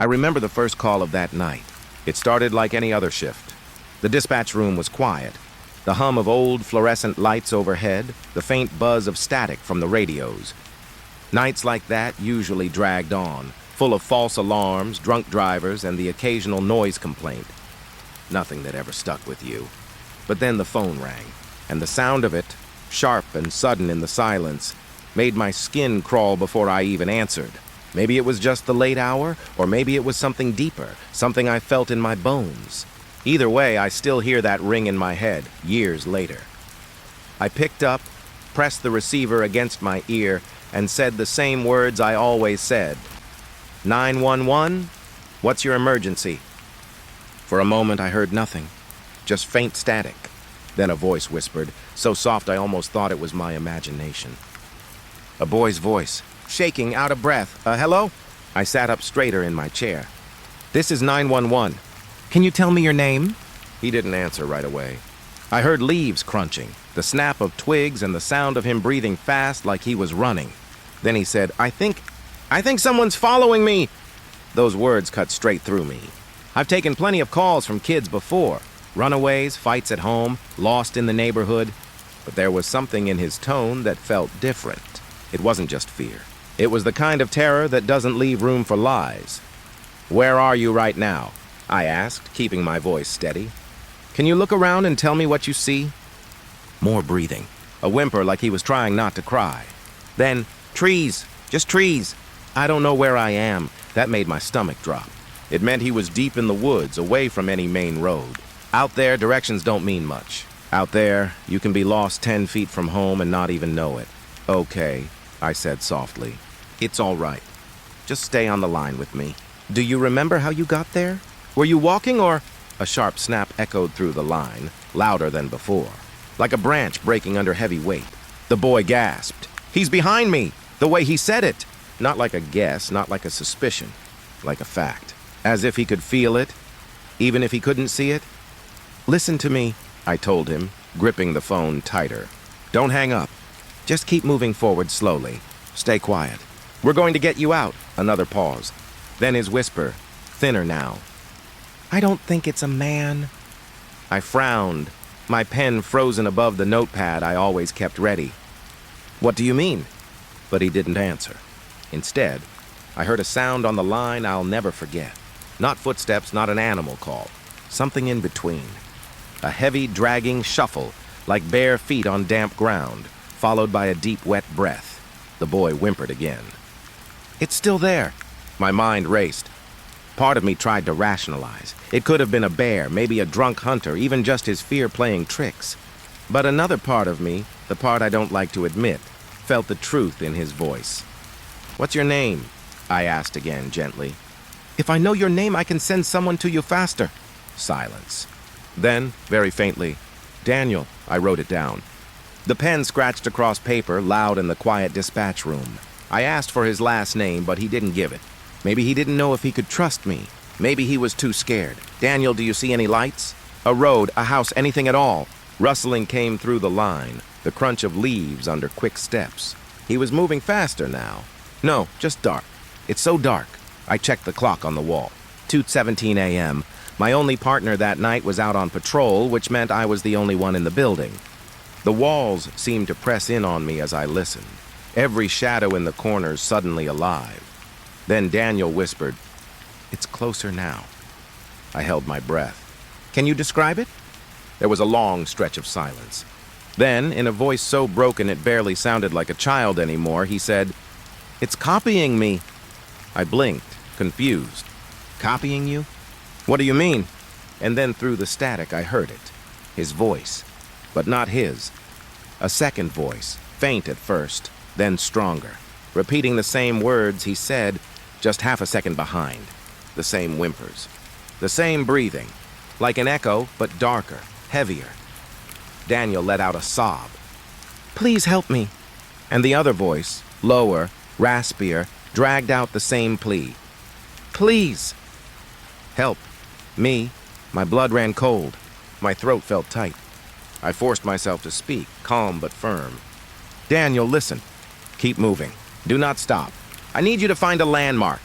I remember the first call of that night. It started like any other shift. The dispatch room was quiet. The hum of old fluorescent lights overhead, the faint buzz of static from the radios. Nights like that usually dragged on, full of false alarms, drunk drivers, and the occasional noise complaint. Nothing that ever stuck with you. But then the phone rang, and the sound of it, sharp and sudden in the silence, made my skin crawl before I even answered. Maybe it was just the late hour, or maybe it was something deeper, something I felt in my bones. Either way, I still hear that ring in my head, years later. I picked up, pressed the receiver against my ear, and said the same words I always said. 911? What's your emergency? For a moment, I heard nothing, just faint static. Then a voice whispered, so soft I almost thought it was my imagination. A boy's voice, shaking, out of breath. Hello? I sat up straighter in my chair. This is 911. Can you tell me your name? He didn't answer right away. I heard leaves crunching, the snap of twigs, and the sound of him breathing fast like he was running. Then he said, I think someone's following me. Those words cut straight through me. I've taken plenty of calls from kids before. Runaways, fights at home, lost in the neighborhood. But there was something in his tone that felt different. It wasn't just fear. It was the kind of terror that doesn't leave room for lies. Where are you right now? I asked, keeping my voice steady. Can you look around and tell me what you see? More breathing. A whimper like he was trying not to cry. Then, trees. Just trees. I don't know where I am. That made my stomach drop. It meant he was deep in the woods, away from any main road. Out there, directions don't mean much. Out there, you can be lost 10 feet from home and not even know it. Okay, I said softly. It's all right. Just stay on the line with me. Do you remember how you got there? Were you walking or... A sharp snap echoed through the line, louder than before. Like a branch breaking under heavy weight. The boy gasped. He's behind me! The way he said it! Not like a guess, not like a suspicion. Like a fact. As if he could feel it, even if he couldn't see it. Listen to me, I told him, gripping the phone tighter. Don't hang up. Just keep moving forward slowly. Stay quiet. We're going to get you out. Another pause. Then his whisper, thinner now. I don't think it's a man. I frowned, my pen frozen above the notepad I always kept ready. What do you mean? But he didn't answer. Instead, I heard a sound on the line I'll never forget. Not footsteps, not an animal call. Something in between. A heavy, dragging shuffle, like bare feet on damp ground, followed by a deep, wet breath. The boy whimpered again. It's still there. My mind raced. Part of me tried to rationalize. It could have been a bear, maybe a drunk hunter, even just his fear playing tricks. But another part of me, the part I don't like to admit, felt the truth in his voice. What's your name? I asked again, gently. If I know your name, I can send someone to you faster. Silence. Then, very faintly, Daniel, I wrote it down. The pen scratched across paper, loud in the quiet dispatch room. I asked for his last name, but he didn't give it. Maybe he didn't know if he could trust me. Maybe he was too scared. Daniel, do you see any lights? A road, a house, anything at all? Rustling came through the line, the crunch of leaves under quick steps. He was moving faster now. No, just dark. It's so dark. I checked the clock on the wall. 2:17 a.m. My only partner that night was out on patrol, which meant I was the only one in the building. The walls seemed to press in on me as I listened, every shadow in the corners suddenly alive. Then Daniel whispered, It's closer now. I held my breath. Can you describe it? There was a long stretch of silence. Then, in a voice so broken it barely sounded like a child anymore, he said, It's copying me. I blinked, confused. Copying you? What do you mean? And then through the static I heard it. His voice. But not his. A second voice, faint at first, then stronger. Repeating the same words he said, just half a second behind. The same whimpers. The same breathing. Like an echo, but darker, heavier. Daniel let out a sob. Please help me. And the other voice, lower, raspier, dragged out the same plea. Please. Help. Me. My blood ran cold. My throat felt tight. I forced myself to speak, calm but firm. Daniel, listen. Keep moving. Do not stop. I need you to find a landmark.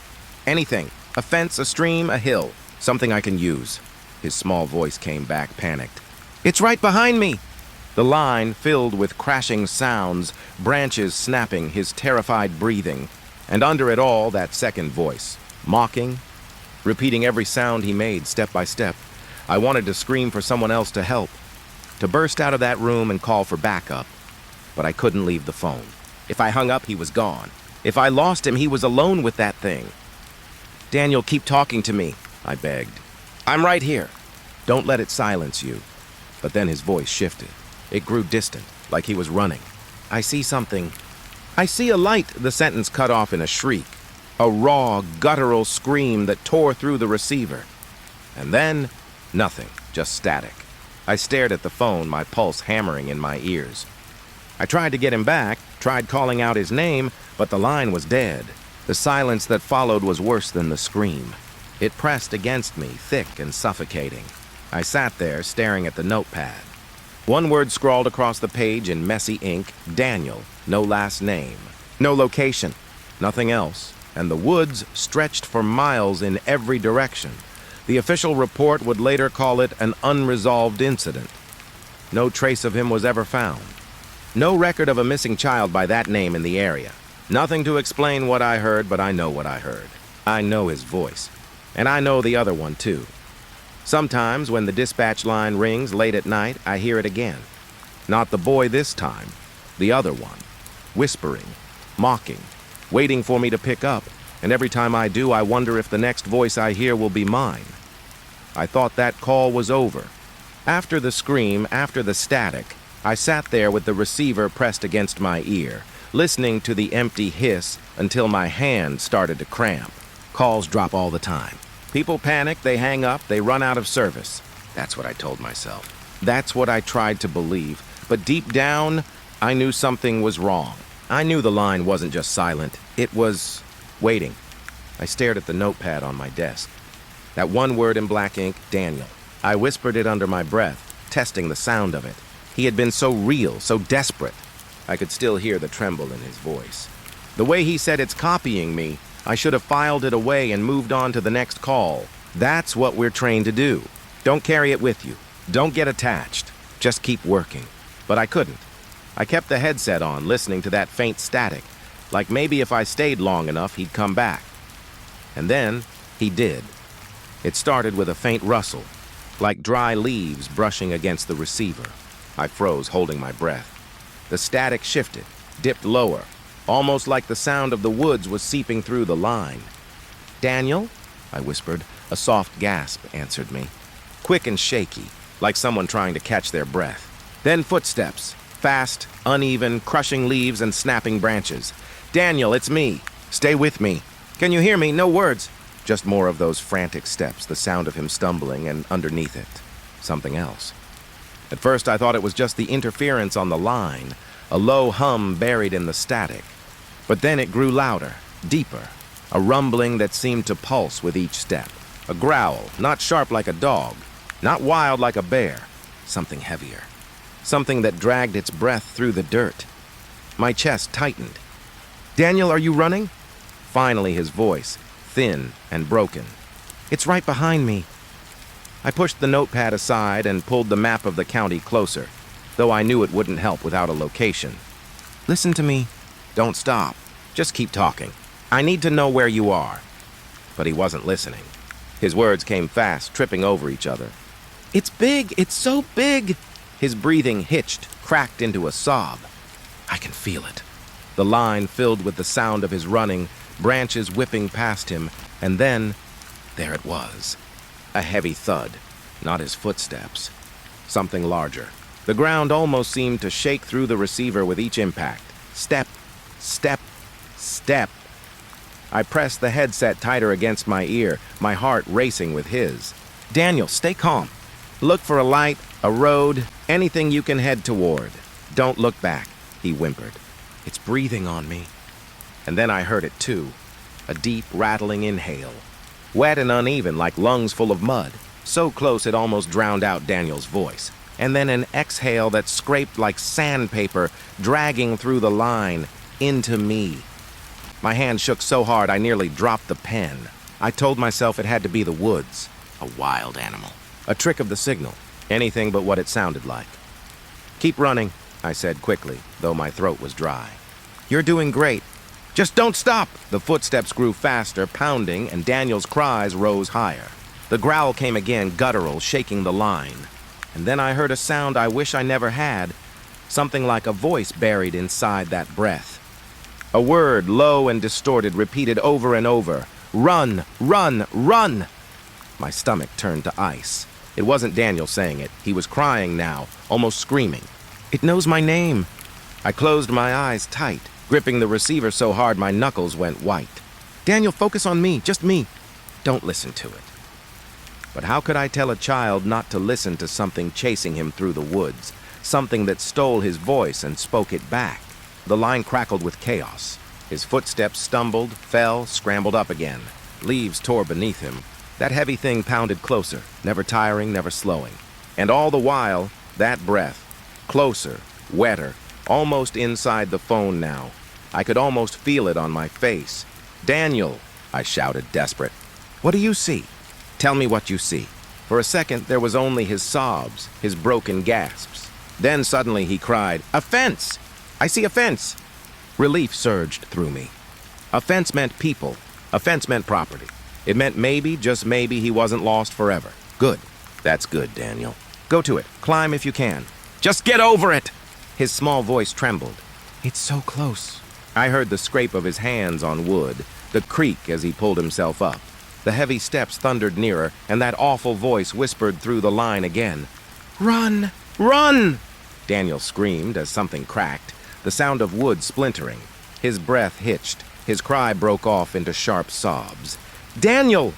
Anything. A fence, a stream, a hill. Something I can use. His small voice came back, panicked. It's right behind me! The line filled with crashing sounds, branches snapping, his terrified breathing. And under it all, that second voice, mocking, repeating every sound he made step by step. I wanted to scream for someone else to help, to burst out of that room and call for backup. But I couldn't leave the phone. If I hung up, he was gone. If I lost him, he was alone with that thing. Daniel, keep talking to me, I begged. I'm right here. Don't let it silence you. But then his voice shifted. It grew distant, like he was running. I see something. I see a light, the sentence cut off in a shriek. A raw, guttural scream that tore through the receiver. And then, nothing, just static. I stared at the phone, my pulse hammering in my ears. I tried to get him back, tried calling out his name, but the line was dead. The silence that followed was worse than the scream. It pressed against me, thick and suffocating. I sat there, staring at the notepad. One word scrawled across the page in messy ink, Daniel, no last name. No location, nothing else. And the woods stretched for miles in every direction. The official report would later call it an unresolved incident. No trace of him was ever found. No record of a missing child by that name in the area. Nothing to explain what I heard, but I know what I heard. I know his voice. And I know the other one, too. Sometimes, when the dispatch line rings late at night, I hear it again. Not the boy this time. The other one. Whispering. Mocking. Waiting for me to pick up. And every time I do, I wonder if the next voice I hear will be mine. I thought that call was over. After the scream, after the static, I sat there with the receiver pressed against my ear, listening to the empty hiss until my hand started to cramp. Calls drop all the time. People panic, they hang up, they run out of service. That's what I told myself. That's what I tried to believe. But deep down, I knew something was wrong. I knew the line wasn't just silent. It was waiting. I stared at the notepad on my desk. That one word in black ink, Daniel. I whispered it under my breath, testing the sound of it. He had been so real, so desperate. I could still hear the tremble in his voice. The way he said it's copying me, I should have filed it away and moved on to the next call. That's what we're trained to do. Don't carry it with you. Don't get attached. Just keep working. But I couldn't. I kept the headset on, listening to that faint static, like maybe if I stayed long enough, he'd come back. And then, he did. It started with a faint rustle, like dry leaves brushing against the receiver. I froze, holding my breath. The static shifted, dipped lower, almost like the sound of the woods was seeping through the line. Daniel? I whispered. A soft gasp answered me. Quick and shaky, like someone trying to catch their breath. Then footsteps. Fast, uneven, crushing leaves and snapping branches. Daniel, it's me. Stay with me. Can you hear me? No words. Just more of those frantic steps, the sound of him stumbling, and underneath it, something else. At first I thought it was just the interference on the line, a low hum buried in the static. But then it grew louder, deeper, a rumbling that seemed to pulse with each step. A growl, not sharp like a dog, not wild like a bear, something heavier. Something that dragged its breath through the dirt. My chest tightened. Daniel, are you running? Finally, his voice, thin and broken. It's right behind me. I pushed the notepad aside and pulled the map of the county closer, though I knew it wouldn't help without a location. Listen to me. Don't stop. Just keep talking. I need to know where you are. But he wasn't listening. His words came fast, tripping over each other. It's big. It's so big. His breathing hitched, cracked into a sob. I can feel it. The line filled with the sound of his running, branches whipping past him, and then, there it was. A heavy thud, not his footsteps. Something larger. The ground almost seemed to shake through the receiver with each impact. Step, step, step. I pressed the headset tighter against my ear, my heart racing with his. Daniel, stay calm. Look for a light, a road, anything you can head toward. Don't look back, he whimpered. It's breathing on me. And then I heard it too, a deep, rattling inhale. Wet and uneven like lungs full of mud, so close it almost drowned out Daniel's voice. And then an exhale that scraped like sandpaper, dragging through the line, into me. My hand shook so hard I nearly dropped the pen. I told myself it had to be the woods. A wild animal. A trick of the signal. Anything but what it sounded like. "Keep running," I said quickly, though my throat was dry. "You're doing great. Just don't stop!" The footsteps grew faster, pounding, and Daniel's cries rose higher. The growl came again, guttural, shaking the line. And then I heard a sound I wish I never had, something like a voice buried inside that breath. A word, low and distorted, repeated over and over. "Run! Run! Run!" My stomach turned to ice. It wasn't Daniel saying it. He was crying now, almost screaming. "It knows my name." I closed my eyes tight, gripping the receiver so hard my knuckles went white. "Daniel, focus on me, just me. Don't listen to it." But how could I tell a child not to listen to something chasing him through the woods, something that stole his voice and spoke it back? The line crackled with chaos. His footsteps stumbled, fell, scrambled up again. Leaves tore beneath him. That heavy thing pounded closer, never tiring, never slowing. And all the while, that breath, closer, wetter, almost inside the phone now. I could almost feel it on my face. "Daniel," I shouted, desperate. "What do you see? Tell me what you see." For a second, there was only his sobs, his broken gasps. Then suddenly he cried, "A fence! I see a fence!" Relief surged through me. A fence meant people. A fence meant property. It meant maybe, just maybe, he wasn't lost forever. Good. That's good, Daniel. Go to it. Climb if you can. Just get over it! His small voice trembled. "It's so close." I heard the scrape of his hands on wood, the creak as he pulled himself up. The heavy steps thundered nearer, and that awful voice whispered through the line again. "Run! Run!" Daniel screamed as something cracked, the sound of wood splintering. His breath hitched. His cry broke off into sharp sobs. "Daniel!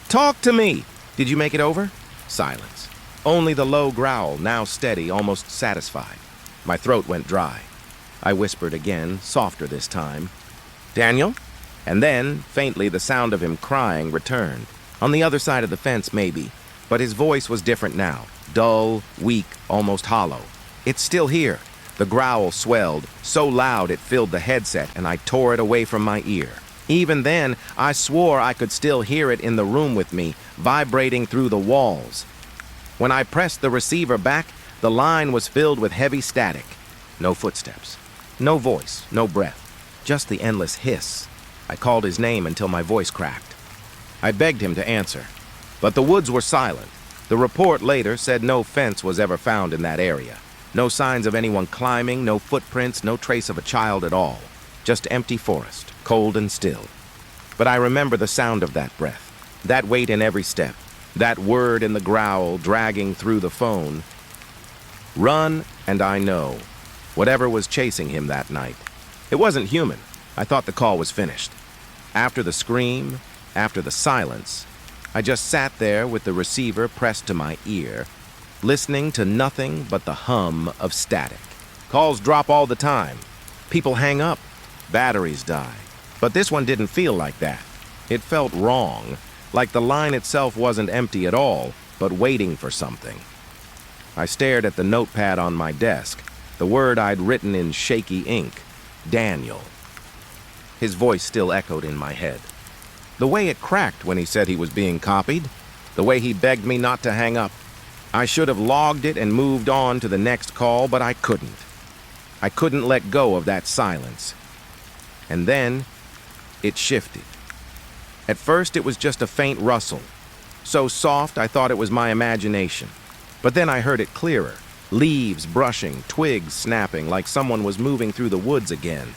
Talk to me!" "Did you make it over?" Silence. Only the low growl, now steady, almost satisfied. My throat went dry. I whispered again, softer this time. "Daniel?" And then, faintly, the sound of him crying returned. On the other side of the fence, maybe. But his voice was different now. Dull, weak, almost hollow. "It's still here." The growl swelled, so loud it filled the headset, and I tore it away from my ear. Even then, I swore I could still hear it in the room with me, vibrating through the walls. When I pressed the receiver back, the line was filled with heavy static. No footsteps. No voice, no breath. Just the endless hiss. I called his name until my voice cracked. I begged him to answer. But the woods were silent. The report later said no fence was ever found in that area. No signs of anyone climbing, no footprints, no trace of a child at all. Just empty forest, cold and still. But I remember the sound of that breath, that weight in every step, that word in the growl dragging through the phone. Run, and I know. Whatever was chasing him that night. It wasn't human. I thought the call was finished. After the scream, after the silence, I just sat there with the receiver pressed to my ear, listening to nothing but the hum of static. Calls drop all the time. People hang up. Batteries die. But this one didn't feel like that. It felt wrong, like the line itself wasn't empty at all, but waiting for something. I stared at the notepad on my desk, the word I'd written in shaky ink, Daniel. His voice still echoed in my head. The way it cracked when he said he was being copied, the way he begged me not to hang up. I should have logged it and moved on to the next call, but I couldn't. I couldn't let go of that silence. And then, it shifted. At first, it was just a faint rustle, so soft I thought it was my imagination. But then I heard it clearer, leaves brushing, twigs snapping, like someone was moving through the woods again.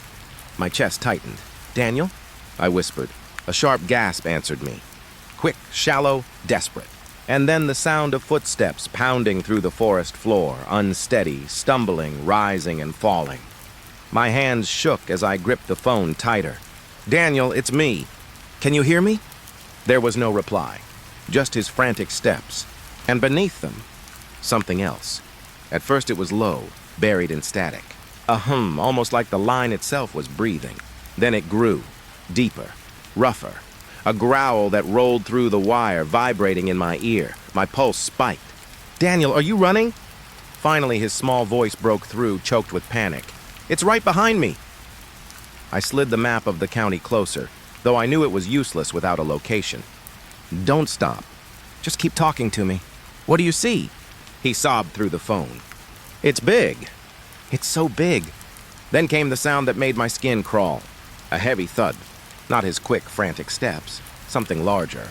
My chest tightened. "Daniel?" I whispered. A sharp gasp answered me. Quick, shallow, desperate. And then the sound of footsteps pounding through the forest floor, unsteady, stumbling, rising and falling. My hands shook as I gripped the phone tighter. "Daniel, it's me. Can you hear me?" There was no reply, just his frantic steps. And beneath them, something else. At first it was low, buried in static. A hum, almost like the line itself was breathing. Then it grew, deeper, rougher. A growl that rolled through the wire, vibrating in my ear. My pulse spiked. "Daniel, are you running?" Finally, his small voice broke through, choked with panic. "It's right behind me." I slid the map of the county closer, though I knew it was useless without a location. Don't stop. Just keep talking to me. What do you see? He sobbed through the phone. It's big. It's so big. Then came the sound that made my skin crawl. A heavy thud. Not his quick, frantic steps. Something larger.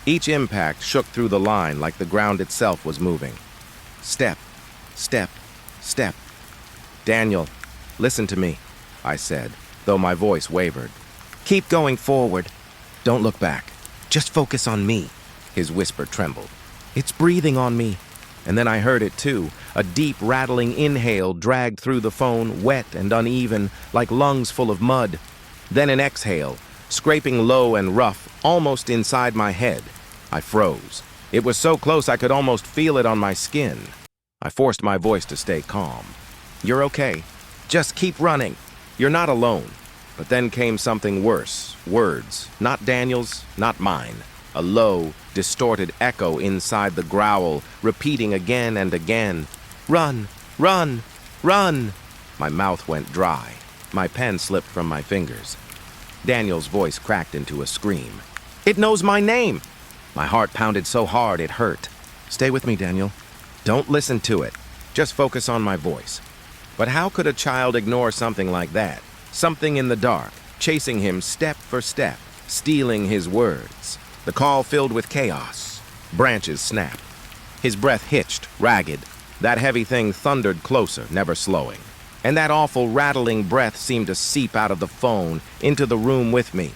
Each impact shook through the line like the ground itself was moving. Step, step, step. Daniel, listen to me, I said, though my voice wavered. Keep going forward. Don't look back. Just focus on me. His whisper trembled. It's breathing on me. And then I heard it too. A deep, rattling inhale dragged through the phone, wet and uneven, like lungs full of mud. Then an exhale, scraping low and rough, almost inside my head. I froze. It was so close I could almost feel it on my skin. I forced my voice to stay calm. You're okay. Just keep running. You're not alone. But then came something worse. Words. Not Daniel's, not mine. A low, distorted echo inside the growl, repeating again and again. Run! Run! Run! My mouth went dry. My pen slipped from my fingers. Daniel's voice cracked into a scream. It knows my name! My heart pounded so hard it hurt. Stay with me, Daniel. Don't listen to it. Just focus on my voice. But how could a child ignore something like that? Something in the dark, chasing him step for step, stealing his words. The call filled with chaos. Branches snapped. His breath hitched, ragged. That heavy thing thundered closer, never slowing. And that awful rattling breath seemed to seep out of the phone, into the room with me.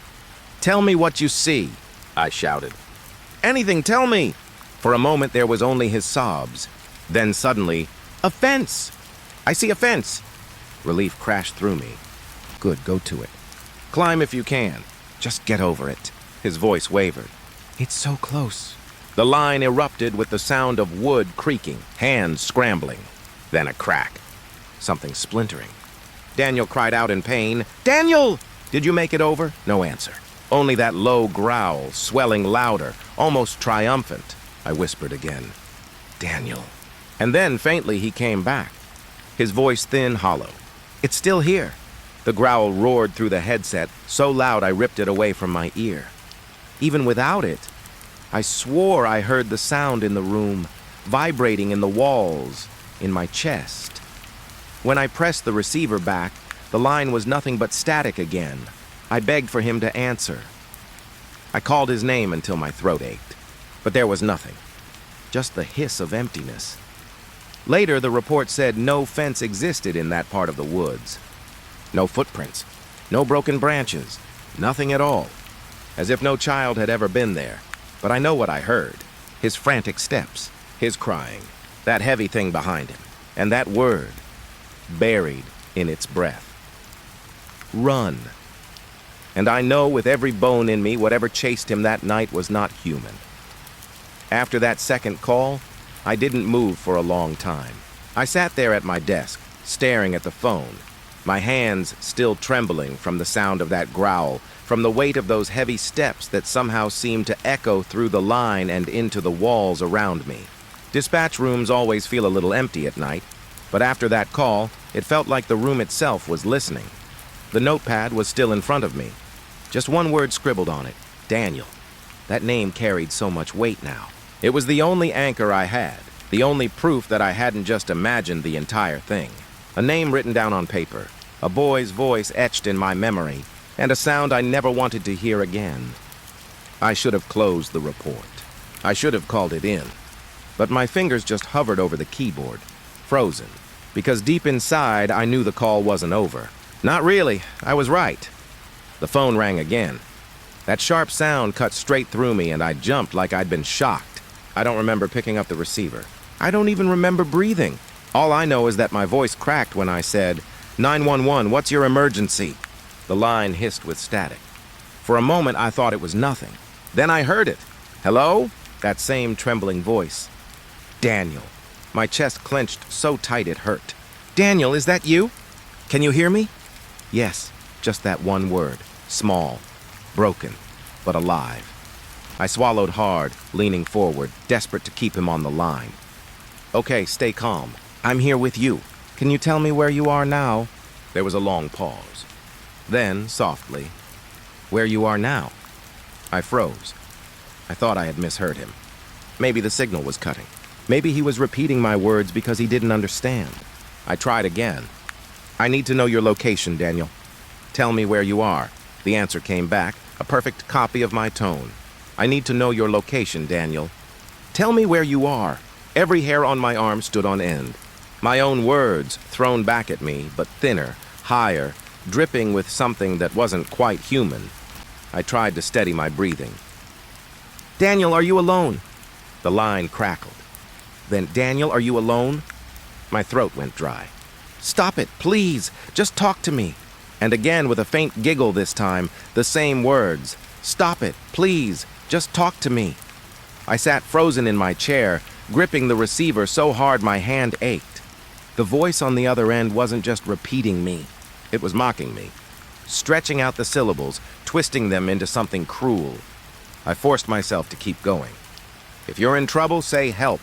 Tell me what you see, I shouted. Anything, tell me! For a moment there was only his sobs. Then suddenly, a fence! I see a fence! Relief crashed through me. Good, go to it. Climb if you can. Just get over it. His voice wavered. It's so close. The line erupted with the sound of wood creaking, hands scrambling. Then a crack. Something splintering. Daniel cried out in pain. Daniel! Did you make it over? No answer. Only that low growl, swelling louder, almost triumphant. I whispered again. Daniel. And then, faintly, he came back. His voice thin, hollow. It's still here. The growl roared through the headset, so loud I ripped it away from my ear. Even without it, I swore I heard the sound in the room, vibrating in the walls, in my chest. When I pressed the receiver back, the line was nothing but static again. I begged for him to answer. I called his name until my throat ached, but there was nothing. Just the hiss of emptiness. Later, the report said no fence existed in that part of the woods. No footprints, no broken branches, nothing at all. As if no child had ever been there. But I know what I heard. His frantic steps, his crying, that heavy thing behind him, and that word, buried in its breath. Run. And I know with every bone in me, whatever chased him that night was not human. After that second call, I didn't move for a long time. I sat there at my desk, staring at the phone, my hands still trembling from the sound of that growl, from the weight of those heavy steps that somehow seemed to echo through the line and into the walls around me. Dispatch rooms always feel a little empty at night, but after that call, it felt like the room itself was listening. The notepad was still in front of me. Just one word scribbled on it, Daniel. That name carried so much weight now. It was the only anchor I had, the only proof that I hadn't just imagined the entire thing. A name written down on paper, a boy's voice etched in my memory, and a sound I never wanted to hear again. I should have closed the report. I should have called it in. But my fingers just hovered over the keyboard, frozen, because deep inside I knew the call wasn't over. Not really, I was right. The phone rang again. That sharp sound cut straight through me and I jumped like I'd been shocked. I don't remember picking up the receiver. I don't even remember breathing. All I know is that my voice cracked when I said, 911, what's your emergency? The line hissed with static. For a moment, I thought it was nothing. Then I heard it. Hello? That same trembling voice. Daniel. My chest clenched so tight it hurt. Daniel, is that you? Can you hear me? Yes, just that one word. Small, broken, but alive. I swallowed hard, leaning forward, desperate to keep him on the line. Okay, stay calm. I'm here with you. Can you tell me where you are now? There was a long pause. Then, softly, where you are now. I froze. I thought I had misheard him. Maybe the signal was cutting. Maybe he was repeating my words because he didn't understand. I tried again. I need to know your location, Daniel. Tell me where you are. The answer came back, a perfect copy of my tone. I need to know your location, Daniel. Tell me where you are. Every hair on my arm stood on end. My own words thrown back at me, but thinner, higher, dripping with something that wasn't quite human. I tried to steady my breathing. Daniel, are you alone? The line crackled. Then, Daniel, are you alone? My throat went dry. Stop it, please. Just talk to me. And again, with a faint giggle this time, the same words. Stop it, please. Just talk to me. I sat frozen in my chair, gripping the receiver so hard my hand ached. The voice on the other end wasn't just repeating me. It was mocking me, stretching out the syllables, twisting them into something cruel. I forced myself to keep going. If you're in trouble, say help.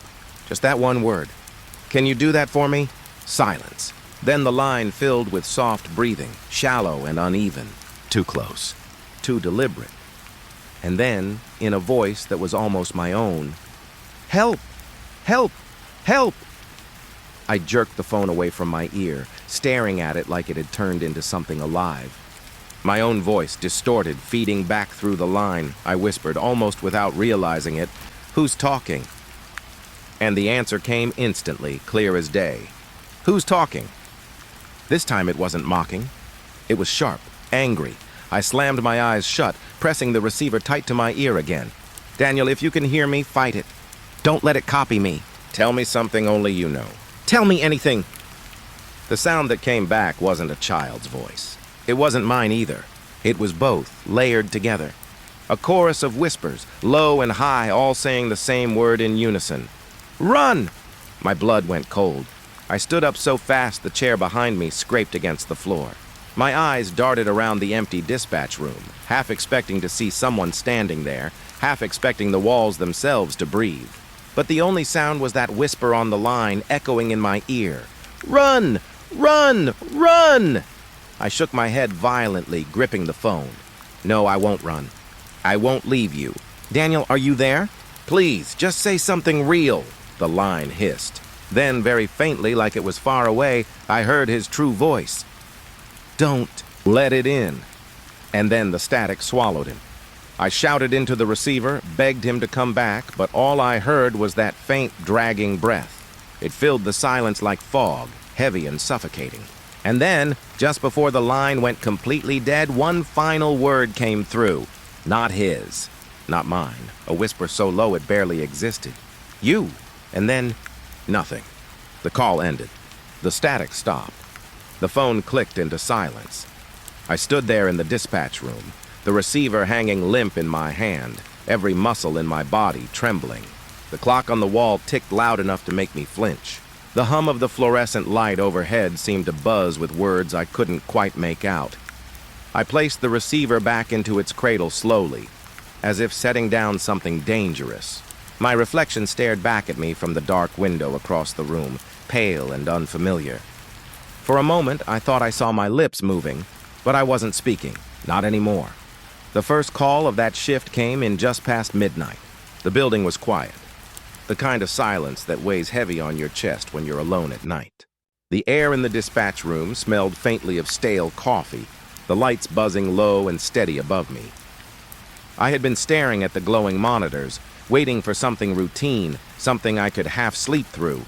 Just that one word. Can you do that for me? Silence. Then the line filled with soft breathing, shallow and uneven. Too close. Too deliberate. And then, in a voice that was almost my own, help! Help! Help! I jerked the phone away from my ear, staring at it like it had turned into something alive. My own voice distorted, feeding back through the line. I whispered, almost without realizing it, "Who's talking?" And the answer came instantly, clear as day. Who's talking? This time it wasn't mocking. It was sharp, angry. I slammed my eyes shut, pressing the receiver tight to my ear again. Daniel, if you can hear me, fight it. Don't let it copy me. Tell me something only you know. Tell me anything. The sound that came back wasn't a child's voice. It wasn't mine either. It was both, layered together. A chorus of whispers, low and high, all saying the same word in unison. Run! My blood went cold. I stood up so fast the chair behind me scraped against the floor. My eyes darted around the empty dispatch room, half expecting to see someone standing there, half expecting the walls themselves to breathe. But the only sound was that whisper on the line echoing in my ear. Run! Run! Run! I shook my head violently, gripping the phone. No, I won't run. I won't leave you. Daniel, are you there? Please, just say something real, the line hissed. Then, very faintly, like it was far away, I heard his true voice. Don't let it in. And then the static swallowed him. I shouted into the receiver, begged him to come back, but all I heard was that faint, dragging breath. It filled the silence like fog, heavy and suffocating. And then, just before the line went completely dead, one final word came through. Not his. Not mine. A whisper so low it barely existed. You. And then, nothing. The call ended. The static stopped. The phone clicked into silence. I stood there in the dispatch room, the receiver hanging limp in my hand, every muscle in my body trembling. The clock on the wall ticked loud enough to make me flinch. The hum of the fluorescent light overhead seemed to buzz with words I couldn't quite make out. I placed the receiver back into its cradle slowly, as if setting down something dangerous. My reflection stared back at me from the dark window across the room, pale and unfamiliar. For a moment, I thought I saw my lips moving, but I wasn't speaking, not anymore. The first call of that shift came in just past midnight. The building was quiet, the kind of silence that weighs heavy on your chest when you're alone at night. The air in the dispatch room smelled faintly of stale coffee, the lights buzzing low and steady above me. I had been staring at the glowing monitors, waiting for something routine, something I could half sleep through.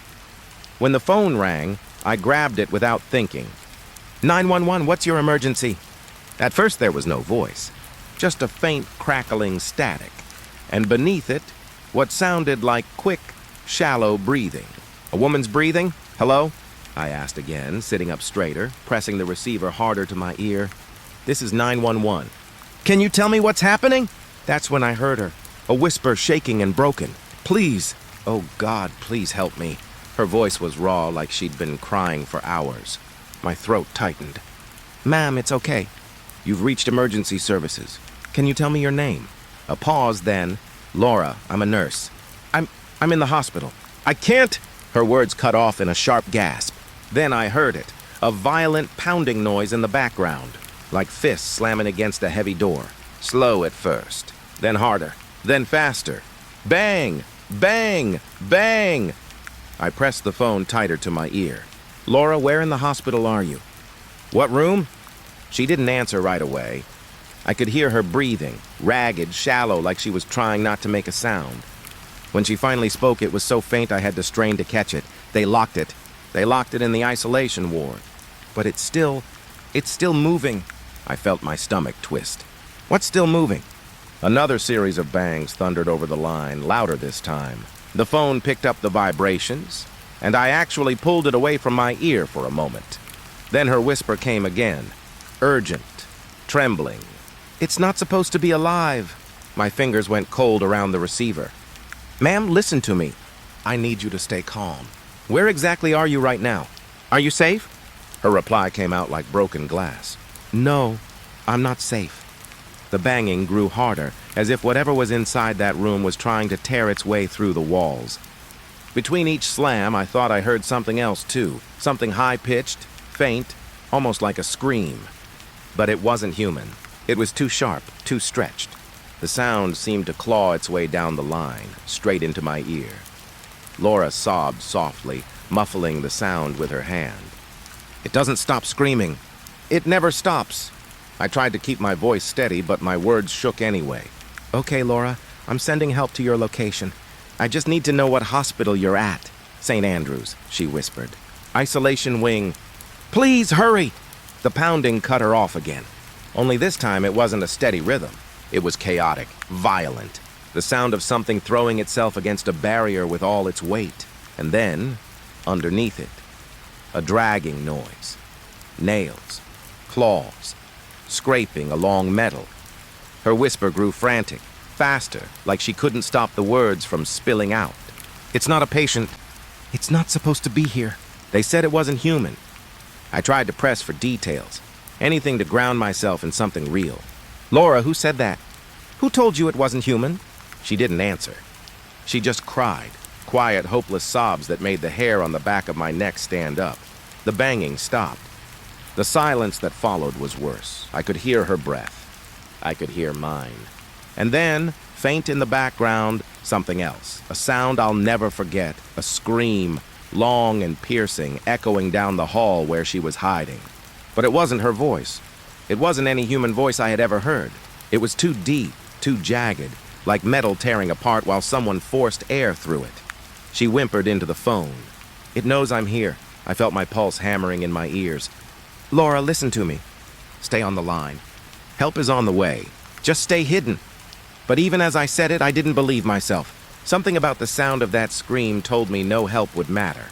When the phone rang, I grabbed it without thinking. 911, what's your emergency? At first there was no voice, just a faint crackling static, and beneath it, what sounded like quick, shallow breathing. A woman's breathing? Hello? I asked again, sitting up straighter, pressing the receiver harder to my ear. This is 911. Can you tell me what's happening? That's when I heard her, a whisper shaking and broken. Please, oh God, please help me. Her voice was raw, like she'd been crying for hours. My throat tightened. Ma'am, it's okay. You've reached emergency services. Can you tell me your name? A pause, then. Laura, I'm a nurse. I'm in the hospital. I can't! Her words cut off in a sharp gasp. Then I heard it, a violent pounding noise in the background, like fists slamming against a heavy door. Slow at first, then harder. Then faster. Bang! Bang! Bang! I pressed the phone tighter to my ear. Laura, where in the hospital are you? What room? She didn't answer right away. I could hear her breathing, ragged, shallow, like she was trying not to make a sound. When she finally spoke, it was so faint I had to strain to catch it. They locked it. They locked it in the isolation ward. But it's still moving. I felt my stomach twist. What's still moving? Another series of bangs thundered over the line, louder this time. The phone picked up the vibrations, and I actually pulled it away from my ear for a moment. Then her whisper came again, urgent, trembling. It's not supposed to be alive. My fingers went cold around the receiver. Ma'am, listen to me. I need you to stay calm. Where exactly are you right now? Are you safe? Her reply came out like broken glass. No, I'm not safe. The banging grew harder, as if whatever was inside that room was trying to tear its way through the walls. Between each slam, I thought I heard something else too, something high-pitched, faint, almost like a scream. But it wasn't human. It was too sharp, too stretched. The sound seemed to claw its way down the line, straight into my ear. Laura sobbed softly, muffling the sound with her hand. It doesn't stop screaming. It never stops. I tried to keep my voice steady, but my words shook anyway. Okay, Laura, I'm sending help to your location. I just need to know what hospital you're at. St. Andrews, she whispered. Isolation wing. Please hurry! The pounding cut her off again. Only this time it wasn't a steady rhythm. It was chaotic, violent. The sound of something throwing itself against a barrier with all its weight. And then, underneath it, a dragging noise. Nails, claws, scraping along metal. Her whisper grew frantic, faster, like she couldn't stop the words from spilling out. It's not a patient. It's not supposed to be here. They said it wasn't human. I tried to press for details, anything to ground myself in something real. Laura, who said that? Who told you it wasn't human? She didn't answer. She just cried, quiet, hopeless sobs that made the hair on the back of my neck stand up. The banging stopped. The silence that followed was worse. I could hear her breath. I could hear mine. And then, faint in the background, something else. A sound I'll never forget. A scream, long and piercing, echoing down the hall where she was hiding. But it wasn't her voice. It wasn't any human voice I had ever heard. It was too deep, too jagged, like metal tearing apart while someone forced air through it. She whimpered into the phone. It knows I'm here. I felt my pulse hammering in my ears. Laura, listen to me. Stay on the line. Help is on the way. Just stay hidden. But even as I said it, I didn't believe myself. Something about the sound of that scream told me no help would matter.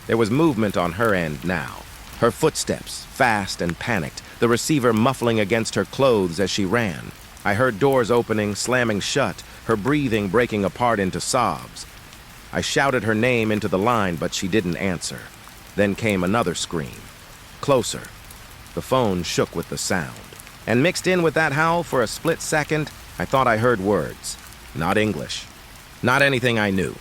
There was movement on her end now. Her footsteps, fast and panicked, the receiver muffling against her clothes as she ran. I heard doors opening, slamming shut, her breathing breaking apart into sobs. I shouted her name into the line, but she didn't answer. Then came another scream. Closer. The phone shook with the sound. And mixed in with that howl for a split second, I thought I heard words. Not English. Not anything I knew.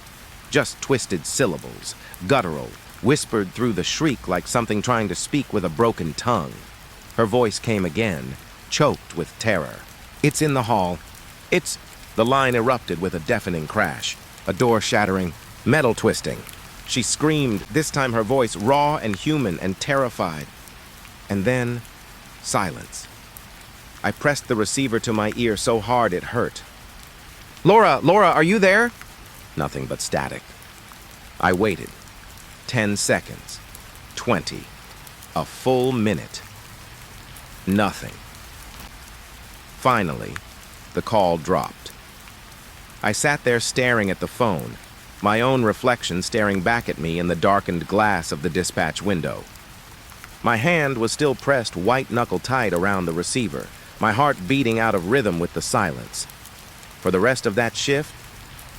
Just twisted syllables, guttural, whispered through the shriek like something trying to speak with a broken tongue. Her voice came again, choked with terror. It's in the hall. It's... The line erupted with a deafening crash. A door shattering, metal twisting. She screamed, this time her voice raw and human and terrified. And then, silence. I pressed the receiver to my ear so hard it hurt. Laura, are you there? Nothing but static. I waited. 10 seconds. 20. A full minute. Nothing. Finally, the call dropped. I sat there staring at the phone, my own reflection staring back at me in the darkened glass of the dispatch window. My hand was still pressed white-knuckle tight around the receiver, my heart beating out of rhythm with the silence. For the rest of that shift,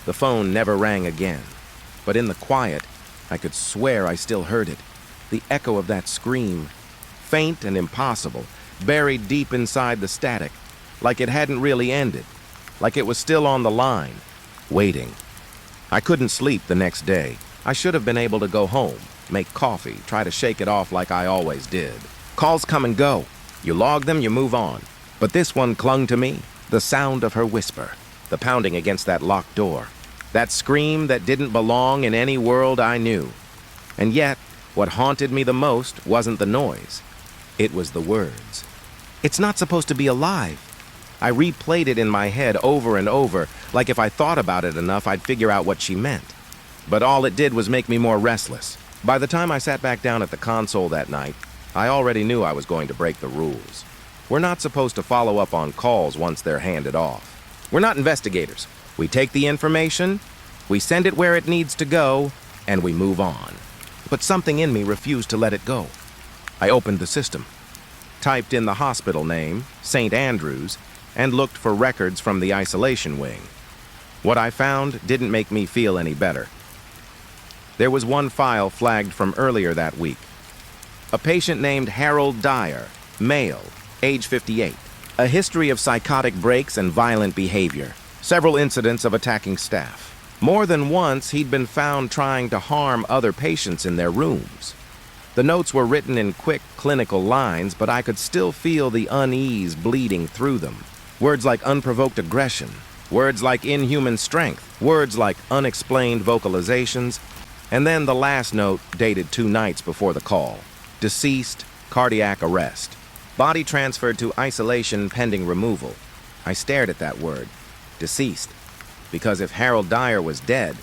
the phone never rang again. But in the quiet, I could swear I still heard it. The echo of that scream, faint and impossible, buried deep inside the static, like it hadn't really ended, like it was still on the line, waiting. I couldn't sleep the next day. I should have been able to go home, make coffee, try to shake it off like I always did. Calls come and go. You log them, you move on. But this one clung to me, the sound of her whisper. the pounding against that locked door, that scream that didn't belong in any world I knew. And yet, what haunted me the most wasn't the noise. It was the words. "It's not supposed to be alive." I replayed it in my head over and over, like if I thought about it enough, I'd figure out what she meant. But all it did was make me more restless. By the time I sat back down at the console that night, I already knew I was going to break the rules. We're not supposed to follow up on calls once they're handed off. We're not investigators. We take the information, we send it where it needs to go, and we move on. But something in me refused to let it go. I opened the system, typed in the hospital name, St. Andrews, and looked for records from the isolation wing. What I found didn't make me feel any better. There was one file flagged from earlier that week. A patient named Harold Dyer, male, age 58. A history of psychotic breaks and violent behavior. Several incidents of attacking staff. More than once, he'd been found trying to harm other patients in their rooms. The notes were written in quick, clinical lines, but I could still feel the unease bleeding through them. Words like unprovoked aggression, words like inhuman strength, words like unexplained vocalizations, and then the last note dated 2 nights before the call. Deceased, cardiac arrest. Body transferred to isolation pending removal. I stared at that word, deceased, because if Harold Dyer was dead,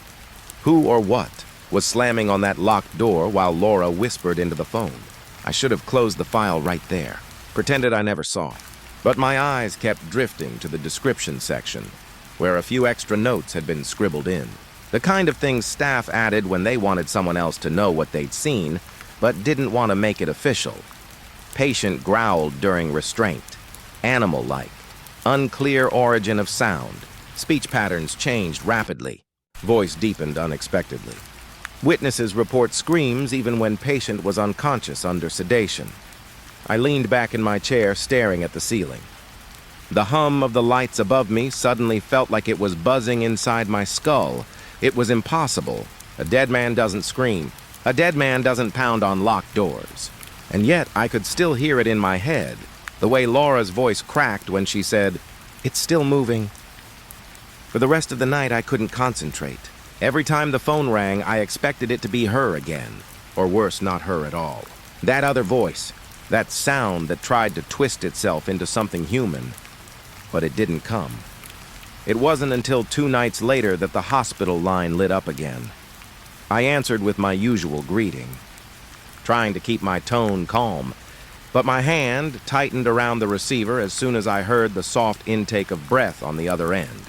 who or what was slamming on that locked door while Laura whispered into the phone? I should have closed the file right there, pretended I never saw it. But my eyes kept drifting to the description section, where a few extra notes had been scribbled in. The kind of things staff added when they wanted someone else to know what they'd seen, but didn't want to make it official. Patient growled during restraint. Animal-like. Unclear origin of sound. Speech patterns changed rapidly. Voice deepened unexpectedly. Witnesses report screams even when patient was unconscious under sedation. I leaned back in my chair, staring at the ceiling. The hum of the lights above me suddenly felt like it was buzzing inside my skull. It was impossible. A dead man doesn't scream. A dead man doesn't pound on locked doors. And yet I could still hear it in my head, the way Laura's voice cracked when she said, "It's still moving." For the rest of the night, I couldn't concentrate. Every time the phone rang, I expected it to be her again, or worse, not her at all. That other voice, that sound that tried to twist itself into something human, but it didn't come. It wasn't until 2 nights later that the hospital line lit up again. I answered with my usual greeting, trying to keep my tone calm, but my hand tightened around the receiver as soon as I heard the soft intake of breath on the other end.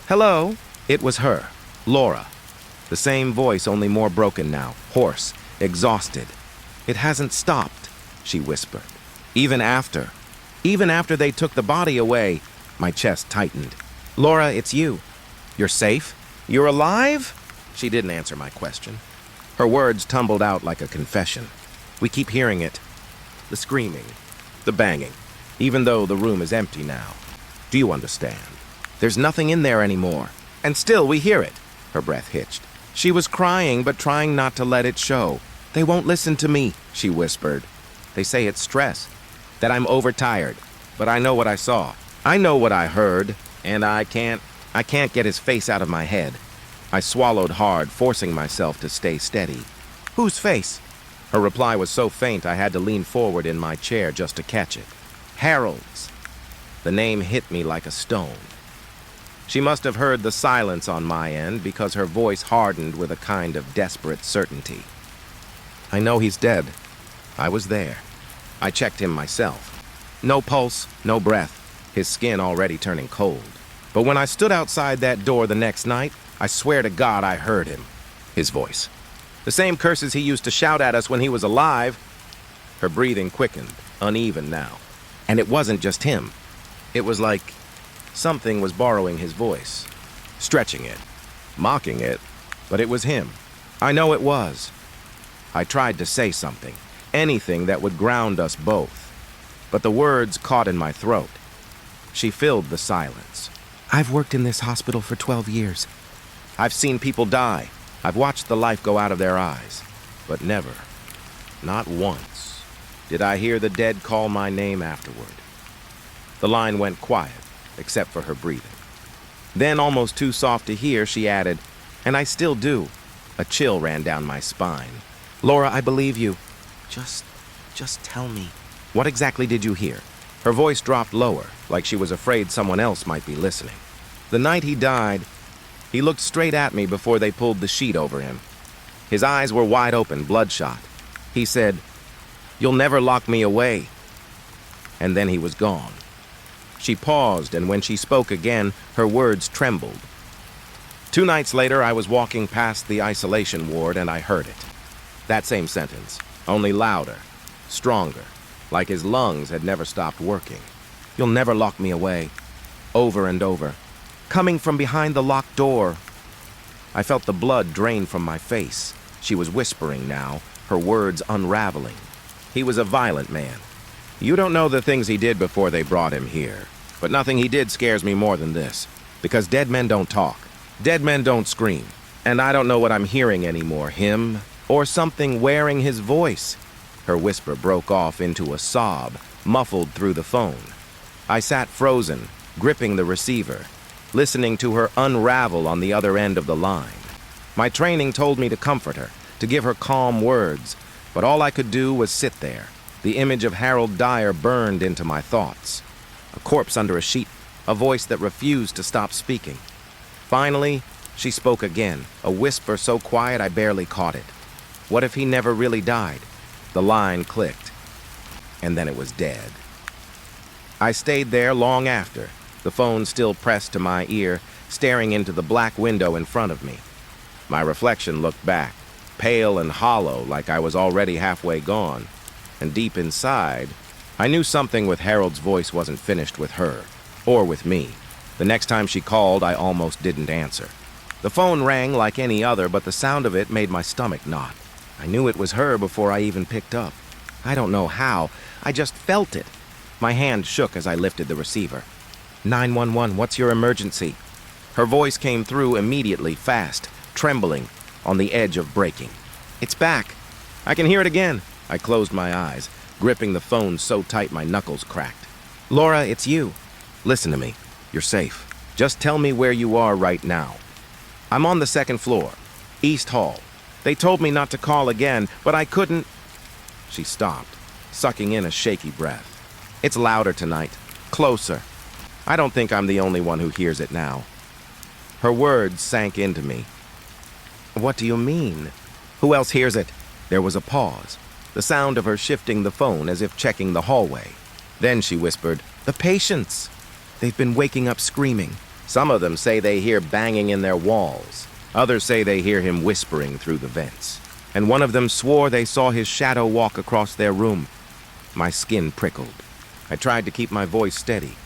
"Hello?" It was her, Laura. The same voice, only more broken now, hoarse, exhausted. "It hasn't stopped," she whispered. Even after they took the body away," my chest tightened. "Laura, it's you. You're safe? You're alive?" She didn't answer my question. Her words tumbled out like a confession. "We keep hearing it. The screaming, the banging, even though the room is empty now. Do you understand? There's nothing in there anymore. And still we hear it." Her breath hitched. She was crying, but trying not to let it show. "They won't listen to me," she whispered. "They say it's stress, that I'm overtired. But I know what I saw. I know what I heard, and I can't get his face out of my head." I swallowed hard, forcing myself to stay steady. "Whose face?" Her reply was so faint I had to lean forward in my chair just to catch it. "Harold's." The name hit me like a stone. She must have heard the silence on my end because her voice hardened with a kind of desperate certainty. "I know he's dead. I was there. I checked him myself. No pulse, no breath, his skin already turning cold. But when I stood outside that door the next night, I swear to God I heard him. His voice. The same curses he used to shout at us when he was alive." Her breathing quickened, uneven now. And it wasn't just him. It was like something was borrowing his voice, stretching it, mocking it, but it was him. I know it was. I tried to say something, anything that would ground us both, but the words caught in my throat. She filled the silence. "I've worked in this hospital for 12 years. I've seen people die. I've watched the life go out of their eyes. But never, not once, did I hear the dead call my name afterward." The line went quiet, except for her breathing. Then, almost too soft to hear, she added, "And I still do." A chill ran down my spine. "Laura, I believe you. Just tell me. What exactly did you hear?" Her voice dropped lower, like she was afraid someone else might be listening. "The night he died, he looked straight at me before they pulled the sheet over him. His eyes were wide open, bloodshot. He said, 'You'll never lock me away.' And then he was gone." She paused, and when she spoke again, her words trembled. 2 nights later, I was walking past the isolation ward, and I heard it. That same sentence, only louder, stronger, like his lungs had never stopped working. "You'll never lock me away." Over and over, coming from behind the locked door. I felt the blood drain from my face. She was whispering now, her words unraveling. "He was a violent man. You don't know the things he did before they brought him here. But nothing he did scares me more than this. Because dead men don't talk. Dead men don't scream. And I don't know what I'm hearing anymore, him or something wearing his voice." Her whisper broke off into a sob, muffled through the phone. I sat frozen, gripping the receiver, listening to her unravel on the other end of the line. My training told me to comfort her, to give her calm words, but all I could do was sit there. The image of Harold Dyer burned into my thoughts. A corpse under a sheet, a voice that refused to stop speaking. Finally, she spoke again, a whisper so quiet I barely caught it. What if he never really died? The line clicked, and then it was dead. I stayed there long after, the phone still pressed to my ear, staring into the black window in front of me. My reflection looked back, pale and hollow like I was already halfway gone. And deep inside, I knew something with Harold's voice wasn't finished with her, or with me. The next time she called, I almost didn't answer. The phone rang like any other, but the sound of it made my stomach knot. I knew it was her before I even picked up. I don't know how, I just felt it. My hand shook as I lifted the receiver. 911, what's your emergency?" Her voice came through immediately, fast, trembling, on the edge of breaking. "It's back. I can hear it again." I closed my eyes, gripping the phone so tight my knuckles cracked. "Laura, it's you. Listen to me. You're safe. Just tell me where you are right now." "I'm on the 2nd floor, East Hall. They told me not to call again, but I couldn't." She stopped, sucking in a shaky breath. "It's louder tonight. Closer. I don't think I'm the only one who hears it now." Her words sank into me. "What do you mean? Who else hears it?" There was a pause, the sound of her shifting the phone as if checking the hallway. Then she whispered, "The patients. They've been waking up screaming. Some of them say they hear banging in their walls. Others say they hear him whispering through the vents. And one of them swore they saw his shadow walk across their room." My skin prickled. I tried to keep my voice steady.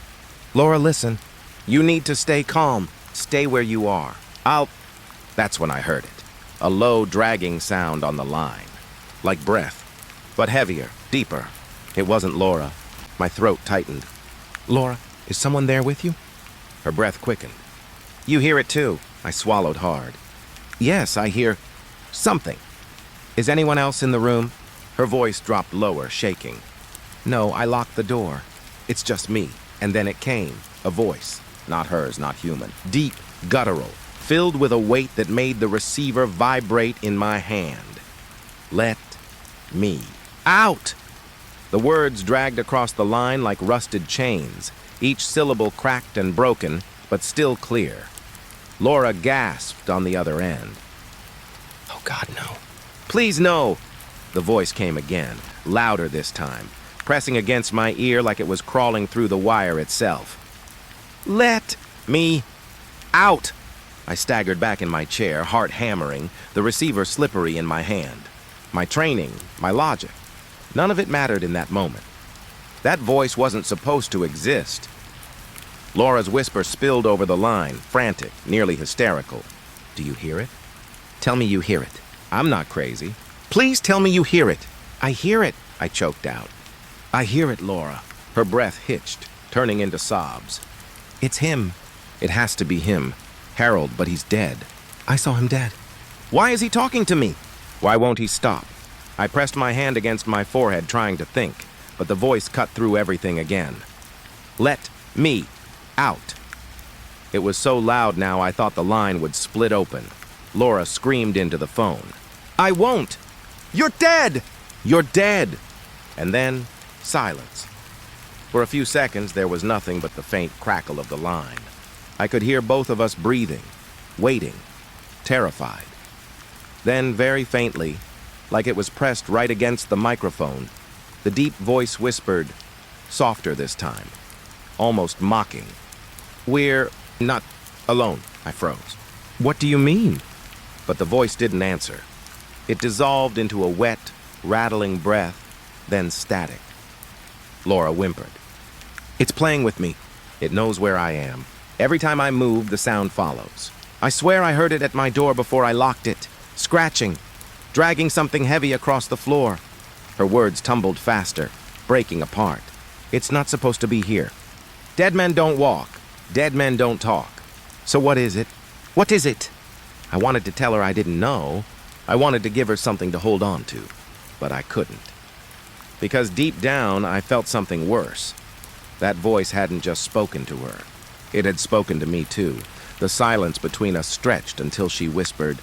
"Laura, listen. You need to stay calm. Stay where you are. That's when I heard it. A low, dragging sound on the line. Like breath, but heavier, deeper. It wasn't Laura. My throat tightened. "Laura, is someone there with you?" Her breath quickened. "You hear it too." I swallowed hard. "Yes, I hear something. Is anyone else in the room?" Her voice dropped lower, shaking. "No, I locked the door. It's just me." And then it came, a voice, not hers, not human, deep, guttural, filled with a weight that made the receiver vibrate in my hand. "Let me out!" The words dragged across the line like rusted chains, each syllable cracked and broken, but still clear. Laura gasped on the other end. "Oh God, no. Please, no!" The voice came again, louder this time, pressing against my ear like it was crawling through the wire itself. "Let me out!" I staggered back in my chair, heart hammering, the receiver slippery in my hand. My training, my logic, none of it mattered in that moment. That voice wasn't supposed to exist. Laura's whisper spilled over the line, frantic, nearly hysterical. "Do you hear it? Tell me you hear it. I'm not crazy. Please tell me you hear it." "I hear it," I choked out. "I hear it, Laura." Her breath hitched, turning into sobs. "It's him. It has to be him. Harold, but he's dead. I saw him dead. Why is he talking to me? Why won't he stop?" I pressed my hand against my forehead, trying to think, but the voice cut through everything again. "Let me out." It was so loud now I thought the line would split open. Laura screamed into the phone. "I won't! You're dead! You're dead!" And then, silence. For a few seconds, there was nothing but the faint crackle of the line. I could hear both of us breathing, waiting, terrified. Then, very faintly, like it was pressed right against the microphone, the deep voice whispered, softer this time, almost mocking. "We're not alone," I froze. "What do you mean?" But the voice didn't answer. It dissolved into a wet, rattling breath, then static. Laura whimpered. "It's playing with me. It knows where I am. Every time I move, the sound follows. I swear I heard it at my door before I locked it. Scratching, dragging something heavy across the floor." Her words tumbled faster, breaking apart. "It's not supposed to be here. Dead men don't walk. Dead men don't talk. So what is it? What is it?" I wanted to tell her I didn't know. I wanted to give her something to hold on to, but I couldn't. Because deep down, I felt something worse. That voice hadn't just spoken to her. It had spoken to me too. The silence between us stretched until she whispered,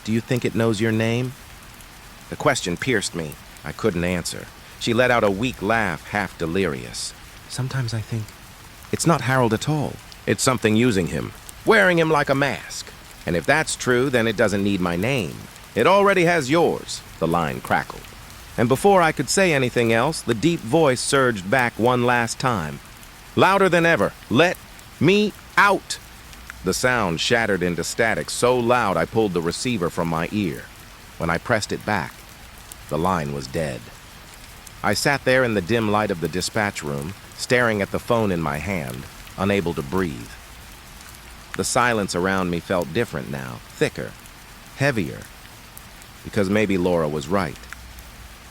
"Do you think it knows your name?" The question pierced me. I couldn't answer. She let out a weak laugh, half delirious. "Sometimes I think it's not Harold at all. It's something using him, wearing him like a mask. And if that's true, then it doesn't need my name. It already has yours," the line crackled. And before I could say anything else, the deep voice surged back one last time. Louder than ever, "Let me out!" The sound shattered into static so loud I pulled the receiver from my ear. When I pressed it back, the line was dead. I sat there in the dim light of the dispatch room, staring at the phone in my hand, unable to breathe. The silence around me felt different now, thicker, heavier. Because maybe Laura was right.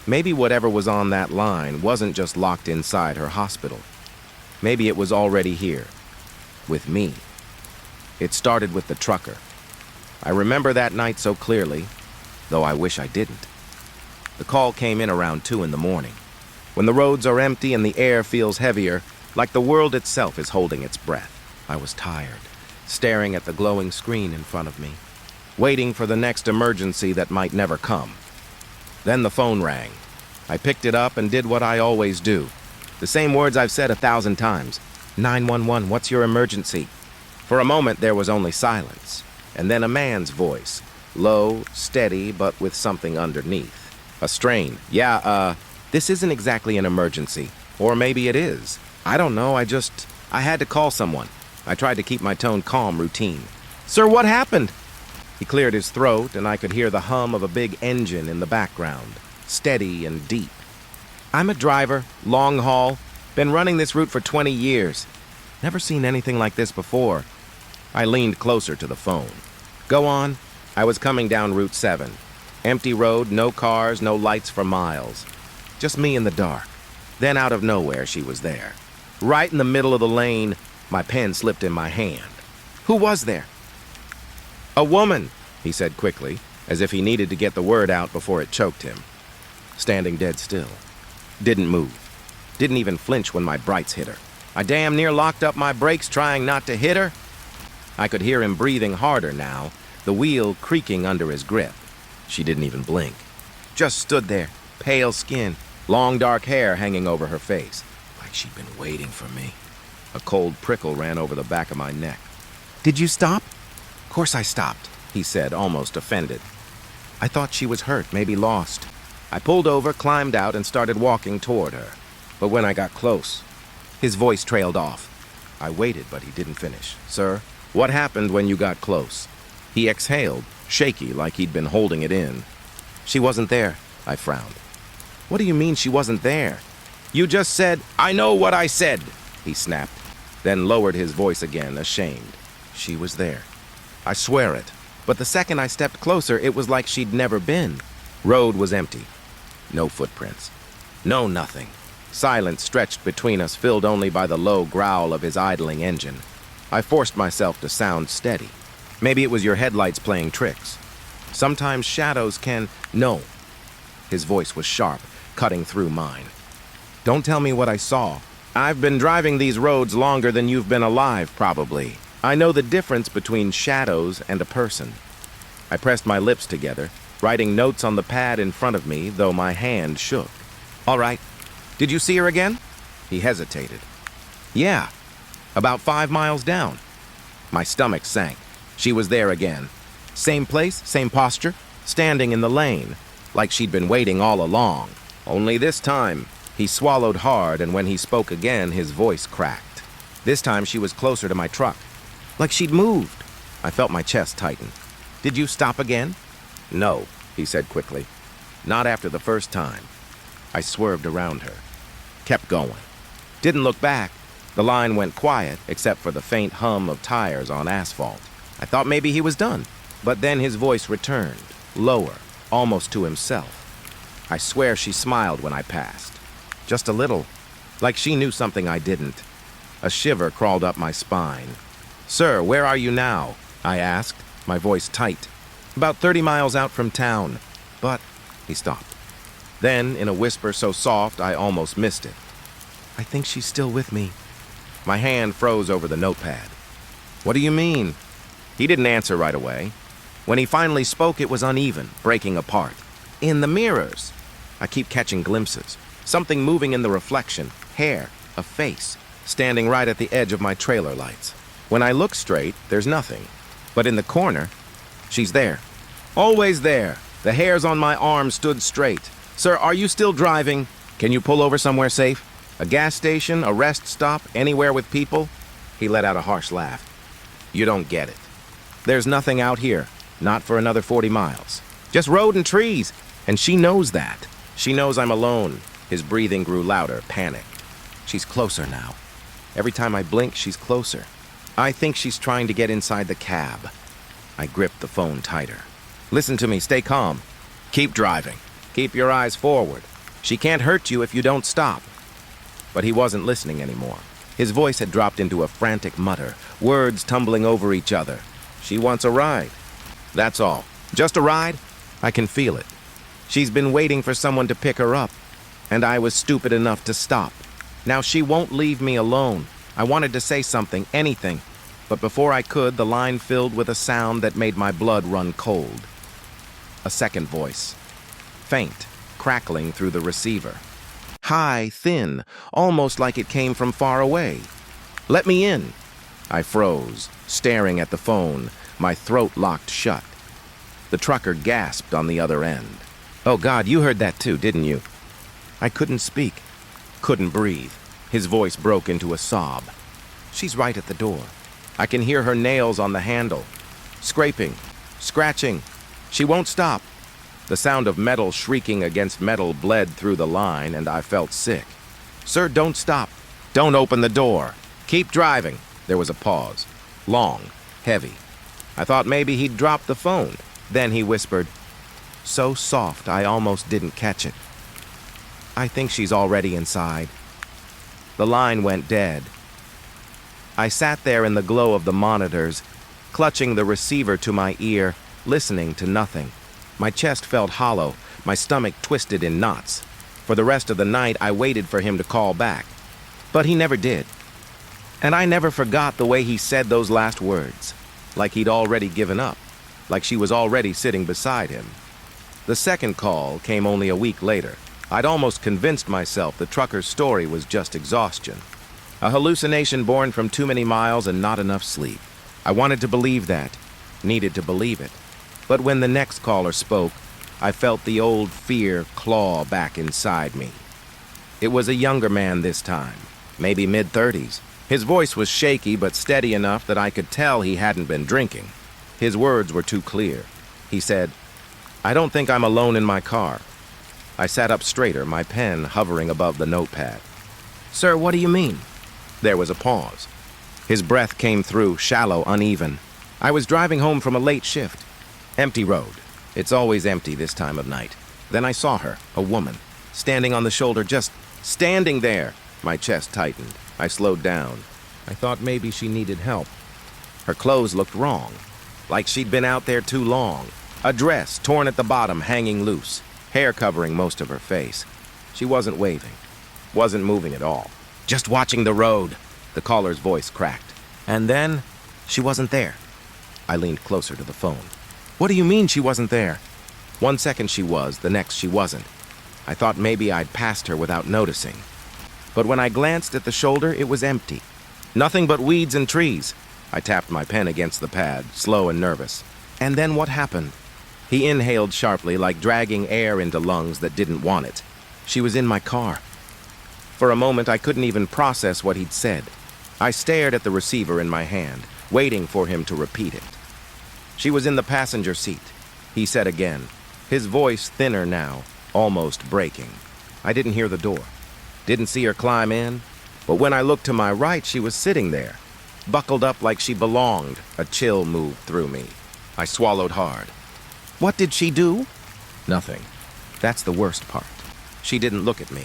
Maybe whatever was on that line wasn't just locked inside her hospital. Maybe it was already here, with me. It started with the trucker. I remember that night so clearly, though I wish I didn't. The call came in around 2 in the morning, when the roads are empty and the air feels heavier, like the world itself is holding its breath. I was tired, staring at the glowing screen in front of me, waiting for the next emergency that might never come. Then the phone rang. I picked it up and did what I always do. The same words I've said 1,000 times. 911, what's your emergency? For a moment there was only silence, and then a man's voice, low, steady, but with something underneath. A strain. "Yeah, this isn't exactly an emergency. Or maybe it is. I don't know, I had to call someone." I tried to keep my tone calm, routine. "Sir, what happened?" He cleared his throat, and I could hear the hum of a big engine in the background, steady and deep. "I'm a driver, long haul, been running this route for 20 years. Never seen anything like this before." I leaned closer to the phone. "Go on." I was coming down Route 7. Empty road, no cars, no lights for miles. Just me in the dark. Then out of nowhere, she was there. Right in the middle of the lane, my pen slipped in my hand. "Who was there?" "A woman," he said quickly, as if he needed to get the word out before it choked him. Standing dead still. Didn't move. Didn't even flinch when my brights hit her. I damn near locked up my brakes trying not to hit her. I could hear him breathing harder now, the wheel creaking under his grip. She didn't even blink. Just stood there, pale skin, long dark hair hanging over her face, like she'd been waiting for me. A cold prickle ran over the back of my neck. "Did you stop?" "Of course I stopped," he said, almost offended. "I thought she was hurt, maybe lost." I pulled over, climbed out, and started walking toward her. But when I got close, his voice trailed off. I waited, but he didn't finish. "Sir, what happened when you got close?" He exhaled, shaky, like he'd been holding it in. "She wasn't there," I frowned. "What do you mean she wasn't there?" "You just said—" "I know what I said," he snapped, then lowered his voice again, ashamed. "She was there. I swear it. But the second I stepped closer, it was like she'd never been." Road was empty. No footprints. No nothing. Silence stretched between us, filled only by the low growl of his idling engine. I forced myself to sound steady. Maybe it was your headlights playing tricks. Sometimes shadows can— No. His voice was sharp, cutting through mine. "Don't tell me what I saw. I've been driving these roads longer than you've been alive, probably. I know the difference between shadows and a person. I pressed my lips together, writing notes on the pad in front of me, though my hand shook. All right. Did you see her again? He hesitated. Yeah, about 5 miles down. My stomach sank. She was there again. Same place, same posture, standing in the lane, like she'd been waiting all along. Only this time, he swallowed hard, and when he spoke again, his voice cracked. This time she was closer to my truck, like she'd moved. I felt my chest tighten. Did you stop again? No, he said quickly. Not after the first time. I swerved around her. Kept going. Didn't look back. The line went quiet, except for the faint hum of tires on asphalt. I thought maybe he was done. But then his voice returned, lower, almost to himself. I swear she smiled when I passed. Just a little, like she knew something I didn't. A shiver crawled up my spine. Sir, where are you now? I asked, my voice tight. About 30 miles out from town. But, he stopped. Then, in a whisper so soft I almost missed it. I think she's still with me. My hand froze over the notepad. What do you mean? He didn't answer right away. When he finally spoke, it was uneven, breaking apart. In the mirrors. I keep catching glimpses. Something moving in the reflection. Hair. A face. Standing right at the edge of my trailer lights. When I look straight, there's nothing. But in the corner, she's there. Always there. The hairs on my arm stood straight. Sir, are you still driving? Can you pull over somewhere safe? A gas station, a rest stop, anywhere with people? He let out a harsh laugh. You don't get it. There's nothing out here. Not for another 40 miles. Just road and trees. And she knows that. She knows I'm alone. His breathing grew louder, panic. She's closer now. Every time I blink, she's closer. I think she's trying to get inside the cab. I gripped the phone tighter. Listen to me, stay calm. Keep driving. Keep your eyes forward. She can't hurt you if you don't stop. But he wasn't listening anymore. His voice had dropped into a frantic mutter, words tumbling over each other. She wants a ride. That's all. Just a ride? I can feel it. She's been waiting for someone to pick her up, and I was stupid enough to stop. Now she won't leave me alone. I wanted to say something, anything, but before I could, the line filled with a sound that made my blood run cold. A second voice. Faint, crackling through the receiver. High, thin, almost like it came from far away. Let me in. I froze, staring at the phone, my throat locked shut. The trucker gasped on the other end. Oh God, you heard that too, didn't you? I couldn't speak, couldn't breathe. His voice broke into a sob. She's right at the door. I can hear her nails on the handle. Scraping, scratching. She won't stop. The sound of metal shrieking against metal bled through the line, and I felt sick. Sir, don't stop. Don't open the door. Keep driving. There was a pause. Long, heavy. I thought maybe he'd dropped the phone. Then he whispered, so soft I almost didn't catch it. I think she's already inside. The line went dead. I sat there in the glow of the monitors, clutching the receiver to my ear, listening to nothing. My chest felt hollow, my stomach twisted in knots. For the rest of the night, I waited for him to call back. But he never did. And I never forgot the way he said those last words, like he'd already given up, like she was already sitting beside him. The second call came only a week later. I'd almost convinced myself the trucker's story was just exhaustion. A hallucination born from too many miles and not enough sleep. I wanted to believe that, needed to believe it. But when the next caller spoke, I felt the old fear claw back inside me. It was a younger man this time, maybe mid-30s. His voice was shaky but steady enough that I could tell he hadn't been drinking. His words were too clear. He said, I don't think I'm alone in my car. I sat up straighter, my pen hovering above the notepad. Sir, what do you mean? There was a pause. His breath came through, shallow, uneven. I was driving home from a late shift. Empty road. It's always empty this time of night. Then I saw her, a woman, standing on the shoulder, just standing there. My chest tightened. I slowed down. I thought maybe she needed help. Her clothes looked wrong, like she'd been out there too long. A dress, torn at the bottom, hanging loose, hair covering most of her face. She wasn't waving, wasn't moving at all. Just watching the road, the caller's voice cracked. And then, She wasn't there. I leaned closer to the phone. What do you mean she wasn't there? 1 second she was, the next she wasn't. I thought maybe I'd passed her without noticing. But when I glanced at the shoulder, it was empty. Nothing but weeds and trees. I tapped my pen against the pad, slow and nervous. And then what happened? He inhaled sharply, like dragging air into lungs that didn't want it. She was in my car. For a moment, I couldn't even process what he'd said. I stared at the receiver in my hand, waiting for him to repeat it. She was in the passenger seat, he said again, his voice thinner now, almost breaking. I didn't hear the door. Didn't see her climb in. But when I looked to my right, she was sitting there, buckled up like she belonged. A chill moved through me. I swallowed hard. What did she do? Nothing. That's the worst part. She didn't look at me.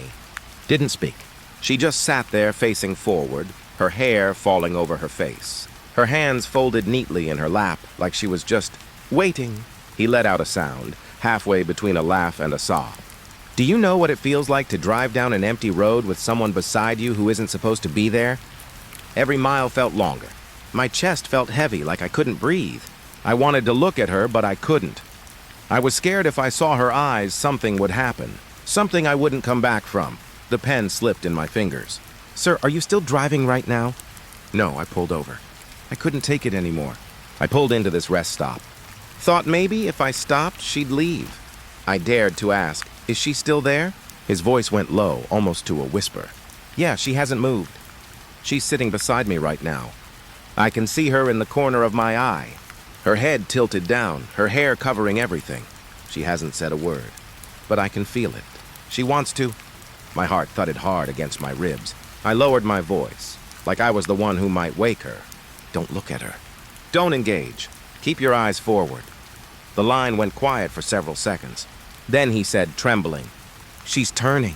Didn't speak. She just sat there facing forward, her hair falling over her face. Her hands folded neatly in her lap, like she was just waiting. He let out a sound, halfway between a laugh and a sob. Do you know what it feels like to drive down an empty road with someone beside you who isn't supposed to be there? Every mile felt longer. My chest felt heavy, like I couldn't breathe. I wanted to look at her, but I couldn't. I was scared if I saw her eyes, something would happen. Something I wouldn't come back from. The pen slipped in my fingers. Sir, are you still driving right now? No, I pulled over. I couldn't take it anymore. I pulled into this rest stop. Thought maybe if I stopped, she'd leave. I dared to ask, is she still there? His voice went low, almost to a whisper. Yeah, she hasn't moved. She's sitting beside me right now. I can see her in the corner of my eye. Her head tilted down, her hair covering everything. She hasn't said a word, but I can feel it. She wants to. My heart thudded hard against my ribs. I lowered my voice, like I was the one who might wake her. Don't look at her. Don't engage. Keep your eyes forward. The line went quiet for several seconds. Then he said, trembling, she's turning.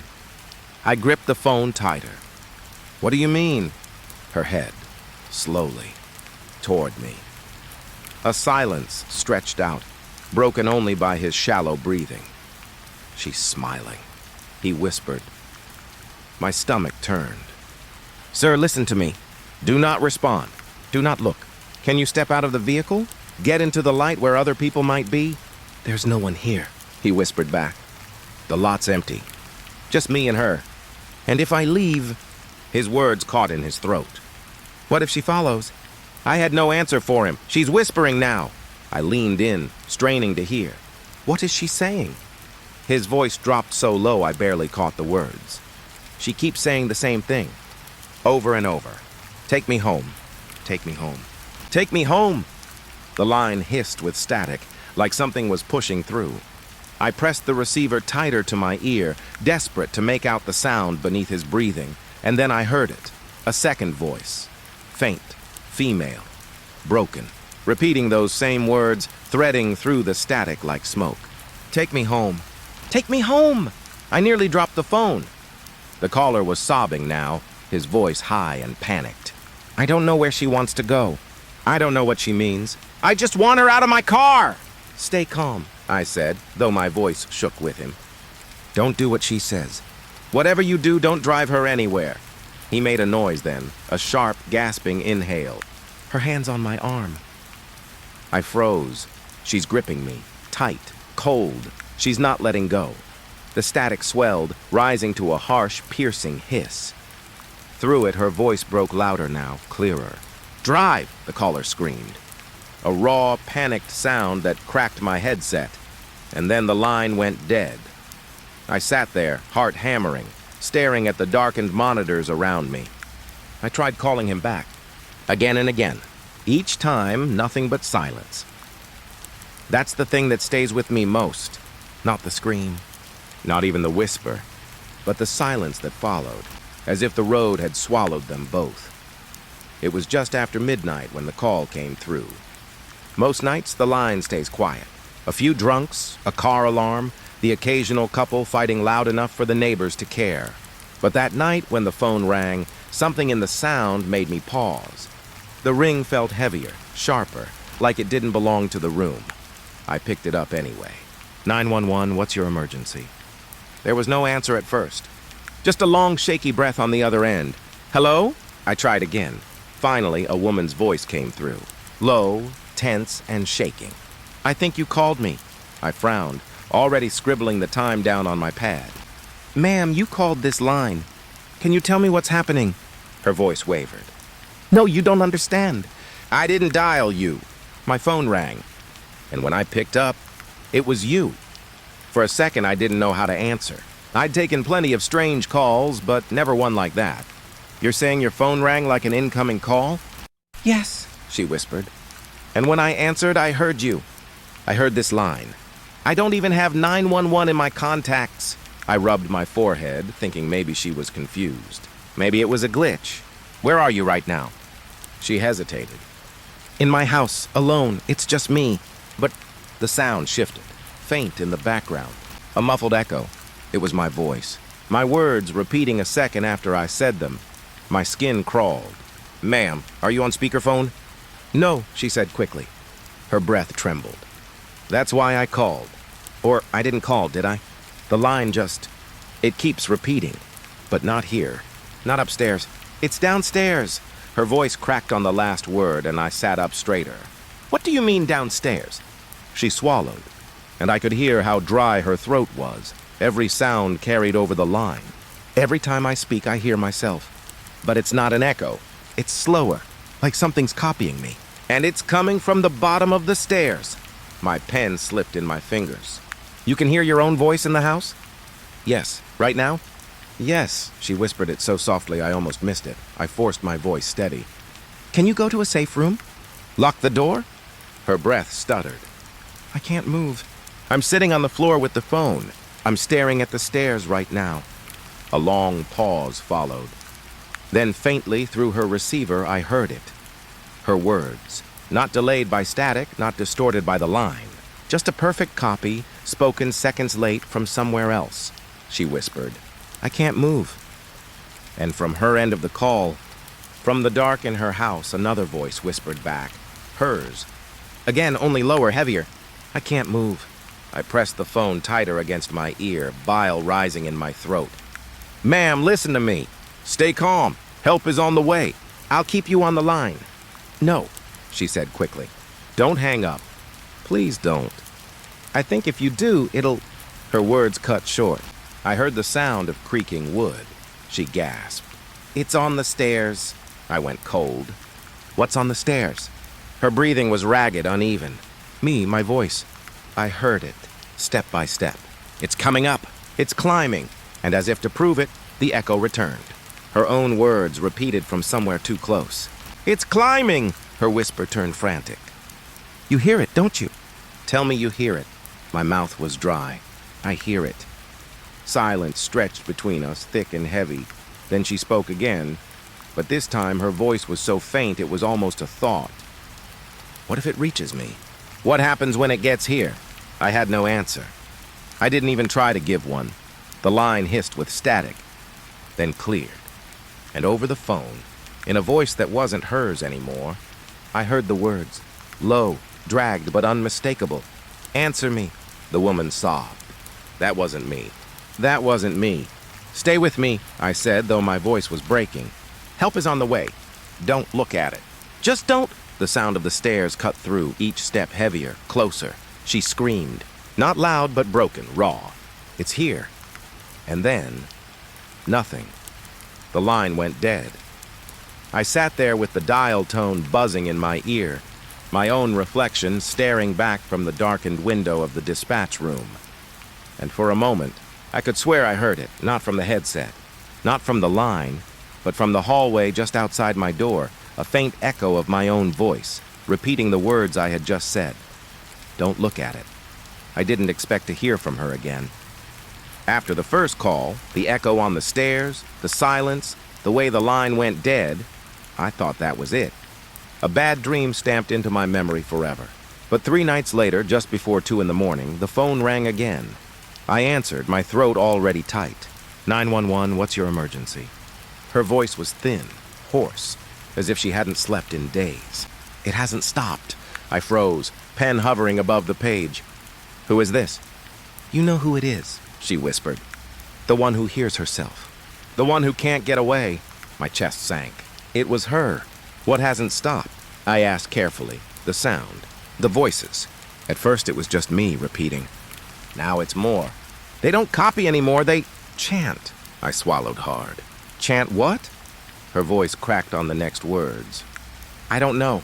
I gripped the phone tighter. What do you mean? Her head, slowly, toward me. A silence stretched out, broken only by his shallow breathing. She's smiling, he whispered. My stomach turned. Sir, listen to me. Do not respond. Do not look. Can you step out of the vehicle? Get into the light where other people might be? There's no one here, he whispered back. The lot's empty. Just me and her. And if I leave... His words caught in his throat. What if she follows? I had no answer for him. She's whispering now. I leaned in, straining to hear. What is she saying? His voice dropped so low I barely caught the words. She keeps saying the same thing, over and over. Take me home. Take me home. Take me home! The line hissed with static, like something was pushing through. I pressed the receiver tighter to my ear, desperate to make out the sound beneath his breathing, and then I heard it. A second voice. Faint, female, broken, repeating those same words, threading through the static like smoke. Take me home. Take me home! I nearly dropped the phone. The caller was sobbing now, his voice high and panicked. I don't know where she wants to go. I don't know what she means. I just want her out of my car! Stay calm, I said, though my voice shook with him. Don't do what she says. Whatever you do, don't drive her anywhere. He made a noise then, a sharp, gasping inhale. Her hand's on my arm. I froze. She's gripping me, tight, cold. She's not letting go. The static swelled, rising to a harsh, piercing hiss. Through it, her voice broke louder now, clearer. Drive, the caller screamed. A raw, panicked sound that cracked my headset, and then the line went dead. I sat there, heart hammering, staring at the darkened monitors around me. I tried calling him back, again and again. Each time, nothing but silence. That's the thing that stays with me most. Not the scream, not even the whisper, but the silence that followed, as if the road had swallowed them both. It was just after midnight when the call came through. Most nights, the line stays quiet. A few drunks, a car alarm, the occasional couple fighting loud enough for the neighbors to care. But that night, when the phone rang, something in the sound made me pause. The ring felt heavier, sharper, like it didn't belong to the room. I picked it up anyway. 911, what's your emergency? There was no answer at first. Just a long, shaky breath on the other end. Hello? I tried again. Finally, a woman's voice came through. low, tense, and shaking. "I think you called me." I frowned, already scribbling the time down on my pad. "Ma'am, you called this line. Can you tell me what's happening?" Her voice wavered. "No, you don't understand. I didn't dial you." My phone rang, and when I picked up, it was you. For a second, I didn't know how to answer. I'd taken plenty of strange calls, but never one like that. "You're saying your phone rang like an incoming call?" "Yes," she whispered. "And when I answered, I heard you. I heard this line. I don't even have 911 in my contacts." I rubbed my forehead, thinking maybe she was confused. Maybe it was a glitch. "Where are you right now?" She hesitated. "In my house, alone. It's just me." But the sound shifted, faint in the background. A muffled echo. It was my voice. My words repeating a second after I said them. My skin crawled. "Ma'am, are you on speakerphone?" "No," she said quickly. Her breath trembled. "That's why I called. Or I didn't call, did I? The line just... it keeps repeating. But not here. Not upstairs. It's downstairs." Her voice cracked on the last word, and I sat up straighter. "What do you mean downstairs?" She swallowed, and I could hear how dry her throat was. Every sound carried over the line. Every time I speak, I hear myself. But it's not an echo. It's slower, like something's copying me. "And it's coming from the bottom of the stairs." My pen slipped in my fingers. "You can hear your own voice in the house?" "Yes. Right now?" "Yes." She whispered it so softly I almost missed it. I forced my voice steady. "Can you go to a safe room?" "Lock the door?" Her breath stuttered. "I can't move. I'm sitting on the floor with the phone. I'm staring at the stairs right now." A long pause followed. Then faintly through her receiver I heard it. Her words, not delayed by static, not distorted by the line. Just a perfect copy, spoken seconds late from somewhere else. She whispered, "I can't move." And from her end of the call, from the dark in her house, another voice whispered back. Hers. Again, only lower, heavier. "I can't move." I pressed the phone tighter against my ear, bile rising in my throat. "Ma'am, listen to me. Stay calm. Help is on the way. I'll keep you on the line." "No," she said quickly. "Don't hang up. Please don't. I think if you do, it'll..." Her words cut short. I heard the sound of creaking wood. She gasped. "It's on the stairs." I went cold. "What's on the stairs?" Her breathing was ragged, uneven. My voice. I heard it, step by step. "It's coming up. It's climbing." And as if to prove it, the echo returned. Her own words repeated from somewhere too close. "It's climbing!" Her whisper turned frantic. "You hear it, don't you?" "Tell me you hear it." My mouth was dry. "I hear it." Silence stretched between us, thick and heavy. Then she spoke again, but this time her voice was so faint it was almost a thought. "What if it reaches me? What happens when it gets here?" I had no answer. I didn't even try to give one. The line hissed with static, then cleared. And over the phone, in a voice that wasn't hers anymore, I heard the words, low, dragged but unmistakable. "Answer me." The woman sobbed. That wasn't me. That wasn't me. "Stay with me," I said, though my voice was breaking. "Help is on the way. Don't look at it. Just don't..." The sound of the stairs cut through, each step heavier, closer. She screamed. Not loud, but broken, raw. "It's here." And then, nothing. The line went dead. I sat there with the dial tone buzzing in my ear, my own reflection staring back from the darkened window of the dispatch room. And for a moment, I could swear I heard it, not from the headset, not from the line, but from the hallway just outside my door, a faint echo of my own voice, repeating the words I had just said. Don't look at it. I didn't expect to hear from her again. After the first call, the echo on the stairs, the silence, the way the line went dead, I thought that was it. A bad dream stamped into my memory forever. But 3 nights later, just before 2 a.m, the phone rang again. I answered, my throat already tight. 911, what's your emergency? Her voice was thin, hoarse, as if she hadn't slept in days. It hasn't stopped. I froze, pen hovering above the page. Who is this? You know who it is, she whispered. The one who hears herself. The one who can't get away. My chest sank. It was her. What hasn't stopped? I asked carefully, the sound, the voices. At first it was just me repeating. Now it's more. They don't copy anymore, they chant. I swallowed hard. Chant what? Her voice cracked on the next words. I don't know.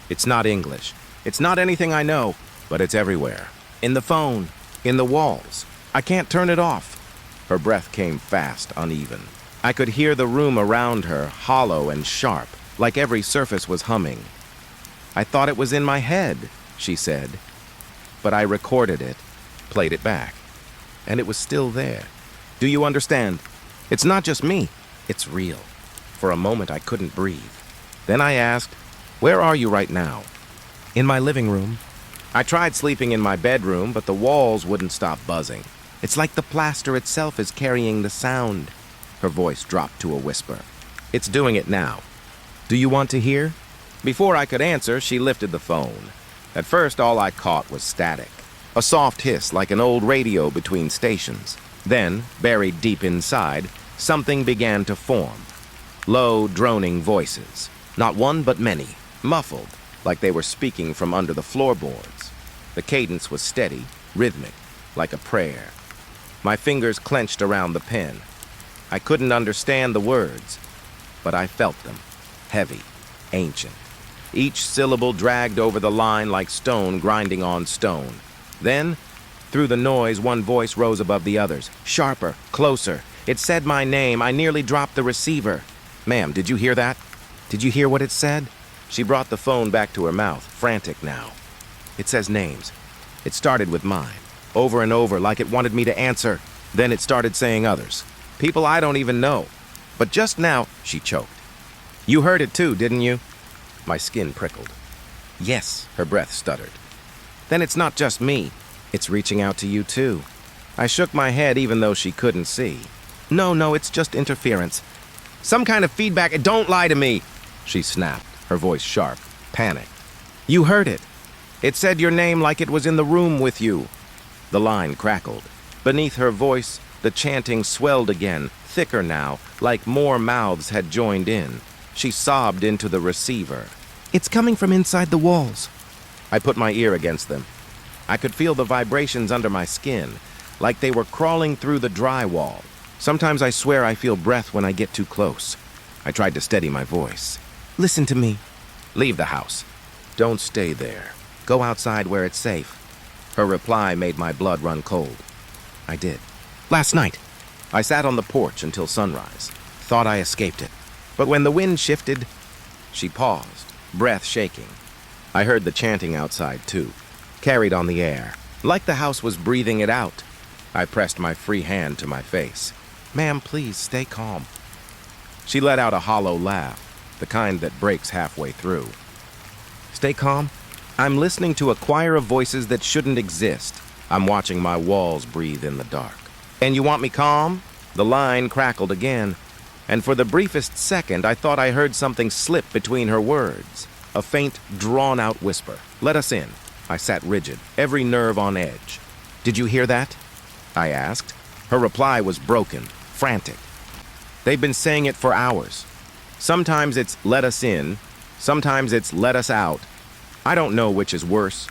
It's not English. It's not anything I know, but it's everywhere. In the phone, in the walls. I can't turn it off. Her breath came fast, uneven. I could hear the room around her, hollow and sharp, like every surface was humming. I thought it was in my head, she said. But I recorded it, played it back, and it was still there. Do you understand? It's not just me. It's real. For a moment, I couldn't breathe. Then I asked, where are you right now? In my living room. I tried sleeping in my bedroom, but the walls wouldn't stop buzzing. It's like the plaster itself is carrying the sound. Her voice dropped to a whisper. It's doing it now. Do you want to hear? Before I could answer, she lifted the phone. At first, all I caught was static. A soft hiss like an old radio between stations. Then, buried deep inside, something began to form. Low, droning voices. Not one, but many. Muffled, like they were speaking from under the floorboards. The cadence was steady, rhythmic, like a prayer. My fingers clenched around the pen. I couldn't understand the words, but I felt them. Heavy, ancient. Each syllable dragged over the line like stone grinding on stone. Then, through the noise, one voice rose above the others. Sharper, closer. It said my name. I nearly dropped the receiver. Ma'am, did you hear that? Did you hear what it said? She brought the phone back to her mouth, frantic now. It says names. It started with mine, over and over like it wanted me to answer. Then it started saying others. People I don't even know. But just now, she choked. You heard it too, didn't you? My skin prickled. Yes, her breath stuttered. Then it's not just me. It's reaching out to you too. I shook my head even though she couldn't see. No, it's just interference. Some kind of feedback. Don't lie to me, she snapped, her voice sharp, panicked. You heard it. It said your name like it was in the room with you. The line crackled. Beneath her voice, the chanting swelled again, thicker now, like more mouths had joined in. She sobbed into the receiver. It's coming from inside the walls. I put my ear against them. I could feel the vibrations under my skin, like they were crawling through the drywall. Sometimes I swear I feel breath when I get too close. I tried to steady my voice. Listen to me. Leave the house. Don't stay there. Go outside where it's safe. Her reply made my blood run cold. I did. Last night, I sat on the porch until sunrise. Thought I escaped it. But when the wind shifted, she paused, breath shaking. I heard the chanting outside, too, carried on the air, like the house was breathing it out. I pressed my free hand to my face. Ma'am, please, stay calm. She let out a hollow laugh, the kind that breaks halfway through. Stay calm? I'm listening to a choir of voices that shouldn't exist. I'm watching my walls breathe in the dark. And you want me calm? The line crackled again, and for the briefest second, I thought I heard something slip between her words. A faint, drawn-out whisper. Let us in. I sat rigid, every nerve on edge. Did you hear that? I asked. Her reply was broken, frantic. They've been saying it for hours. Sometimes it's let us in, sometimes it's let us out. I don't know which is worse.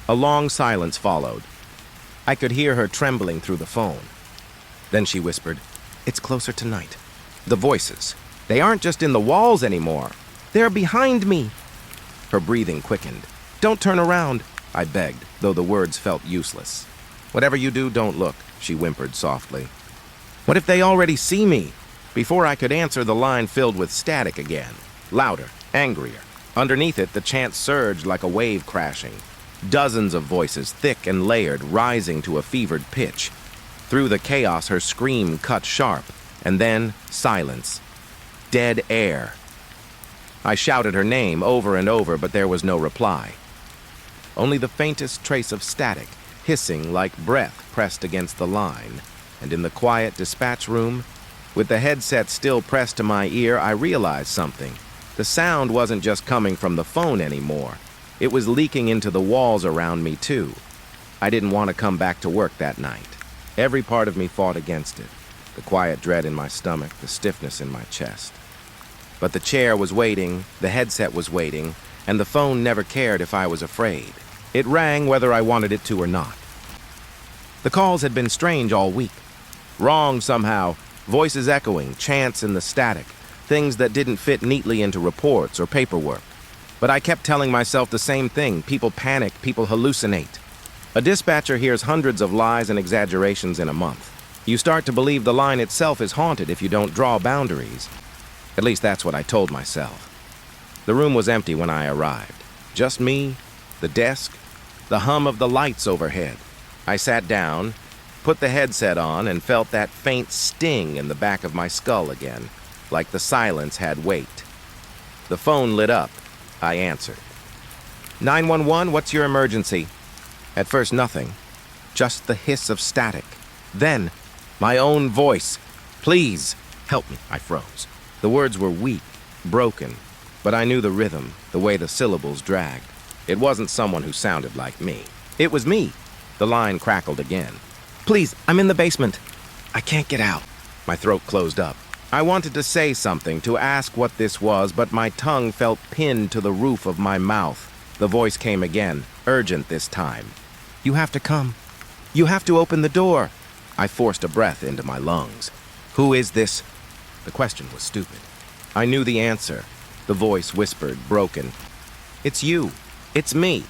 A long silence followed. I could hear her trembling through the phone. Then she whispered, it's closer tonight. The voices. They aren't just in the walls anymore. They're behind me. Her breathing quickened. Don't turn around, I begged, though the words felt useless. Whatever you do, don't look, she whimpered softly. What if they already see me? Before I could answer, the line filled with static again. Louder, angrier. Underneath it, the chant surged like a wave crashing. Dozens of voices, thick and layered, rising to a fevered pitch. Through the chaos, her scream cut sharp, and then silence. Dead air. I shouted her name over and over, but there was no reply. Only the faintest trace of static, hissing like breath pressed against the line. And in the quiet dispatch room, with the headset still pressed to my ear, I realized something. The sound wasn't just coming from the phone anymore. It was leaking into the walls around me, too. I didn't want to come back to work that night. Every part of me fought against it. The quiet dread in my stomach, the stiffness in my chest. But the chair was waiting, the headset was waiting, and the phone never cared if I was afraid. It rang whether I wanted it to or not. The calls had been strange all week. Wrong somehow, voices echoing, chants in the static, things that didn't fit neatly into reports or paperwork. But I kept telling myself the same thing. People panic, people hallucinate. A dispatcher hears hundreds of lies and exaggerations in a month. You start to believe the line itself is haunted if you don't draw boundaries. At least that's what I told myself. The room was empty when I arrived. Just me, the desk, the hum of the lights overhead. I sat down, put the headset on, and felt that faint sting in the back of my skull again, like the silence had weight. The phone lit up. I answered. 911, what's your emergency? At first, nothing. Just the hiss of static. Then, my own voice. Please, help me. I froze. The words were weak, broken, but I knew the rhythm, the way the syllables dragged. It wasn't someone who sounded like me. It was me. The line crackled again. Please, I'm in the basement. I can't get out. My throat closed up. I wanted to say something, to ask what this was, but my tongue felt pinned to the roof of my mouth. The voice came again, urgent this time. You have to come. You have to open the door. I forced a breath into my lungs. Who is this? The question was stupid. I knew the answer. The voice whispered, broken. It's you. It's me.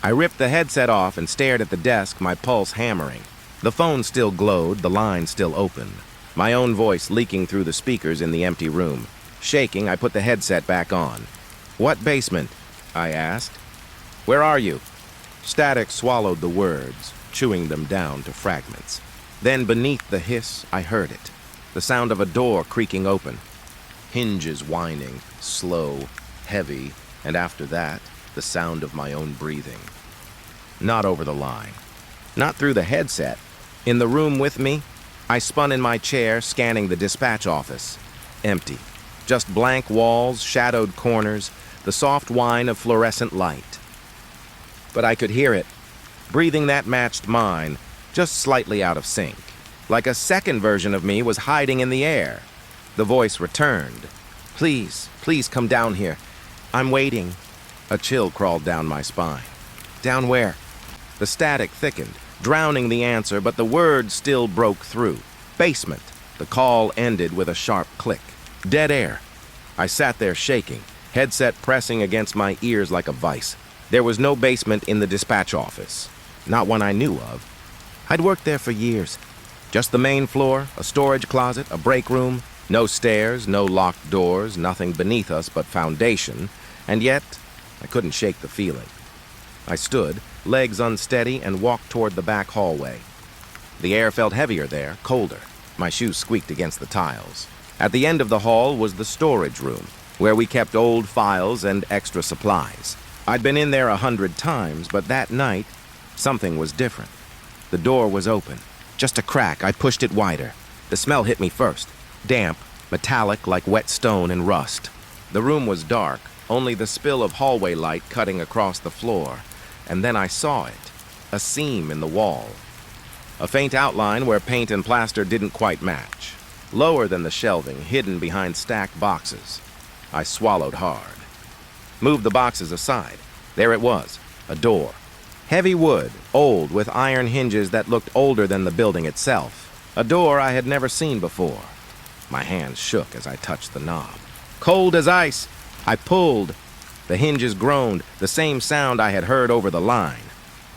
I ripped the headset off and stared at the desk, my pulse hammering. The phone still glowed, the line still open. My own voice leaking through the speakers in the empty room. Shaking, I put the headset back on. What basement? I asked. Where are you? Static swallowed the words, chewing them down to fragments. Then beneath the hiss, I heard it. The sound of a door creaking open. Hinges whining, slow, heavy, and after that, the sound of my own breathing. Not over the line. Not through the headset. In the room with me, I spun in my chair, scanning the dispatch office. Empty. Just blank walls, shadowed corners, the soft whine of fluorescent light. But I could hear it. Breathing that matched mine, just slightly out of sync. Like a second version of me was hiding in the air. The voice returned. Please, please come down here. I'm waiting. A chill crawled down my spine. Down where? The static thickened, drowning the answer, but the words still broke through. Basement. The call ended with a sharp click. Dead air. I sat there shaking, headset pressing against my ears like a vice. There was no basement in the dispatch office. Not one I knew of. I'd worked there for years. Just the main floor, a storage closet, a break room, no stairs, no locked doors, nothing beneath us but foundation, and yet I couldn't shake the feeling. I stood, legs unsteady, and walked toward the back hallway. The air felt heavier there, colder. My shoes squeaked against the tiles. At the end of the hall was the storage room, where we kept old files and extra supplies. I'd been in there 100 times, but that night, something was different. The door was open. Just a crack, I pushed it wider. The smell hit me first. Damp, metallic like wet stone and rust. The room was dark, only the spill of hallway light cutting across the floor. And then I saw it, a seam in the wall. A faint outline where paint and plaster didn't quite match. Lower than the shelving, hidden behind stacked boxes. I swallowed hard. Moved the boxes aside. There it was, a door. Heavy wood, old, with iron hinges that looked older than the building itself. A door I had never seen before. My hands shook as I touched the knob. Cold as ice. I pulled. The hinges groaned, the same sound I had heard over the line.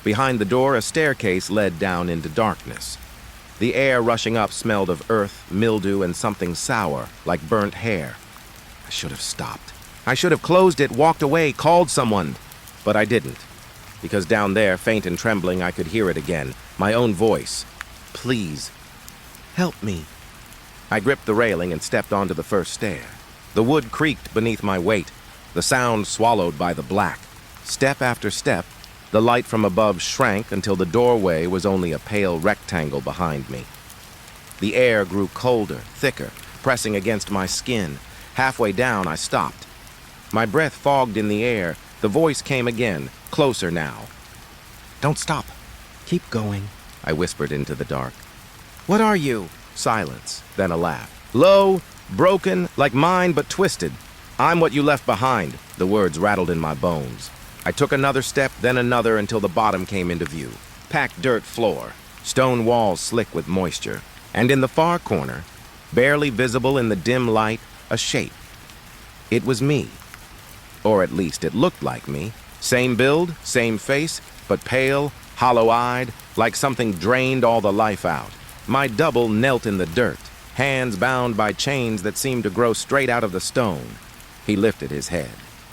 Behind the door, a staircase led down into darkness. The air rushing up smelled of earth, mildew, and something sour, like burnt hair. I should have stopped. I should have closed it, walked away, called someone. But I didn't. Because down there, faint and trembling, I could hear it again. My own voice. Please, help me. I gripped the railing and stepped onto the first stair. The wood creaked beneath my weight, the sound swallowed by the black. Step after step, the light from above shrank until the doorway was only a pale rectangle behind me. The air grew colder, thicker, pressing against my skin. Halfway down, I stopped. My breath fogged in the air. The voice came again, closer now. Don't stop. Keep going, I whispered into the dark. What are you? Silence, then a laugh. Low, broken, like mine but twisted. I'm what you left behind, the words rattled in my bones. I took another step, then another, until the bottom came into view. Packed dirt floor, stone walls slick with moisture, and in the far corner, barely visible in the dim light, a shape. It was me. Or at least it looked like me. Same build, same face, but pale, hollow-eyed, like something drained all the life out. My double knelt in the dirt, hands bound by chains that seemed to grow straight out of the stone. He lifted his head,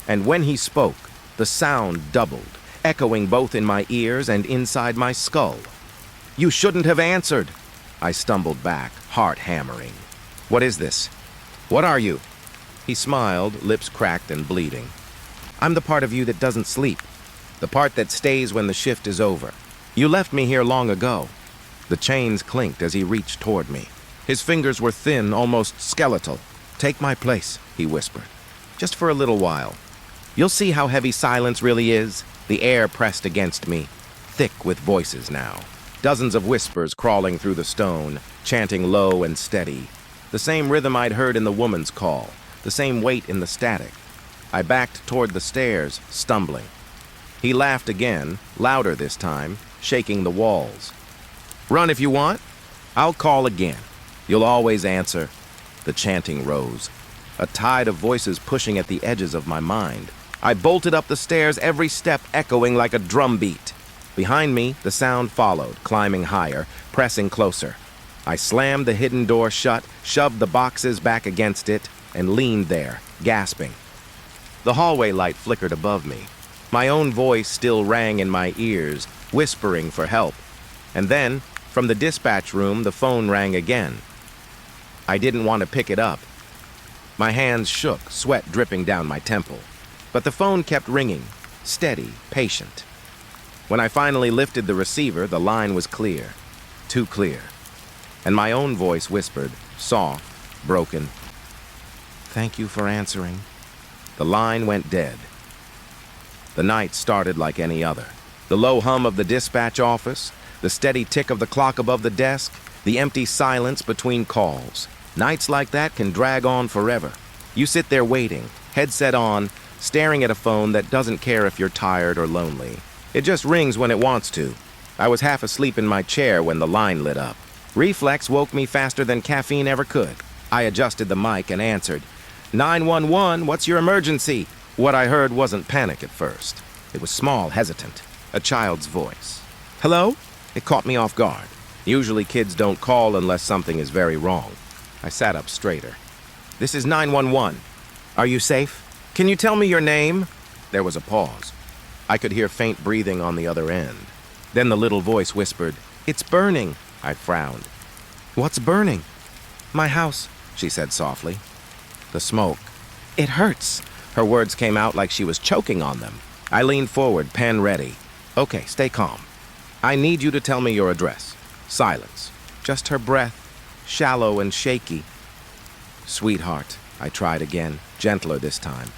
and when he spoke, the sound doubled, echoing both in my ears and inside my skull. "You shouldn't have answered." I stumbled back, heart hammering. "What is this? What are you?" He smiled, lips cracked and bleeding. "I'm the part of you that doesn't sleep, the part that stays when the shift is over. You left me here long ago." The chains clinked as he reached toward me. His fingers were thin, almost skeletal. "Take my place," he whispered. "Just for a little while. You'll see how heavy silence really is." The air pressed against me, thick with voices now. Dozens of whispers crawling through the stone, chanting low and steady. The same rhythm I'd heard in the woman's call, the same weight in the static. I backed toward the stairs, stumbling. He laughed again, louder this time, shaking the walls. "Run if you want. I'll call again. You'll always answer." The chanting rose, a tide of voices pushing at the edges of my mind. I bolted up the stairs, every step echoing like a drum beat. Behind me, the sound followed, climbing higher, pressing closer. I slammed the hidden door shut, shoved the boxes back against it, and leaned there, gasping. The hallway light flickered above me. My own voice still rang in my ears, whispering for help. And then, from the dispatch room, the phone rang again. I didn't want to pick it up. My hands shook, sweat dripping down my temple. But the phone kept ringing, steady, patient. When I finally lifted the receiver, the line was clear. Too clear. And my own voice whispered, soft, broken, "Thank you for answering." The line went dead. The night started like any other. The low hum of the dispatch office, the steady tick of the clock above the desk, the empty silence between calls. Nights like that can drag on forever. You sit there waiting, headset on, staring at a phone that doesn't care if you're tired or lonely. It just rings when it wants to. I was half asleep in my chair when the line lit up. Reflex woke me faster than caffeine ever could. I adjusted the mic and answered, 911, what's your emergency?" What I heard wasn't panic at first. It was small, hesitant, a child's voice. "Hello?" It caught me off guard. Usually kids don't call unless something is very wrong. I sat up straighter. "This is 911. Are you safe? Can you tell me your name?" There was a pause. I could hear faint breathing on the other end. Then the little voice whispered, "It's burning." I frowned. "What's burning?" "My house," she said softly. "The smoke. It hurts." Her words came out like she was choking on them. I leaned forward, pen ready. "Okay, stay calm. I need you to tell me your address." Silence. Just her breath, shallow and shaky. "Sweetheart," I tried again, gentler this time.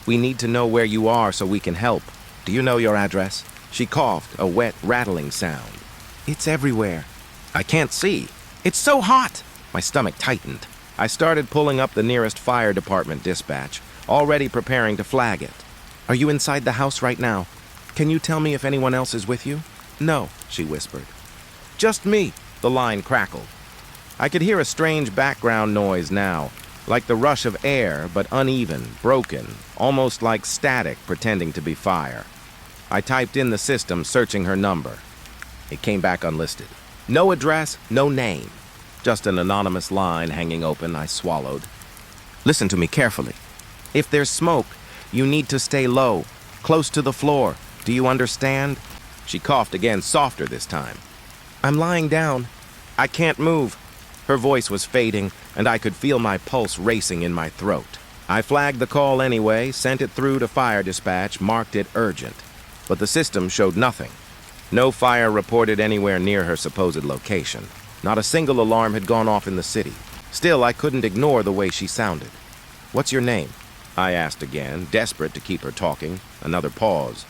"We need to know where you are so we can help. Do you know your address?" She coughed, a wet, rattling sound. "It's everywhere." "I can't see. It's so hot." My stomach tightened. I started pulling up the nearest fire department dispatch, already preparing to flag it. "Are you inside the house right now? Can you tell me if anyone else is with you?" "No," she whispered. "Just me," the line crackled. I could hear a strange background noise now, like the rush of air, but uneven, broken, almost like static pretending to be fire. I typed in the system, searching her number. It came back unlisted. No address, no name. Just an anonymous line hanging open. I swallowed. "Listen to me carefully. If there's smoke, you need to stay low, close to the floor. Do you understand?" She coughed again, softer this time. "I'm lying down. I can't move." Her voice was fading, and I could feel my pulse racing in my throat. I flagged the call anyway, sent it through to fire dispatch, marked it urgent. But the system showed nothing. No fire reported anywhere near her supposed location. Not a single alarm had gone off in the city. Still, I couldn't ignore the way she sounded. "What's your name?" I asked again, desperate to keep her talking. Another pause.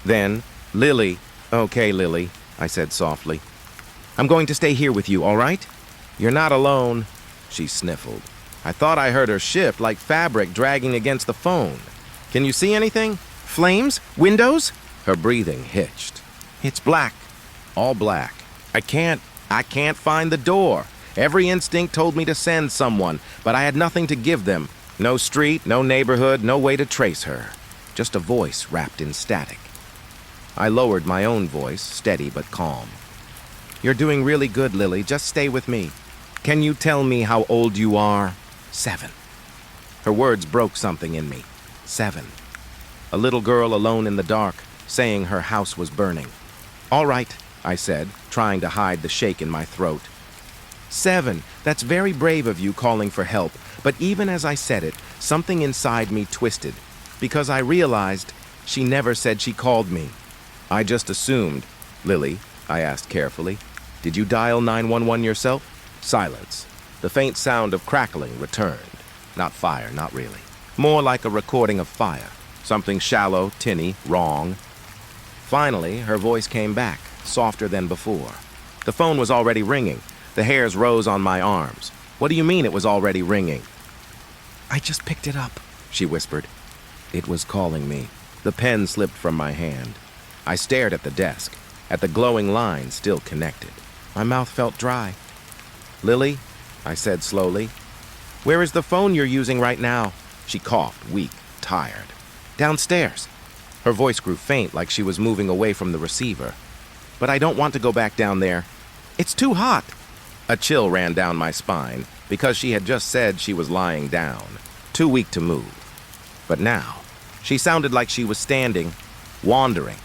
Then, "Lily." "Okay, Lily," I said softly. "I'm going to stay here with you, all right?" "You're not alone," she sniffled. I thought I heard her shift like fabric dragging against the phone. Can you see anything? Flames? Windows? Her breathing hitched. It's black. All black. I can't find the door. Every instinct told me to send someone, but I had nothing to give them. No street, no neighborhood, no way to trace her. Just a voice wrapped in static. I lowered my own voice, steady but calm. You're doing really good, Lily. Just stay with me. Can you tell me how old you are? 7. Her words broke something in me. 7. A little girl alone in the dark, saying her house was burning. All right, I said, trying to hide the shake in my throat. 7, that's very brave of you calling for help, but even as I said it, something inside me twisted, because I realized she never said she called me. I just assumed. Lily, I asked carefully, did you dial 911 yourself? Silence. The faint sound of crackling returned. Not fire, not really. More like a recording of fire. Something shallow, tinny, wrong. Finally, her voice came back, softer than before. The phone was already ringing. The hairs rose on my arms. What do you mean it was already ringing? I just picked it up, she whispered. It was calling me. The pen slipped from my hand. I stared at the desk, at the glowing line still connected. My mouth felt dry. Lily, I said slowly, where is the phone you're using right now? She coughed, weak, tired. Downstairs. Her voice grew faint, like she was moving away from the receiver. But I don't want to go back down there. It's too hot. A chill ran down my spine, because she had just said she was lying down, too weak to move. But now, she sounded like she was standing, wandering.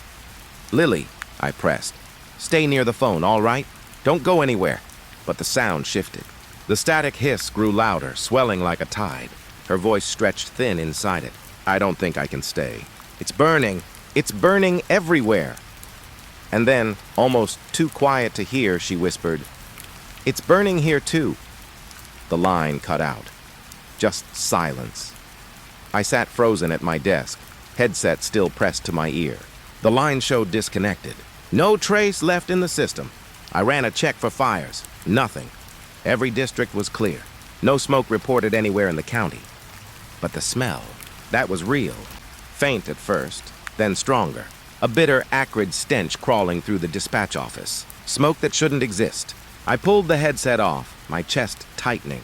Lily, I pressed. Stay near the phone, all right? Don't go anywhere. But the sound shifted. The static hiss grew louder, swelling like a tide. Her voice stretched thin inside it. I don't think I can stay. It's burning. It's burning everywhere. And then, almost too quiet to hear, she whispered, it's burning here too. The line cut out. Just silence. I sat frozen at my desk, headset still pressed to my ear. The line showed disconnected. No trace left in the system. I ran a check for fires. Nothing. Every district was clear. No smoke reported anywhere in the county. But the smell, that was real. Faint at first, then stronger. A bitter, acrid stench crawling through the dispatch office. Smoke that shouldn't exist. I pulled the headset off, my chest tightening.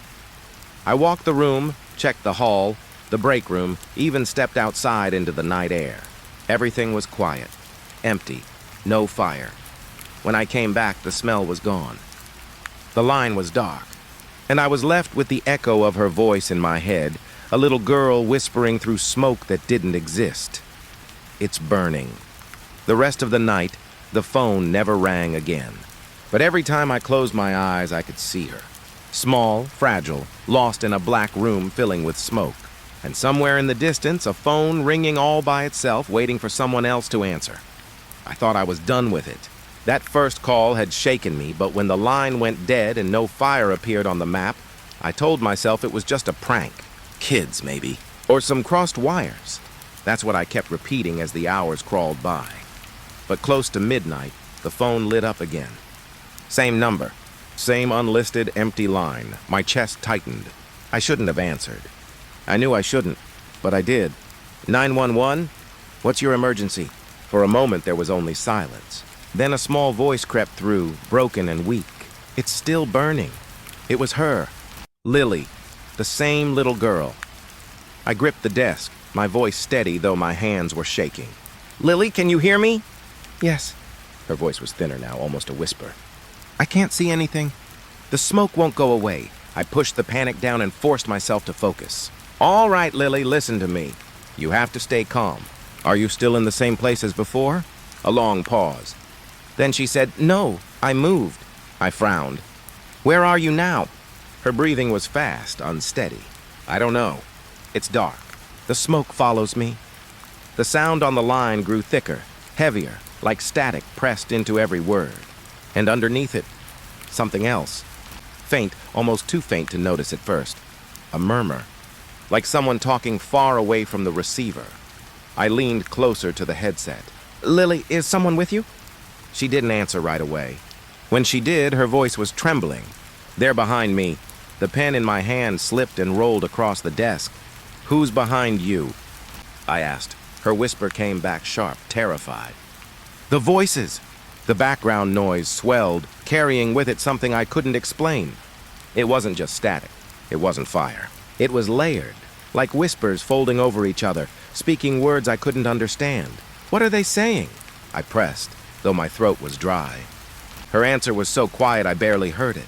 I walked the room, checked the hall, the break room, even stepped outside into the night air. Everything was quiet, empty, no fire. When I came back, the smell was gone. The line was dark, and I was left with the echo of her voice in my head, a little girl whispering through smoke that didn't exist. It's burning. The rest of the night, the phone never rang again. But every time I closed my eyes, I could see her. Small, fragile, lost in a black room filling with smoke. And somewhere in the distance, a phone ringing all by itself, waiting for someone else to answer. I thought I was done with it. That first call had shaken me, but when the line went dead and no fire appeared on the map, I told myself it was just a prank. Kids, maybe. Or some crossed wires. That's what I kept repeating as the hours crawled by. But close to midnight, the phone lit up again. Same number. Same unlisted, empty line. My chest tightened. I shouldn't have answered. I knew I shouldn't, but I did. 911? What's your emergency? For a moment, there was only silence. Then a small voice crept through, broken and weak. It's still burning. It was her. Lily. The same little girl. I gripped the desk, my voice steady though my hands were shaking. Lily, can you hear me? Yes. Her voice was thinner now, almost a whisper. I can't see anything. The smoke won't go away. I pushed the panic down and forced myself to focus. All right, Lily, listen to me. You have to stay calm. Are you still in the same place as before? A long pause. Then she said, no, I moved. I frowned. Where are you now? Her breathing was fast, unsteady. I don't know. It's dark. The smoke follows me. The sound on the line grew thicker, heavier, like static pressed into every word. And underneath it, something else. Faint, almost too faint to notice at first. A murmur, like someone talking far away from the receiver. I leaned closer to the headset. Lily, is someone with you? She didn't answer right away. When she did, her voice was trembling. There behind me, The pen in my hand slipped and rolled across the desk. "Who's behind you?" I asked. Her whisper came back sharp, terrified. "The voices!" The background noise swelled, carrying with it something I couldn't explain. It wasn't just static. It wasn't fire. It was layered, like whispers folding over each other, speaking words I couldn't understand. "What are they saying?" I pressed, though my throat was dry. Her answer was so quiet I barely heard it.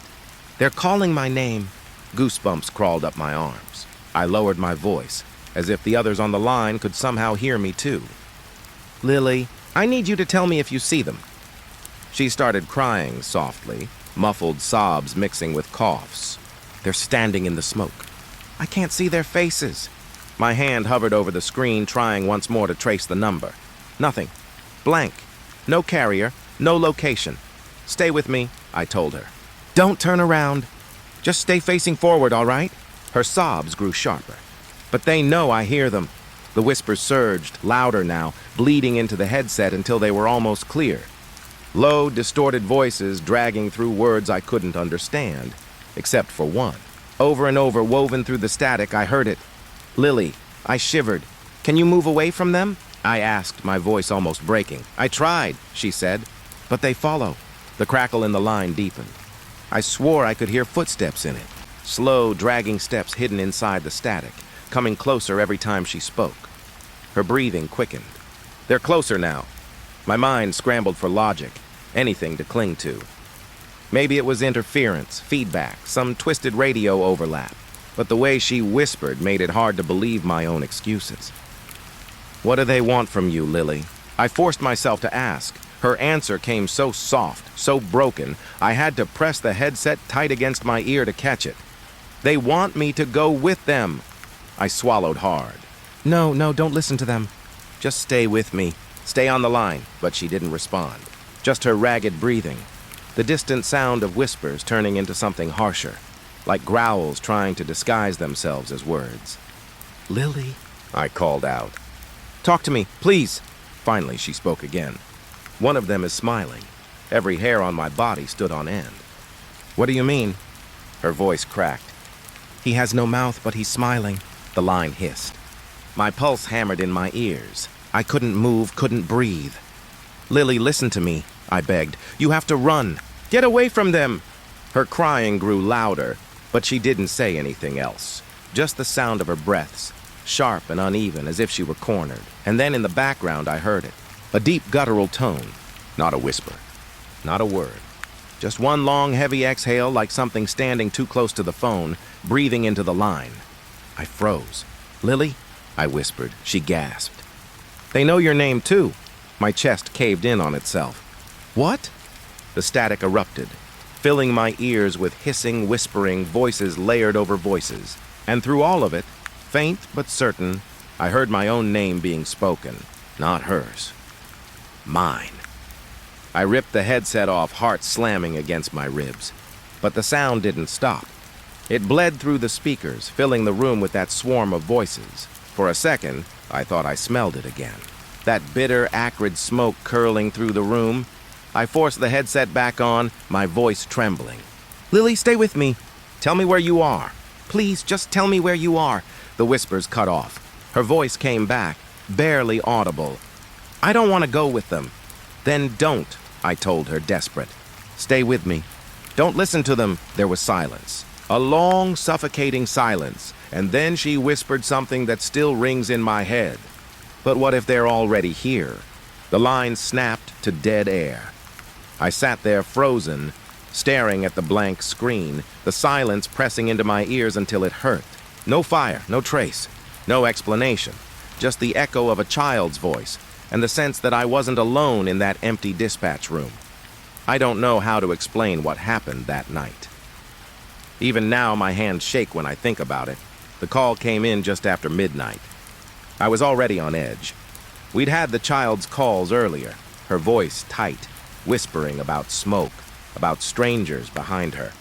"They're calling my name." Goosebumps crawled up my arms. I lowered my voice, as if the others on the line could somehow hear me too. "Lily, I need you to tell me if you see them." She started crying softly, muffled sobs mixing with coughs. "They're standing in the smoke. I can't see their faces." My hand hovered over the screen, trying once more to trace the number. Nothing. Blank. No carrier. No location. "Stay with me," I told her. "Don't turn around. Just stay facing forward, all right?" Her sobs grew sharper. "But they know I hear them." The whispers surged, louder now, bleeding into the headset until they were almost clear. Low, distorted voices dragging through words I couldn't understand, except for one. Over and over, woven through the static, I heard it. "Lily," I shivered. "Can you move away from them?" I asked, my voice almost breaking. "I tried," she said, "but they follow." The crackle in the line deepened. I swore I could hear footsteps in it, slow, dragging steps hidden inside the static, coming closer every time she spoke. Her breathing quickened. "They're closer now." My mind scrambled for logic, anything to cling to. Maybe it was interference, feedback, some twisted radio overlap, but the way she whispered made it hard to believe my own excuses. "What do they want from you, Lily?" I forced myself to ask. Her answer came so soft, so broken, I had to press the headset tight against my ear to catch it. "They want me to go with them." I swallowed hard. No, don't listen to them. Just stay with me. Stay on the line." But she didn't respond. Just her ragged breathing. The distant sound of whispers turning into something harsher, like growls trying to disguise themselves as words. "Lily," I called out. "Talk to me, please." Finally, she spoke again. One of them is smiling. Every hair on my body stood on end. "What do you mean?" Her voice cracked. "He has no mouth, but he's smiling," the line hissed. My pulse hammered in my ears. I couldn't move, couldn't breathe. "Lily, listen to me," I begged. "You have to run. Get away from them." Her crying grew louder, but she didn't say anything else. Just the sound of her breaths, sharp and uneven, as if she were cornered. And then in the background I heard it. A deep guttural tone. Not a whisper. Not a word. Just one long, heavy exhale like something standing too close to the phone, breathing into the line. I froze. "Lily?" I whispered. She gasped. "They know your name, too." My chest caved in on itself. "What?" The static erupted, filling my ears with hissing, whispering, voices layered over voices. And through all of it, faint but certain, I heard my own name being spoken, not hers. Mine. I ripped the headset off, heart slamming against my ribs. But the sound didn't stop. It bled through the speakers, filling the room with that swarm of voices. For a second, I thought I smelled it again. That bitter, acrid smoke curling through the room. I forced the headset back on, my voice trembling. "Lily, stay with me. Tell me where you are. Please, just tell me where you are." The whispers cut off. Her voice came back, barely audible. "I don't want to go with them." "Then don't," I told her, desperate. "Stay with me. Don't listen to them." There was silence. A long, suffocating silence. And then she whispered something that still rings in my head. "But what if they're already here?" The line snapped to dead air. I sat there frozen, staring at the blank screen, the silence pressing into my ears until it hurt. No fire, no trace, no explanation. Just the echo of a child's voice, and the sense that I wasn't alone in that empty dispatch room. I don't know how to explain what happened that night. Even now, my hands shake when I think about it. The call came in just after midnight. I was already on edge. We'd had the child's calls earlier, her voice tight, whispering about smoke, about strangers behind her.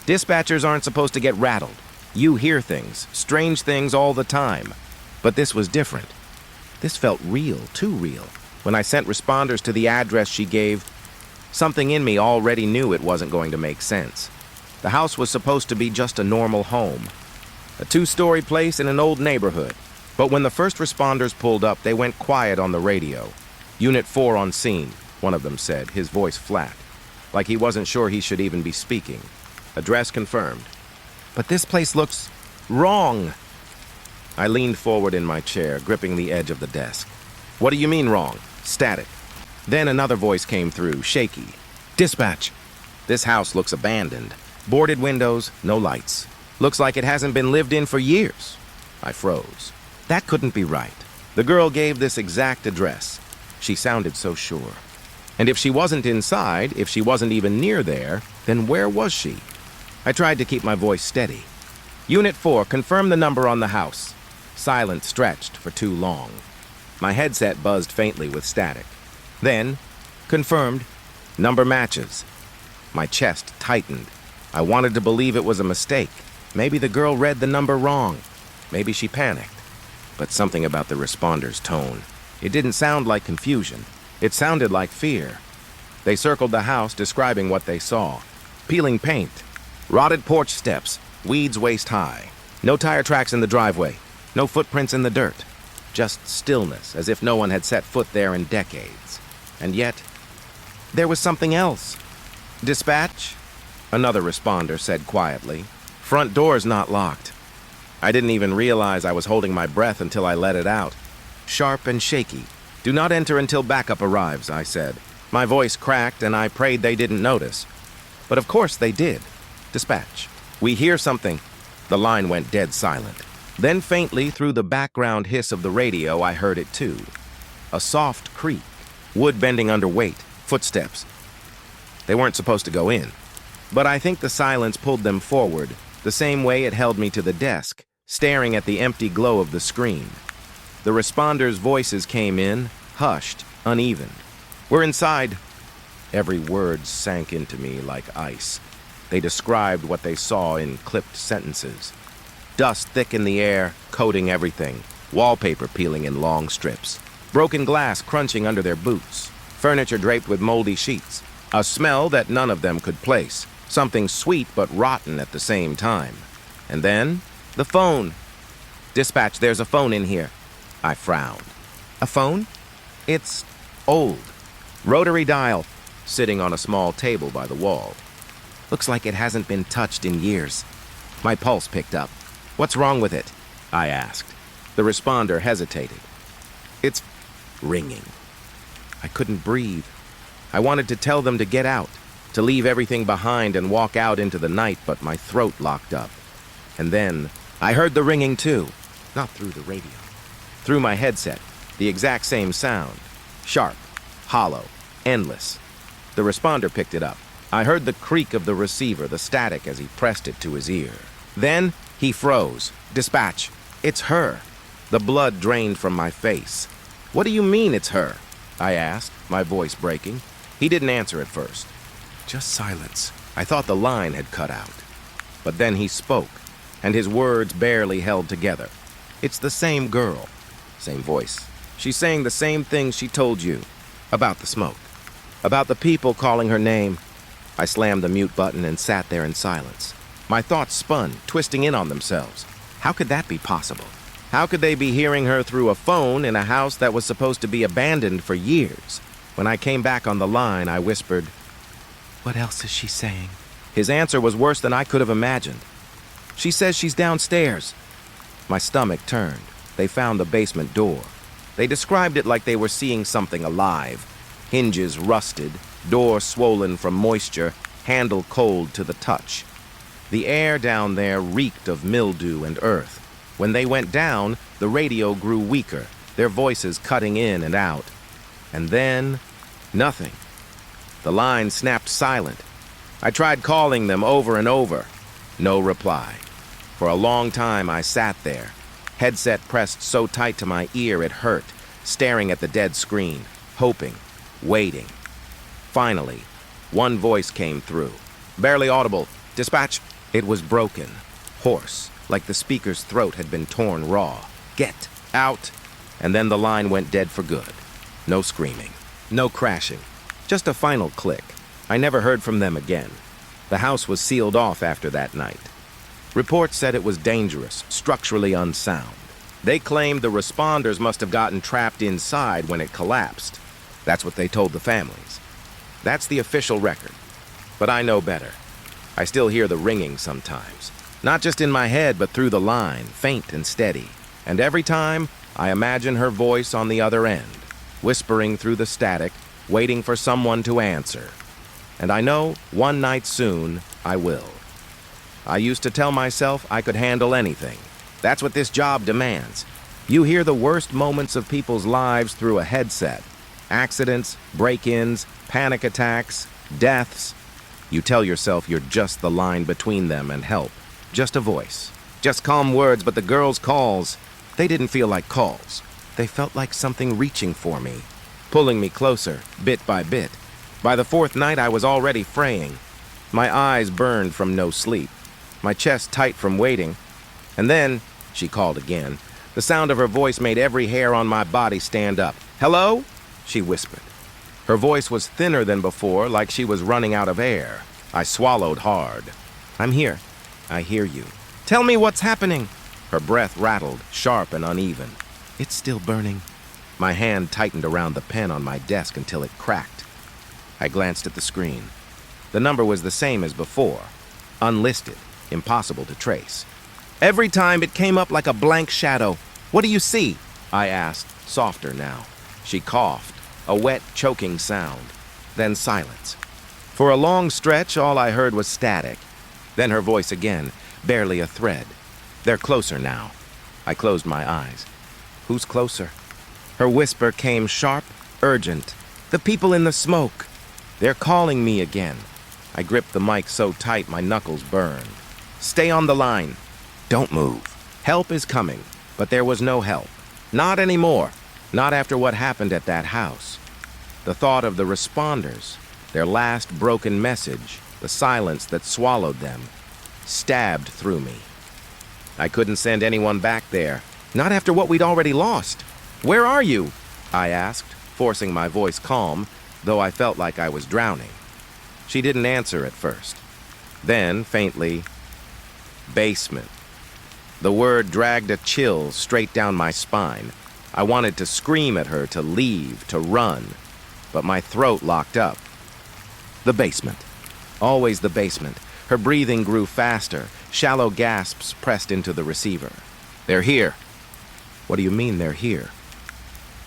Dispatchers aren't supposed to get rattled. You hear things, strange things all the time. But this was different. This felt real, too real. When I sent responders to the address she gave, something in me already knew it wasn't going to make sense. The house was supposed to be just a normal home, a two-story place in an old neighborhood. But when the first responders pulled up, they went quiet on the radio. Unit 4 on scene, one of them said, his voice flat, like he wasn't sure he should even be speaking. Address confirmed. But this place looks wrong. I leaned forward in my chair, gripping the edge of the desk. What do you mean wrong? Static. Then another voice came through, shaky. Dispatch. This house looks abandoned. Boarded windows, no lights. Looks like it hasn't been lived in for years. I froze. That couldn't be right. The girl gave this exact address. She sounded so sure. And if she wasn't inside, if she wasn't even near there, then where was she? I tried to keep my voice steady. Unit 4, confirm the number on the house. Silence stretched for too long. My headset buzzed faintly with static. Then, confirmed, number matches. My chest tightened. I wanted to believe it was a mistake. Maybe the girl read the number wrong. Maybe she panicked. But something about the responder's tone. It didn't sound like confusion. It sounded like fear. They circled the house, describing what they saw. Peeling paint, rotted porch steps, weeds waist high. No tire tracks in the driveway, no footprints in the dirt. Just stillness, as if no one had set foot there in decades. And yet, there was something else. Dispatch? Another responder said quietly. Front door's not locked. I didn't even realize I was holding my breath until I let it out. Sharp and shaky. Do not enter until backup arrives, I said. My voice cracked and I prayed they didn't notice. But of course they did. Dispatch. We hear something. The line went dead silent. Then faintly through the background hiss of the radio, I heard it too. A soft creak. Wood bending under weight. Footsteps. They weren't supposed to go in. But I think the silence pulled them forward, the same way it held me to the desk, staring at the empty glow of the screen. The responders' voices came in, hushed, uneven. We're inside. Every word sank into me like ice. They described what they saw in clipped sentences. Dust thick in the air, coating everything. Wallpaper peeling in long strips. Broken glass crunching under their boots. Furniture draped with moldy sheets. A smell that none of them could place. Something sweet but rotten at the same time. And then, the phone. Dispatch, there's a phone in here. I frowned. A phone? It's old. Rotary dial, sitting on a small table by the wall. Looks like it hasn't been touched in years. My pulse picked up. What's wrong with it? I asked. The responder hesitated. It's ringing. I couldn't breathe. I wanted to tell them to get out, to leave everything behind and walk out into the night, but my throat locked up. And then, I heard the ringing too. Not through the radio. Through my headset, the exact same sound. Sharp, hollow, endless. The responder picked it up. I heard the creak of the receiver, the static as he pressed it to his ear. Then, he froze. Dispatch, it's her. The blood drained from my face. What do you mean it's her? I asked, my voice breaking. He didn't answer at first. Just silence. I thought the line had cut out. But then he spoke, and his words barely held together. It's the same girl. Same voice. She's saying the same things she told you. About the smoke. About the people calling her name. I slammed the mute button and sat there in silence. My thoughts spun, twisting in on themselves. How could that be possible? How could they be hearing her through a phone in a house that was supposed to be abandoned for years? When I came back on the line, I whispered, "What else is she saying?" His answer was worse than I could have imagined. "She says she's downstairs." My stomach turned. They found the basement door. They described it like they were seeing something alive. Hinges rusted, door swollen from moisture, handle cold to the touch. The air down there reeked of mildew and earth. When they went down, the radio grew weaker, their voices cutting in and out. And then, nothing. The line snapped silent. I tried calling them over and over. No reply. For a long time I sat there, headset pressed so tight to my ear it hurt, staring at the dead screen, hoping, waiting. Finally, one voice came through. Barely audible. "Dispatch." It was broken, hoarse, like the speaker's throat had been torn raw. "Get out." And then the line went dead for good. No screaming, no crashing, just a final click. I never heard from them again. The house was sealed off after that night. Reports said it was dangerous, structurally unsound. They claimed the responders must have gotten trapped inside when it collapsed. That's what they told the families. That's the official record. But I know better. I still hear the ringing sometimes. Not just in my head, but through the line, faint and steady. And every time, I imagine her voice on the other end, whispering through the static, waiting for someone to answer. And I know one night soon, I will. I used to tell myself I could handle anything. That's what this job demands. You hear the worst moments of people's lives through a headset. Accidents, break-ins, panic attacks, deaths. You tell yourself you're just the line between them and help. Just a voice. Just calm words, but the girls' calls, they didn't feel like calls. They felt like something reaching for me, pulling me closer, bit by bit. By the fourth night, I was already fraying. My eyes burned from no sleep, my chest tight from waiting. And then, she called again. The sound of her voice made every hair on my body stand up. "Hello?" she whispered. Her voice was thinner than before, like she was running out of air. I swallowed hard. "I'm here. I hear you. Tell me what's happening." Her breath rattled, sharp and uneven. "It's still burning." My hand tightened around the pen on my desk until it cracked. I glanced at the screen. The number was the same as before. Unlisted, impossible to trace. Every time it came up like a blank shadow. "What do you see?" I asked, softer now. She coughed, a wet, choking sound. Then silence. For a long stretch, all I heard was static. Then her voice again, barely a thread. "They're closer now." I closed my eyes. "Who's closer?" Her whisper came sharp, urgent. "The people in the smoke. They're calling me again." I gripped the mic so tight my knuckles burned. "Stay on the line. Don't move. Help is coming." But there was no help. Not anymore. Not after what happened at that house. The thought of the responders, their last broken message, the silence that swallowed them, stabbed through me. I couldn't send anyone back there. Not after what we'd already lost. "Where are you?" I asked, forcing my voice calm, though I felt like I was drowning. She didn't answer at first. Then, faintly, "Basement." The word dragged a chill straight down my spine. I wanted to scream at her, to leave, to run, but my throat locked up. The basement. Always the basement. Her breathing grew faster, shallow gasps pressed into the receiver. "They're here." "What do you mean they're here?"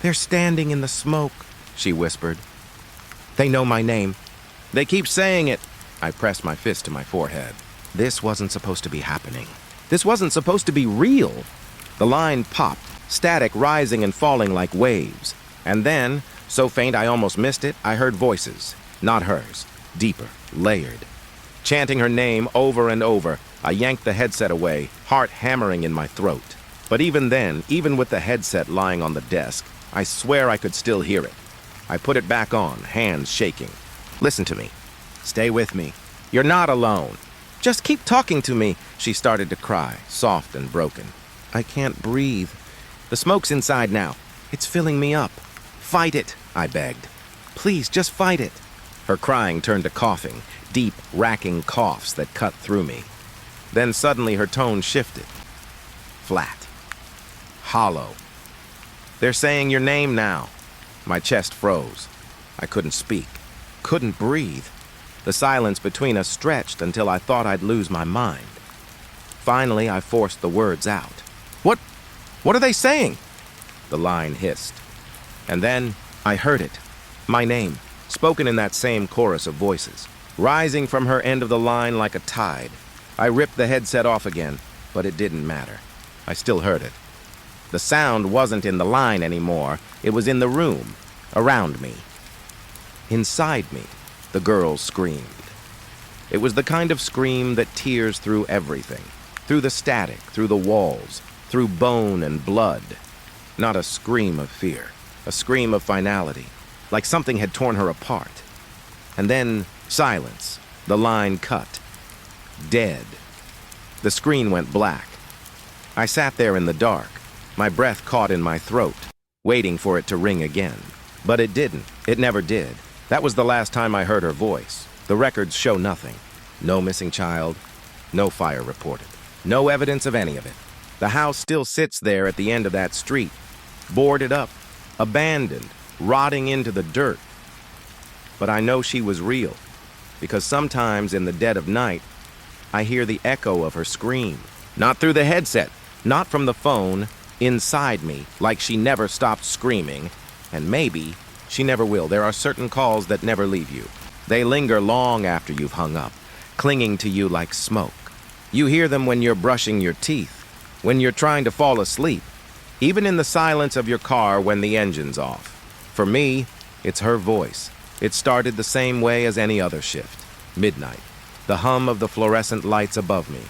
"They're standing in the smoke," she whispered. "They know my name. They keep saying it." I pressed my fist to my forehead. This wasn't supposed to be happening. This wasn't supposed to be real. The line popped, static rising and falling like waves. And then, so faint I almost missed it, I heard voices. Not hers. Deeper, layered. Chanting her name over and over, I yanked the headset away, heart hammering in my throat. But even then, even with the headset lying on the desk, I swear I could still hear it. I put it back on, hands shaking. "Listen to me. Stay with me. You're not alone. Just keep talking to me." She started to cry, soft and broken. "I can't breathe. The smoke's inside now. It's filling me up. Fight it," I begged. "Please, just fight it." Her crying turned to coughing, deep, racking coughs that cut through me. Then suddenly her tone shifted. Flat. Hollow. "They're saying your name now." My chest froze. I couldn't speak. Couldn't breathe. The silence between us stretched until I thought I'd lose my mind. Finally, I forced the words out. What are they saying?" The line hissed. And then I heard it. My name, spoken in that same chorus of voices, rising from her end of the line like a tide. I ripped the headset off again, but it didn't matter. I still heard it. The sound wasn't in the line anymore. It was in the room, around me. Inside me, the girl screamed. It was the kind of scream that tears through everything, through the static, through the walls, through bone and blood. Not a scream of fear, a scream of finality, like something had torn her apart. And then silence, the line cut. Dead. The screen went black. I sat there in the dark, my breath caught in my throat, waiting for it to ring again. But it didn't. It never did. That was the last time I heard her voice. The records show nothing. No missing child, no fire reported. No evidence of any of it. The house still sits there at the end of that street, boarded up, abandoned, rotting into the dirt. But I know she was real, because sometimes in the dead of night, I hear the echo of her scream. Not through the headset, not from the phone, inside me, like she never stopped screaming, and maybe she never will. There are certain calls that never leave you. They linger long after you've hung up, clinging to you like smoke. You hear them when you're brushing your teeth, when you're trying to fall asleep, even in the silence of your car when the engine's off. For me, it's her voice. It started the same way as any other shift. Midnight, the hum of the fluorescent lights above me.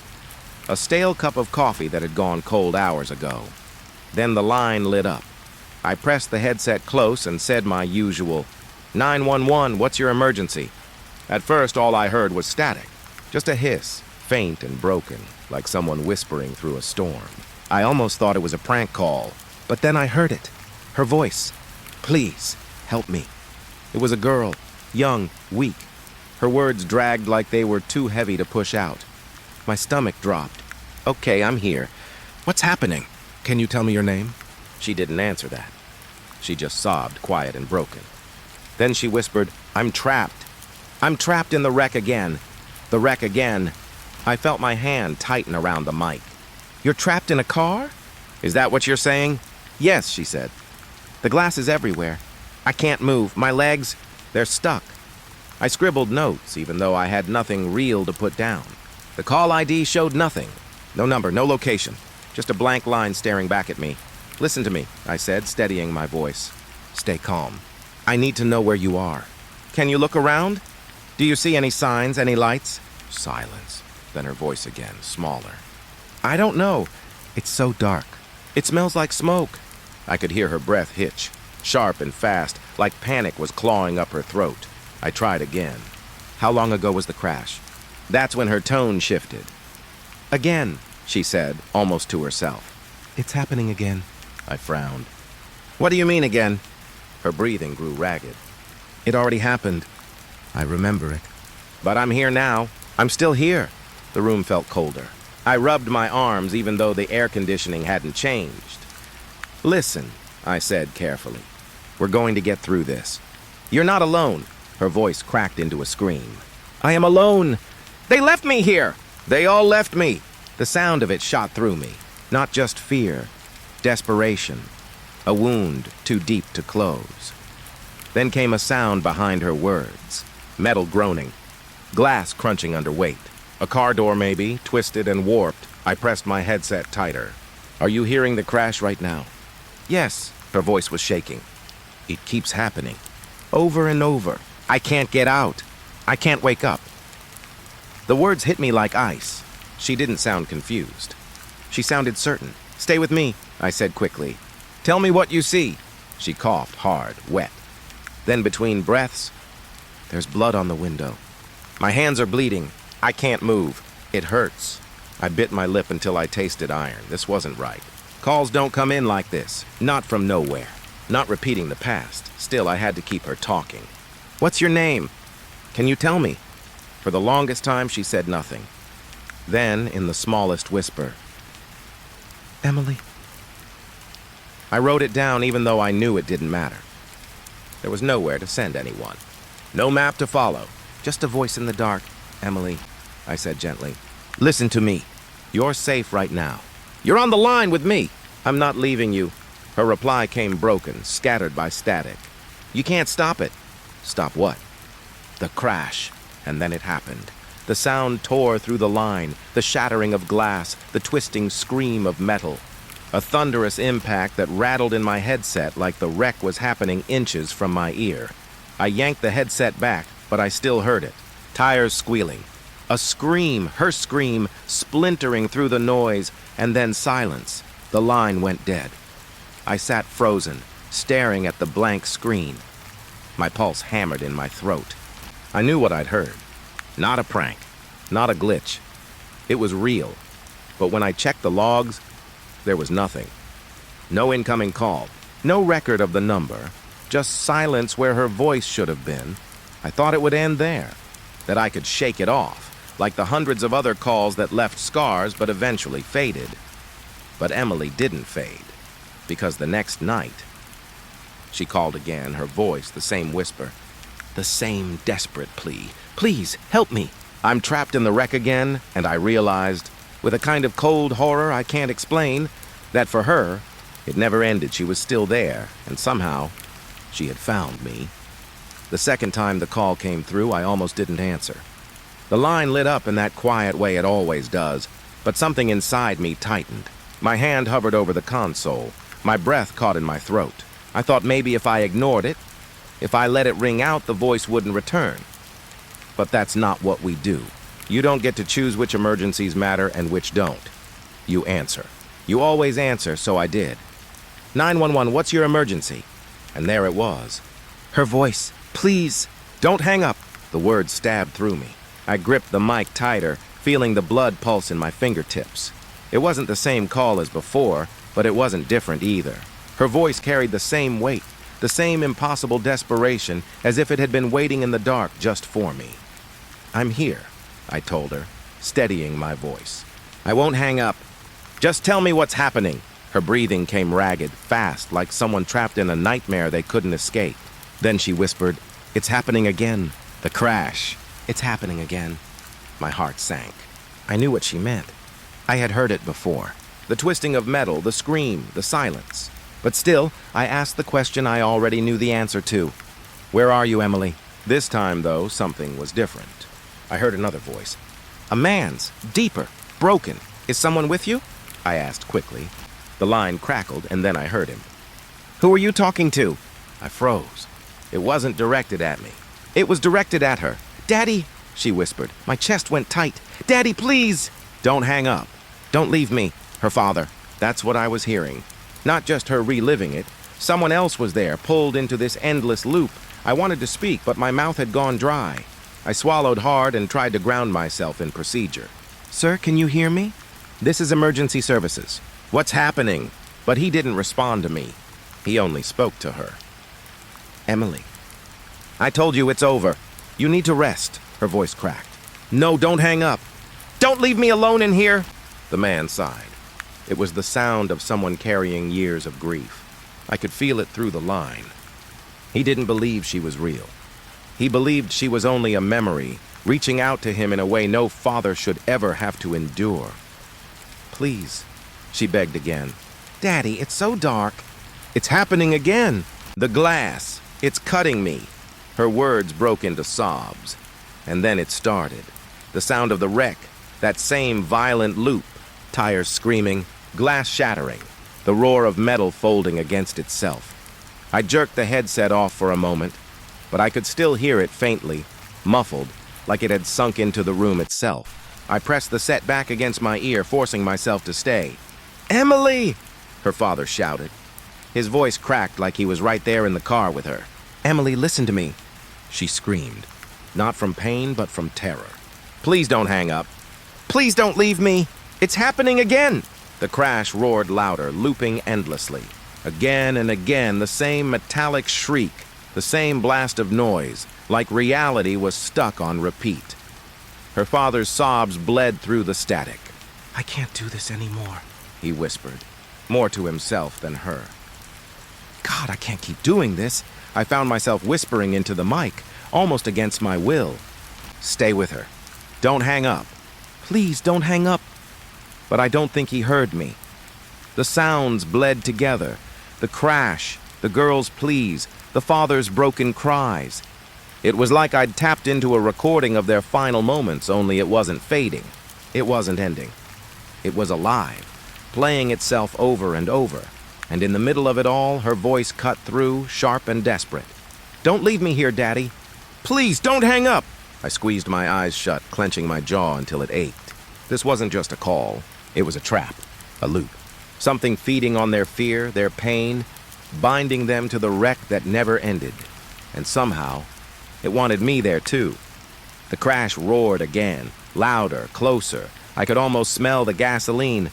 A stale cup of coffee that had gone cold hours ago. Then the line lit up. I pressed the headset close and said my usual, 911, what's your emergency? At first, all I heard was static. Just a hiss, faint and broken, like someone whispering through a storm. I almost thought it was a prank call, but then I heard it. Her voice. Please, help me. It was a girl, young, weak. Her words dragged like they were too heavy to push out. My stomach dropped. Okay, I'm here. What's happening? Can you tell me your name? She didn't answer that. She just sobbed, quiet and broken. Then she whispered, I'm trapped. I'm trapped in the wreck again. The wreck again. I felt my hand tighten around the mic. You're trapped in a car? Is that what you're saying? Yes, she said. The glass is everywhere. I can't move. My legs, they're stuck. I scribbled notes, even though I had nothing real to put down. The call ID showed nothing. No number, no location. Just a blank line staring back at me. Listen to me, I said, steadying my voice. Stay calm. I need to know where you are. Can you look around? Do you see any signs, any lights? Silence. Then her voice again, smaller. I don't know. It's so dark. It smells like smoke. I could hear her breath hitch, sharp and fast, like panic was clawing up her throat. I tried again. How long ago was the crash? That's when her tone shifted. Again, she said, almost to herself. It's happening again. I frowned. What do you mean again? Her breathing grew ragged. It already happened. I remember it. But I'm here now. I'm still here. The room felt colder. I rubbed my arms even though the air conditioning hadn't changed. Listen, I said carefully. We're going to get through this. You're not alone. Her voice cracked into a scream. I am alone. They left me here. They all left me. The sound of it shot through me. Not just fear, desperation, a wound too deep to close. Then came a sound behind her words. Metal groaning, glass crunching under weight. A car door maybe, twisted and warped. I pressed my headset tighter. Are you hearing the crash right now? Yes, her voice was shaking. It keeps happening. Over and over. I can't get out. I can't wake up. The words hit me like ice. She didn't sound confused. She sounded certain. Stay with me, I said quickly. Tell me what you see. She coughed hard, wet. Then between breaths, there's blood on the window. My hands are bleeding. I can't move. It hurts. I bit my lip until I tasted iron. This wasn't right. Calls don't come in like this. Not from nowhere. Not repeating the past. Still, I had to keep her talking. What's your name? Can you tell me? For the longest time, she said nothing. Then, in the smallest whisper, Emily. I wrote it down even though I knew it didn't matter. There was nowhere to send anyone. No map to follow. Just a voice in the dark. Emily, I said gently. Listen to me. You're safe right now. You're on the line with me. I'm not leaving you. Her reply came broken, scattered by static. You can't stop it. Stop what? The crash. And then it happened. The sound tore through the line, the shattering of glass, the twisting scream of metal. A thunderous impact that rattled in my headset like the wreck was happening inches from my ear. I yanked the headset back, but I still heard it. Tires squealing. A scream, her scream, splintering through the noise, and then silence. The line went dead. I sat frozen, staring at the blank screen. My pulse hammered in my throat. I knew what I'd heard. Not a prank, not a glitch. It was real. But when I checked the logs, there was nothing. No incoming call, no record of the number, just silence where her voice should have been. I thought it would end there, that I could shake it off. like the hundreds of other calls that left scars but eventually faded. But Emily didn't fade, because the next night, she called again, her voice the same whisper, the same desperate plea. Please, help me. I'm trapped in the wreck again, and I realized, with a kind of cold horror I can't explain, that for her, it never ended. She was still there, and somehow, she had found me. The second time the call came through, I almost didn't answer. The line lit up in that quiet way it always does, but something inside me tightened. My hand hovered over the console. My breath caught in my throat. I thought maybe if I ignored it, if I let it ring out, the voice wouldn't return. But that's not what we do. You don't get to choose which emergencies matter and which don't. You answer. You always answer, so I did. 911, what's your emergency? And there it was. Her voice. Please, don't hang up. The words stabbed through me. I gripped the mic tighter, feeling the blood pulse in my fingertips. It wasn't the same call as before, but it wasn't different either. Her voice carried the same weight, the same impossible desperation, as if it had been waiting in the dark just for me. I'm here, I told her, steadying my voice. I won't hang up. Just tell me what's happening. Her breathing came ragged, fast, like someone trapped in a nightmare they couldn't escape. Then she whispered, It's happening again. The crash. It's happening again. My heart sank. I knew what she meant. I had heard it before. The twisting of metal, the scream, the silence. But still, I asked the question I already knew the answer to. Where are you, Emily? This time, though, something was different. I heard another voice. A man's, deeper, broken. Is someone with you? I asked quickly. The line crackled, and then I heard him. Who are you talking to? I froze. It wasn't directed at me. It was directed at her. Daddy, she whispered. My chest went tight. Daddy, please! Don't hang up. Don't leave me. Her father. That's what I was hearing. Not just her reliving it. Someone else was there, pulled into this endless loop. I wanted to speak, but my mouth had gone dry. I swallowed hard and tried to ground myself in procedure. Sir, can you hear me? This is emergency services. What's happening? But he didn't respond to me. He only spoke to her. Emily. I told you it's over. You need to rest. Her voice cracked. No, don't hang up. Don't leave me alone in here. The man sighed. It was the sound of someone carrying years of grief. I could feel it through the line. He didn't believe she was real. He believed she was only a memory, reaching out to him in a way no father should ever have to endure. Please, she begged again. Daddy, it's so dark. It's happening again. The glass. It's cutting me. Her words broke into sobs. And then it started. The sound of the wreck. That same violent loop. Tires screaming, glass shattering, the roar of metal folding against itself. I jerked the headset off for a moment, but I could still hear it faintly, muffled, like it had sunk into the room itself. I pressed the set back against my ear, forcing myself to stay. Emily! Her father shouted. His voice cracked like he was right there in the car with her. Emily, listen to me. She screamed, not from pain, but from terror. Please don't hang up. Please don't leave me. It's happening again! The crash roared louder, looping endlessly. Again and again, the same metallic shriek, the same blast of noise, like reality was stuck on repeat. Her father's sobs bled through the static. I can't do this anymore, he whispered, more to himself than her. God, I can't keep doing this. I found myself whispering into the mic, almost against my will. Stay with her. Don't hang up. Please don't hang up. But I don't think he heard me. The sounds bled together. The crash, the girl's pleas, the father's broken cries. It was like I'd tapped into a recording of their final moments, only it wasn't fading. It wasn't ending. It was alive, playing itself over and over. And in the middle of it all, her voice cut through, sharp and desperate. Don't leave me here, Daddy. Please, don't hang up. I squeezed my eyes shut, clenching my jaw until it ached. This wasn't just a call. It was a trap, a loop. Something feeding on their fear, their pain, binding them to the wreck that never ended. And somehow, it wanted me there too. The crash roared again, louder, closer. I could almost smell the gasoline,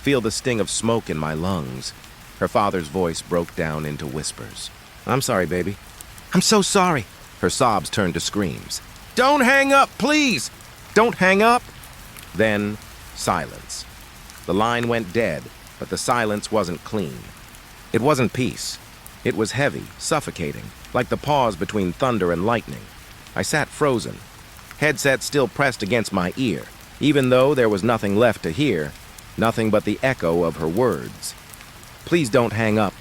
feel the sting of smoke in my lungs. Her father's voice broke down into whispers. I'm sorry, baby. I'm so sorry. Her sobs turned to screams. Don't hang up, please! Don't hang up! Then, silence. The line went dead, but the silence wasn't clean. It wasn't peace. It was heavy, suffocating, like the pause between thunder and lightning. I sat frozen, headset still pressed against my ear, even though there was nothing left to hear, nothing but the echo of her words. Please don't hang up.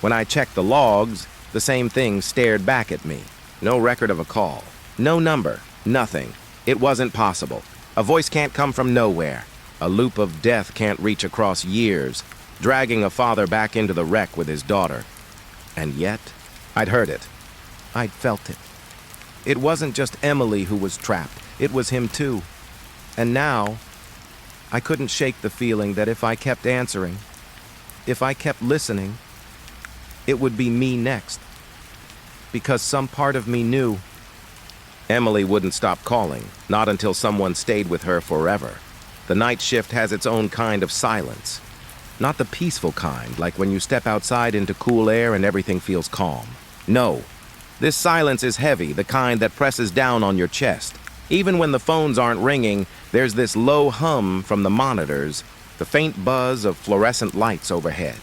When I checked the logs, the same thing stared back at me. No record of a call. No number. Nothing. It wasn't possible. A voice can't come from nowhere. A loop of death can't reach across years, dragging a father back into the wreck with his daughter. And yet, I'd heard it. I'd felt it. It wasn't just Emily who was trapped. It was him too. And now, I couldn't shake the feeling that if I kept answering, if I kept listening, it would be me next. Because some part of me knew. Emily wouldn't stop calling, not until someone stayed with her forever. The night shift has its own kind of silence. Not the peaceful kind, like when you step outside into cool air and everything feels calm. No. This silence is heavy, the kind that presses down on your chest. Even when the phones aren't ringing, there's this low hum from the monitors, the faint buzz of fluorescent lights overhead,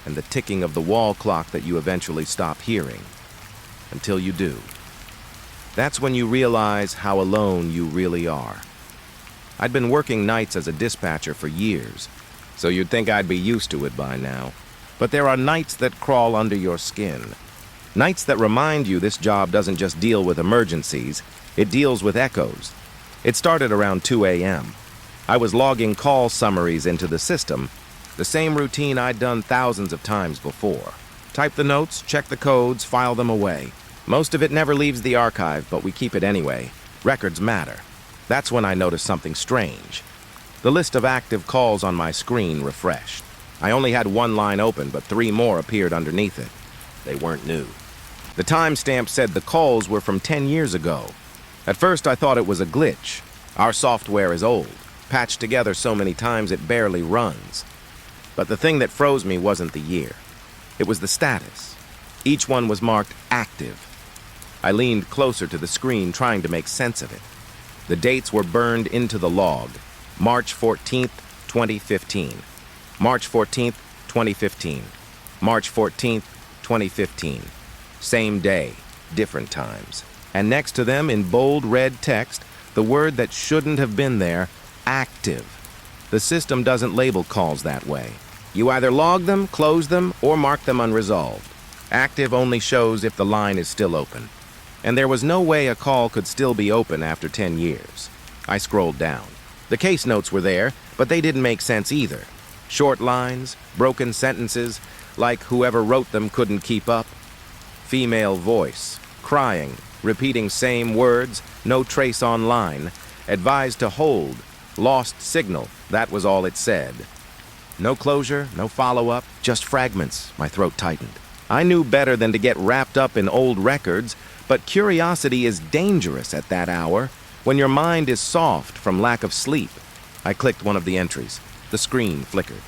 and the ticking of the wall clock that you eventually stop hearing. Until you do. That's when you realize how alone you really are. I'd been working nights as a dispatcher for years, so you'd think I'd be used to it by now. But there are nights that crawl under your skin. Nights that remind you this job doesn't just deal with emergencies, it deals with echoes. It started around 2 a.m. I was logging call summaries into the system, the same routine I'd done thousands of times before. Type the notes, check the codes, file them away. Most of it never leaves the archive, but we keep it anyway. Records matter. That's when I noticed something strange. The list of active calls on my screen refreshed. I only had one line open, but 3 more appeared underneath it. They weren't new. The timestamp said the calls were from 10 years ago. At first, I thought it was a glitch. Our software is old, patched together so many times it barely runs. But the thing that froze me wasn't the year. It was the status. Each one was marked active. I leaned closer to the screen, trying to make sense of it. The dates were burned into the log. March 14th, 2015. March 14th, 2015. March 14th, 2015. Same day, different times. And next to them, in bold red text, the word that shouldn't have been there, active. The system doesn't label calls that way. You either log them, close them, or mark them unresolved. Active only shows if the line is still open. And there was no way a call could still be open after 10 years. I scrolled down. The case notes were there, but they didn't make sense either. Short lines, broken sentences, like whoever wrote them couldn't keep up. Female voice, crying, repeating same words, no trace online, advised to hold, lost signal, that was all it said. No closure, no follow-up, just fragments. My throat tightened. I knew better than to get wrapped up in old records, but curiosity is dangerous at that hour, when your mind is soft from lack of sleep. I clicked one of the entries. The screen flickered.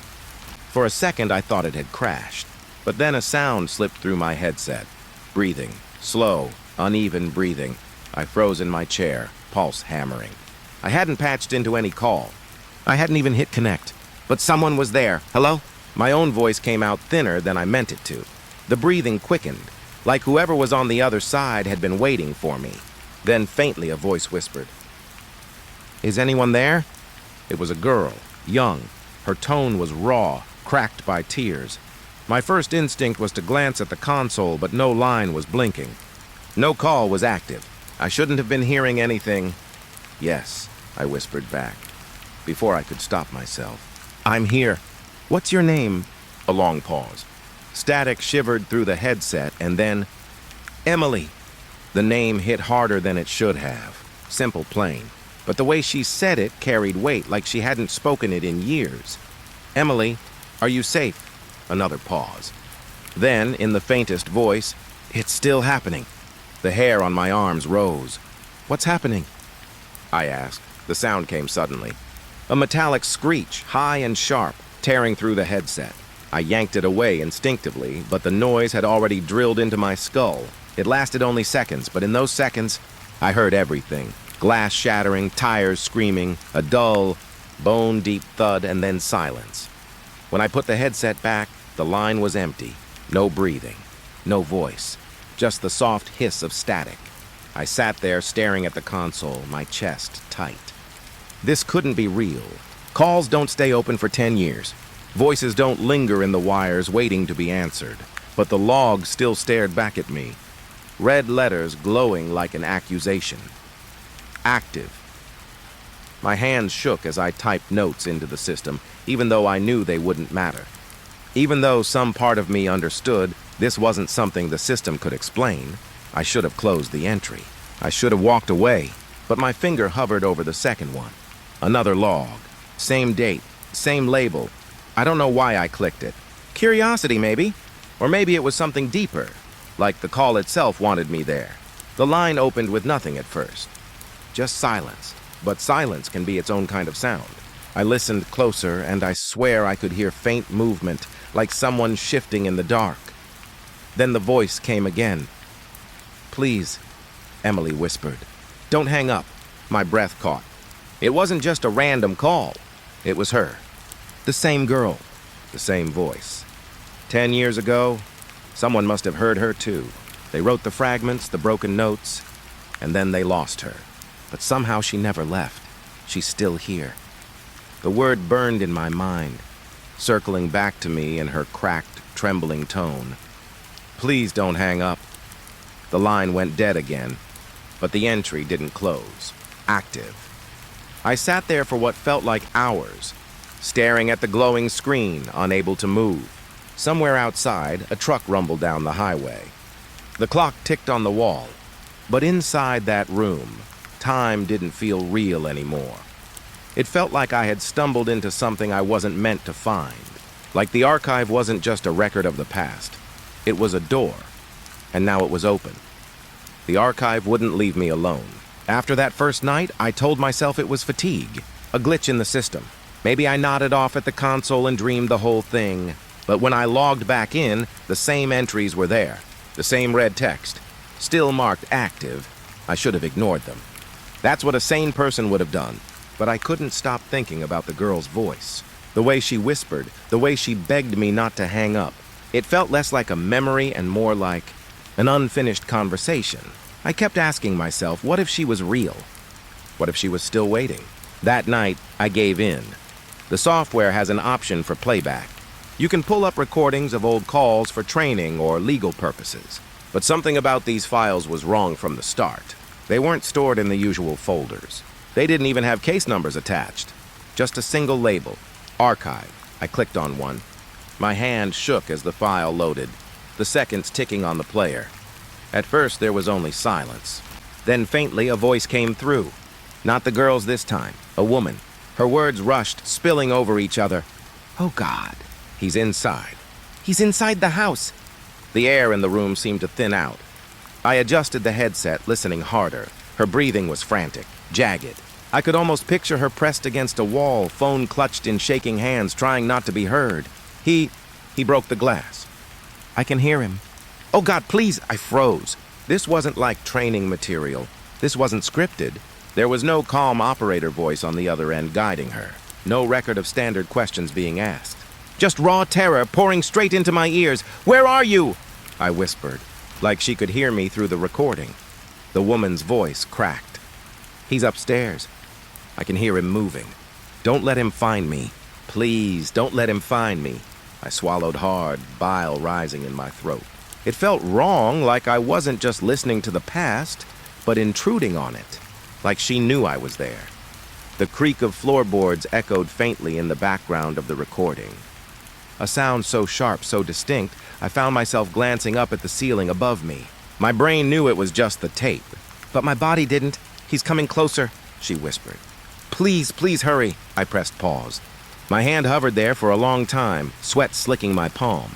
For a second, I thought it had crashed, but then a sound slipped through my headset. Breathing. Slow, uneven breathing. I froze in my chair, pulse hammering. I hadn't patched into any call. I hadn't even hit connect. But someone was there. Hello? My own voice came out thinner than I meant it to. The breathing quickened, like whoever was on the other side had been waiting for me. Then faintly a voice whispered, "Is anyone there?" It was a girl, young. Her tone was raw, cracked by tears. My first instinct was to glance at the console, but no line was blinking. No call was active. I shouldn't have been hearing anything. "Yes," I whispered back, before I could stop myself. "I'm here. What's your name?" A long pause. Static shivered through the headset, and then, "Emily." The name hit harder than it should have. Simple, plain. But the way she said it carried weight, like she hadn't spoken it in years. "Emily, are you safe?" Another pause. Then, in the faintest voice, "It's still happening." The hair on my arms rose. "What's happening?" I asked. The sound came suddenly. A metallic screech, high and sharp, tearing through the headset. I yanked it away instinctively, but the noise had already drilled into my skull. It lasted only seconds, but in those seconds, I heard everything, Glass shattering, tires screaming, a dull, bone-deep thud, and then silence. When I put the headset back, the line was empty. No breathing, no voice, just the soft hiss of static. I sat there staring at the console, my chest tight. This couldn't be real. Calls don't stay open for 10 years. Voices don't linger in the wires waiting to be answered. But the log still stared back at me. Red letters glowing like an accusation. Active. My hands shook as I typed notes into the system, even though I knew they wouldn't matter. Even though some part of me understood this wasn't something the system could explain, I should have closed the entry. I should have walked away, but my finger hovered over the second one. Another log. Same date, same label. I don't know why I clicked it. Curiosity, maybe? Or maybe it was something deeper, like the call itself wanted me there. The line opened with nothing at first. Just silence. But silence can be its own kind of sound. I listened closer, and I swear I could hear faint movement, like someone shifting in the dark. Then the voice came again. "Please," Emily whispered. "Don't hang up." My breath caught. It wasn't just a random call. It was her. The same girl. The same voice. 10 years ago, someone must have heard her too. They wrote the fragments, the broken notes, and then they lost her. But somehow she never left. She's still here. The word burned in my mind, circling back to me in her cracked, trembling tone. "Please don't hang up." The line went dead again, but the entry didn't close. Active. I sat there for what felt like hours, staring at the glowing screen, unable to move. Somewhere outside, a truck rumbled down the highway. The clock ticked on the wall, but inside that room, time didn't feel real anymore. It felt like I had stumbled into something I wasn't meant to find. Like the archive wasn't just a record of the past. It was a door, and now it was open. The archive wouldn't leave me alone. After that first night, I told myself it was fatigue, a glitch in the system. Maybe I nodded off at the console and dreamed the whole thing. But when I logged back in, the same entries were there. The same red text. Still marked active. I should have ignored them. That's what a sane person would have done. But I couldn't stop thinking about the girl's voice. The way she whispered, the way she begged me not to hang up. It felt less like a memory and more like an unfinished conversation. I kept asking myself, what if she was real? What if she was still waiting? That night, I gave in. The software has an option for playback. You can pull up recordings of old calls for training or legal purposes. But something about these files was wrong from the start. They weren't stored in the usual folders. They didn't even have case numbers attached. Just a single label, Archive. I clicked on one. My hand shook as the file loaded, the seconds ticking on the player. At first, there was only silence. Then faintly, a voice came through. Not the girl's this time, a woman. Her words rushed, spilling over each other. "Oh, God. He's inside. He's inside the house." The air in the room seemed to thin out. I adjusted the headset, listening harder. Her breathing was frantic, jagged. I could almost picture her pressed against a wall, phone clutched in shaking hands, trying not to be heard. He broke the glass. "I can hear him." "Oh, God, please!" I froze. This wasn't like training material. This wasn't scripted. There was no calm operator voice on the other end guiding her. No record of standard questions being asked. Just raw terror pouring straight into my ears. "Where are you?" I whispered, like she could hear me through the recording. The woman's voice cracked. "He's upstairs. I can hear him moving. Don't let him find me. Please, don't let him find me." I swallowed hard, bile rising in my throat. It felt wrong, like I wasn't just listening to the past, but intruding on it, like she knew I was there. The creak of floorboards echoed faintly in the background of the recording. A sound so sharp, so distinct, I found myself glancing up at the ceiling above me. My brain knew it was just the tape, but my body didn't. "He's coming closer," she whispered. "Please, please hurry." I pressed pause. My hand hovered there for a long time, sweat slicking my palm.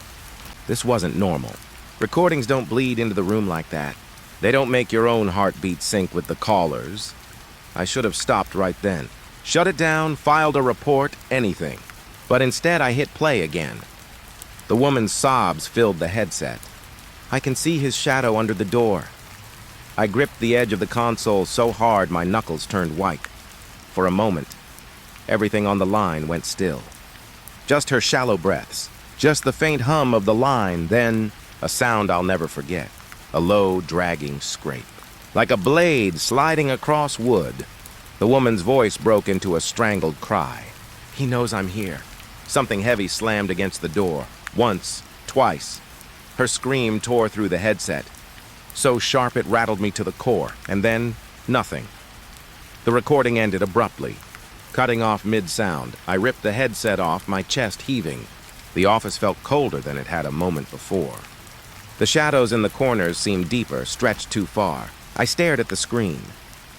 This wasn't normal. Recordings don't bleed into the room like that. They don't make your own heartbeat sync with the caller's. I should have stopped right then. Shut it down, filed a report, anything. But instead I hit play again. The woman's sobs filled the headset. "I can see his shadow under the door." I gripped the edge of the console so hard my knuckles turned white. For a moment, everything on the line went still. Just her shallow breaths, just the faint hum of the line, then a sound I'll never forget. A low, dragging scrape. Like a blade sliding across wood. The woman's voice broke into a strangled cry. He knows I'm here. Something heavy slammed against the door. Once, twice. Her scream tore through the headset. So sharp it rattled me to the core. And then, nothing. The recording ended abruptly. Cutting off mid-sound, I ripped the headset off, my chest heaving. The office felt colder than it had a moment before. The shadows in the corners seemed deeper, stretched too far. I stared at the screen.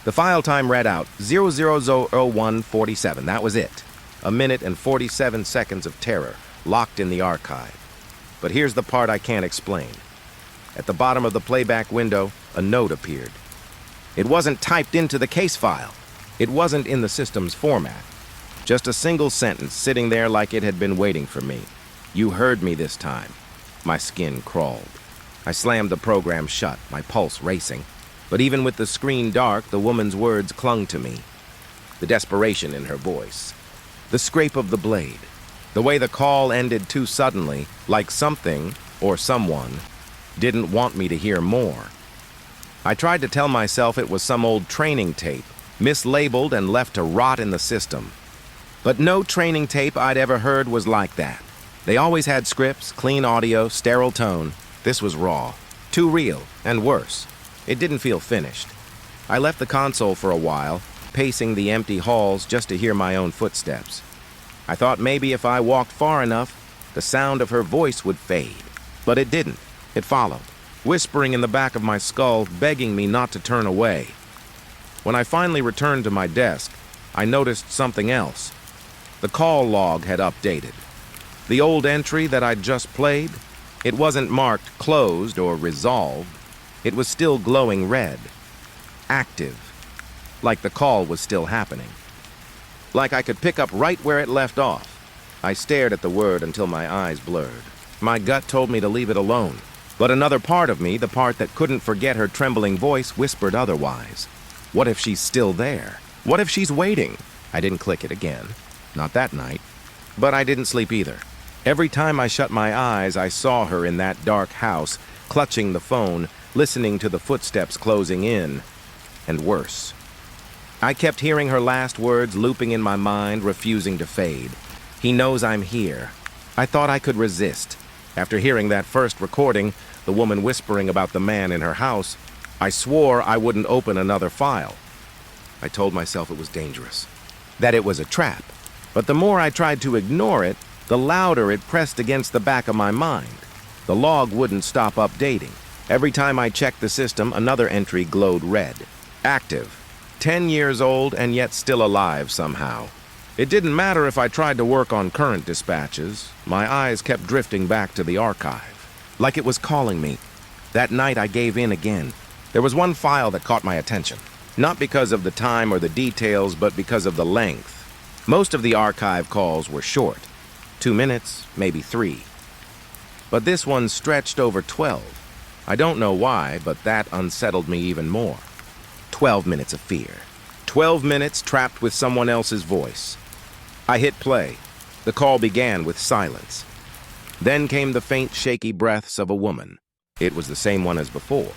The file time read out 000147. That was it. A minute and 47 seconds of terror, locked in the archive. But here's the part I can't explain. At the bottom of the playback window, a note appeared. It wasn't typed into the case file. It wasn't in the system's format. Just a single sentence sitting there like it had been waiting for me. You heard me this time. My skin crawled. I slammed the program shut, my pulse racing. But even with the screen dark, the woman's words clung to me. The desperation in her voice. The scrape of the blade. The way the call ended too suddenly, like something, or someone, didn't want me to hear more. I tried to tell myself it was some old training tape, mislabeled and left to rot in the system. But no training tape I'd ever heard was like that. They always had scripts, clean audio, sterile tone. This was raw, too real, and worse. It didn't feel finished. I left the console for a while, pacing the empty halls just to hear my own footsteps. I thought maybe if I walked far enough, the sound of her voice would fade. But it didn't. It followed, whispering in the back of my skull, begging me not to turn away. When I finally returned to my desk, I noticed something else. The call log had updated. The old entry that I'd just played, it wasn't marked closed or resolved. It was still glowing red. Active. Like the call was still happening. Like I could pick up right where it left off. I stared at the word until my eyes blurred. My gut told me to leave it alone. But another part of me, the part that couldn't forget her trembling voice, whispered otherwise. What if she's still there? What if she's waiting? I didn't click it again. Not that night. But I didn't sleep either. Every time I shut my eyes, I saw her in that dark house, clutching the phone, listening to the footsteps closing in. And worse. I kept hearing her last words looping in my mind, refusing to fade. He knows I'm here. I thought I could resist. After hearing that first recording, the woman whispering about the man in her house, I swore I wouldn't open another file. I told myself it was dangerous, that it was a trap. But the more I tried to ignore it, the louder it pressed against the back of my mind. The log wouldn't stop updating. Every time I checked the system, another entry glowed red. Active. 10 years old and yet still alive somehow. It didn't matter if I tried to work on current dispatches. My eyes kept drifting back to the archive, like it was calling me. That night I gave in again. There was one file that caught my attention. Not because of the time or the details, but because of the length. Most of the archive calls were short. 2 minutes, maybe 3. But this one stretched over 12. I don't know why, but that unsettled me even more. 12 minutes of fear. 12 minutes trapped with someone else's voice. I hit play. The call began with silence. Then came the faint, shaky breaths of a woman. It was the same one as before.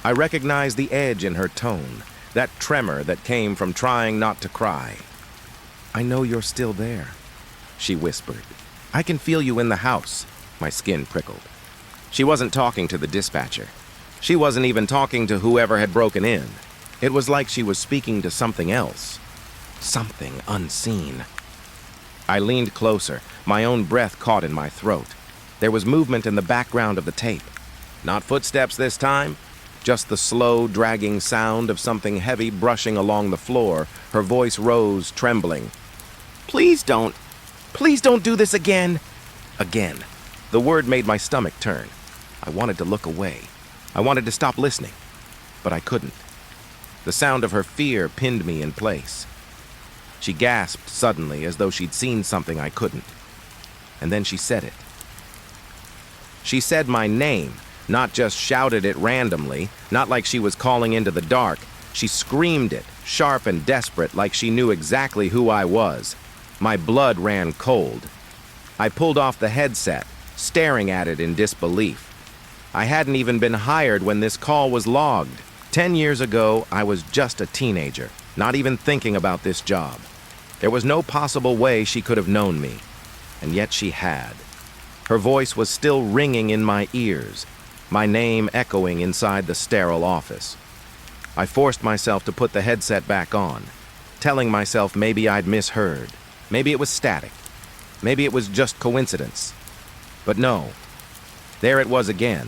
I recognized the edge in her tone, that tremor that came from trying not to cry. I know you're still there, she whispered. I can feel you in the house. My skin prickled. She wasn't talking to the dispatcher. She wasn't even talking to whoever had broken in. It was like she was speaking to something else. Something unseen. I leaned closer, my own breath caught in my throat. There was movement in the background of the tape. Not footsteps this time, just the slow, dragging sound of something heavy brushing along the floor. Her voice rose, trembling. Please don't do this again. Again. The word made my stomach turn. I wanted to look away. I wanted to stop listening, but I couldn't. The sound of her fear pinned me in place. She gasped suddenly as though she'd seen something I couldn't. And then she said it. She said my name, Not just shouted it randomly, not like she was calling into the dark. She screamed it, sharp and desperate, like she knew exactly who I was. My blood ran cold. I pulled off the headset, staring at it in disbelief. I hadn't even been hired when this call was logged. 10 years ago, I was just a teenager, not even thinking about this job. There was no possible way she could have known me, and yet she had. Her voice was still ringing in my ears, my name echoing inside the sterile office. I forced myself to put the headset back on, telling myself maybe I'd misheard. Maybe it was static. Maybe it was just coincidence. But no. There it was again.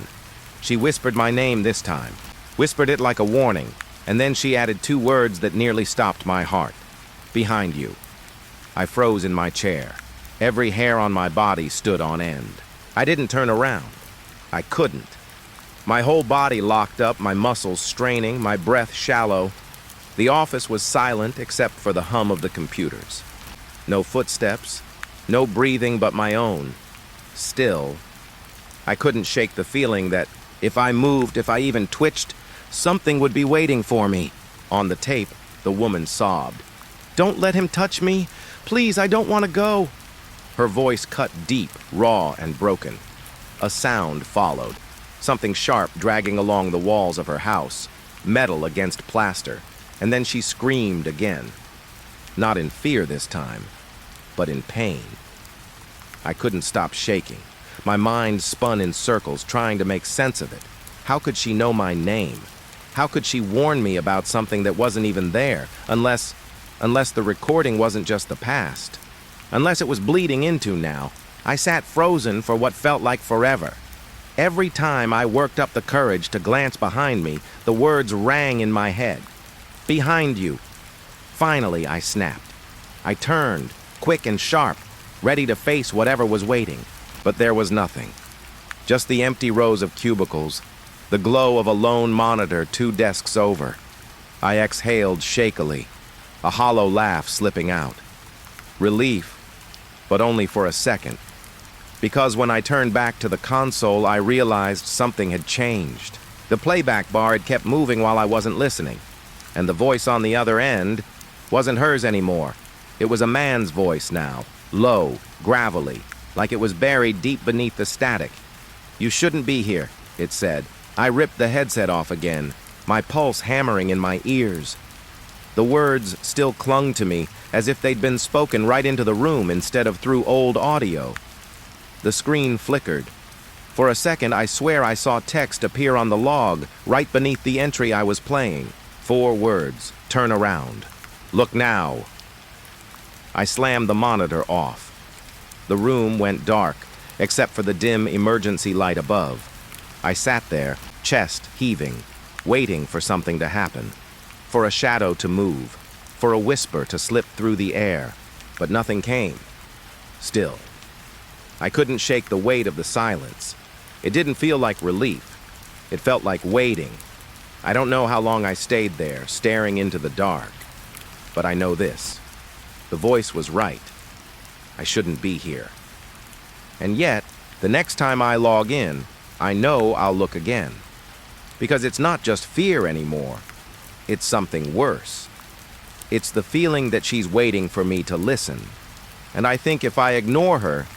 She whispered my name this time, whispered it like a warning, and then she added 2 words that nearly stopped my heart. Behind you. I froze in my chair. Every hair on my body stood on end. I didn't turn around. I couldn't. My whole body locked up, my muscles straining, my breath shallow. The office was silent except for the hum of the computers. No footsteps, no breathing but my own. Still, I couldn't shake the feeling that if I moved, if I even twitched, something would be waiting for me. On the tape, the woman sobbed. "Don't let him touch me. Please, I don't want to go." Her voice cut deep, raw, and broken. A sound followed. Something sharp dragging along the walls of her house, metal against plaster, and then she screamed again. Not in fear this time, but in pain. I couldn't stop shaking. My mind spun in circles, trying to make sense of it. How could she know my name? How could she warn me about something that wasn't even there, unless the recording wasn't just the past? Unless it was bleeding into now. I sat frozen for what felt like forever. Every time I worked up the courage to glance behind me, the words rang in my head. "Behind you." Finally, I snapped. I turned, quick and sharp, ready to face whatever was waiting. But there was nothing. Just the empty rows of cubicles, the glow of a lone monitor 2 desks over. I exhaled shakily, a hollow laugh slipping out. Relief, but only for a second. Because when I turned back to the console, I realized something had changed. The playback bar had kept moving while I wasn't listening, and the voice on the other end wasn't hers anymore. It was a man's voice now, low, gravelly, like it was buried deep beneath the static. "You shouldn't be here," it said. I ripped the headset off again, my pulse hammering in my ears. The words still clung to me as if they'd been spoken right into the room instead of through old audio. The screen flickered. For a second, I swear I saw text appear on the log right beneath the entry I was playing. 4 words, "Turn around. Look now." I slammed the monitor off. The room went dark, except for the dim emergency light above. I sat there, chest heaving, waiting for something to happen, for a shadow to move, for a whisper to slip through the air, but nothing came. Still, I couldn't shake the weight of the silence. It didn't feel like relief. It felt like waiting. I don't know how long I stayed there, staring into the dark, but I know this. The voice was right. I shouldn't be here. And yet, the next time I log in, I know I'll look again. Because it's not just fear anymore. It's something worse. It's the feeling that she's waiting for me to listen. And I think if I ignore her,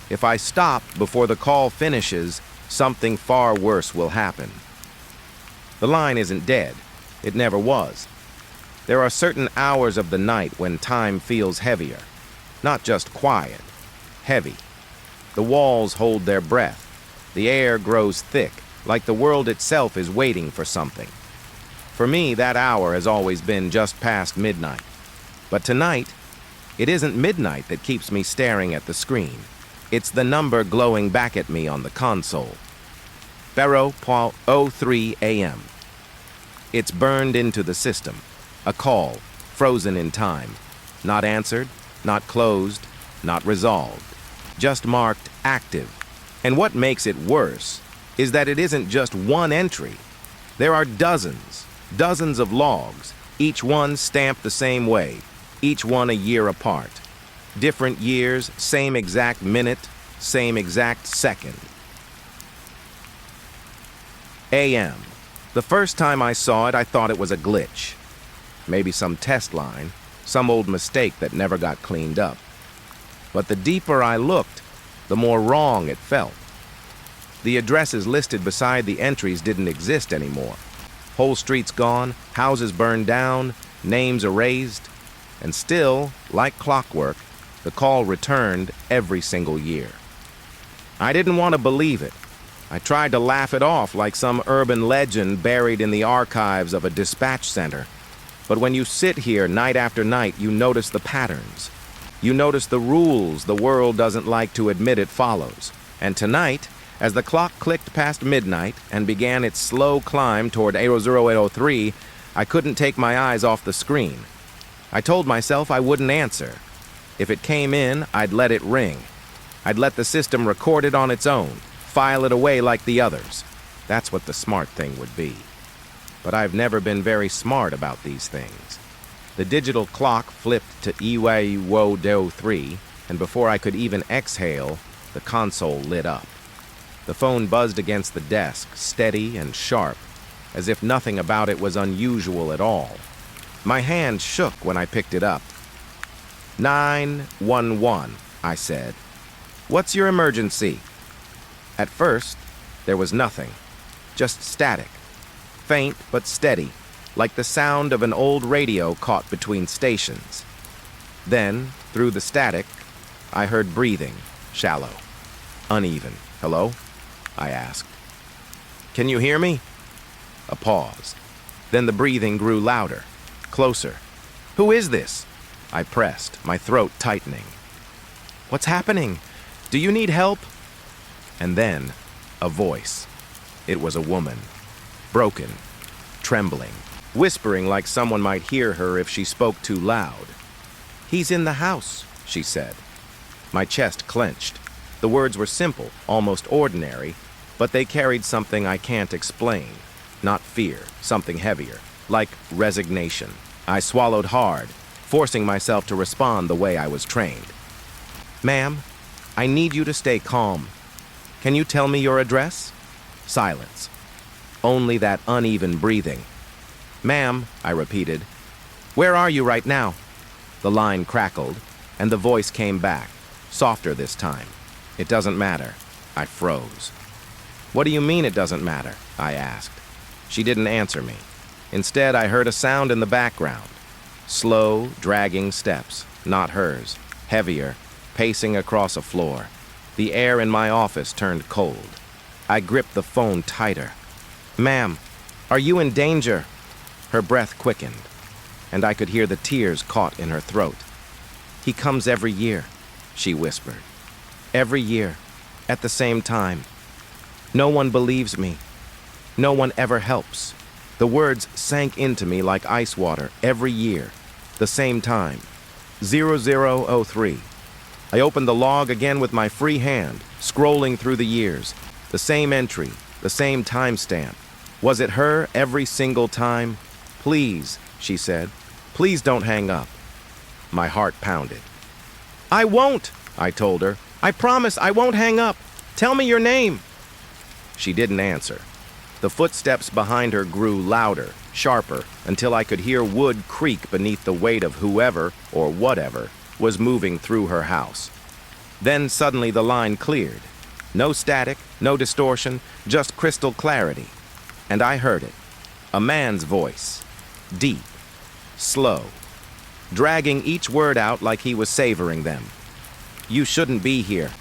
if I stop before the call finishes, something far worse will happen. The line isn't dead. It never was. There are certain hours of the night when time feels heavier. Not just quiet, heavy. The walls hold their breath. The air grows thick, like the world itself is waiting for something. For me, that hour has always been just past midnight. But tonight, it isn't midnight that keeps me staring at the screen. It's the number glowing back at me on the console. 0:03 a.m. It's burned into the system. A call, frozen in time. Not answered, not closed, not resolved. Just marked active. And what makes it worse is that it isn't just one entry. There are dozens of logs, each one stamped the same way, each one a year apart. Different years, same exact minute, same exact second. AM. The first time I saw it, I thought it was a glitch. Maybe some test line, some old mistake that never got cleaned up. But the deeper I looked, the more wrong it felt. The addresses listed beside the entries didn't exist anymore. Whole streets gone, houses burned down, names erased, and still, like clockwork, the call returned every single year. I didn't want to believe it. I tried to laugh it off like some urban legend buried in the archives of a dispatch center. But when you sit here night after night, you notice the patterns. You notice the rules the world doesn't like to admit it follows. And tonight, as the clock clicked past midnight and began its slow climb toward 80803, I couldn't take my eyes off the screen. I told myself I wouldn't answer. If it came in, I'd let it ring. I'd let the system record it on its own, file it away like the others. That's what the smart thing would be. But I've never been very smart about these things. The digital clock flipped to EYO3, and before I could even exhale, the console lit up. The phone buzzed against the desk, steady and sharp, as if nothing about it was unusual at all. My hand shook when I picked it up. 911, I said. What's your emergency? At first, there was nothing, just static. Faint but steady, like the sound of an old radio caught between stations. Then, through the static, I heard breathing, shallow, uneven. Hello? I asked. Can you hear me? A pause. Then the breathing grew louder, closer. Who is this? I pressed, my throat tightening. What's happening? Do you need help? And then, a voice. It was a woman. Broken, trembling, whispering like someone might hear her if she spoke too loud. He's in the house, she said. My chest clenched. The words were simple, almost ordinary, but they carried something I can't explain. Not fear, something heavier, like resignation. I swallowed hard, forcing myself to respond the way I was trained. Ma'am, I need you to stay calm. Can you tell me your address? Silence. Only that uneven breathing. Ma'am, I repeated, where are you right now? The line crackled, and the voice came back, softer this time. It doesn't matter. I froze. What do you mean it doesn't matter? I asked. She didn't answer me. Instead, I heard a sound in the background. Slow, dragging steps, not hers, heavier, pacing across a floor. The air in my office turned cold. I gripped the phone tighter. Ma'am, are you in danger? Her breath quickened, and I could hear the tears caught in her throat. He comes every year, she whispered. Every year, at the same time. No one believes me. No one ever helps. The words sank into me like ice water every year, the same time. 0003. I opened the log again with my free hand, scrolling through the years. The same entry, the same timestamp. Was it her every single time? Please, she said. Please don't hang up. My heart pounded. I won't, I told her. I promise I won't hang up. Tell me your name. She didn't answer. The footsteps behind her grew louder, sharper, until I could hear wood creak beneath the weight of whoever, or whatever, was moving through her house. Then suddenly the line cleared. No static, no distortion, just crystal clarity. And I heard it. A man's voice. Deep. Slow. Dragging each word out like he was savoring them. You shouldn't be here.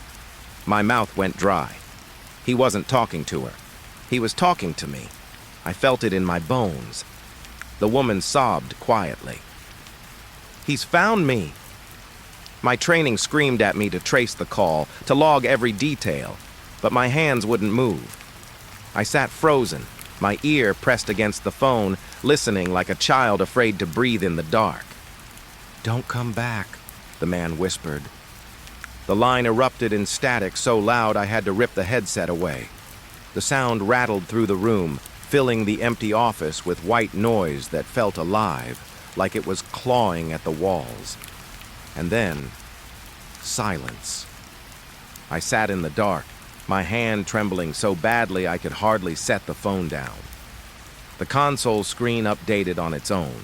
My mouth went dry. He wasn't talking to her. He was talking to me. I felt it in my bones. The woman sobbed quietly. He's found me. My training screamed at me to trace the call, to log every detail, but my hands wouldn't move. I sat frozen, my ear pressed against the phone, listening like a child afraid to breathe in the dark. Don't come back, the man whispered. The line erupted in static so loud I had to rip the headset away. The sound rattled through the room, filling the empty office with white noise that felt alive, like it was clawing at the walls. And then, silence. I sat in the dark, my hand trembling so badly I could hardly set the phone down. The console screen updated on its own.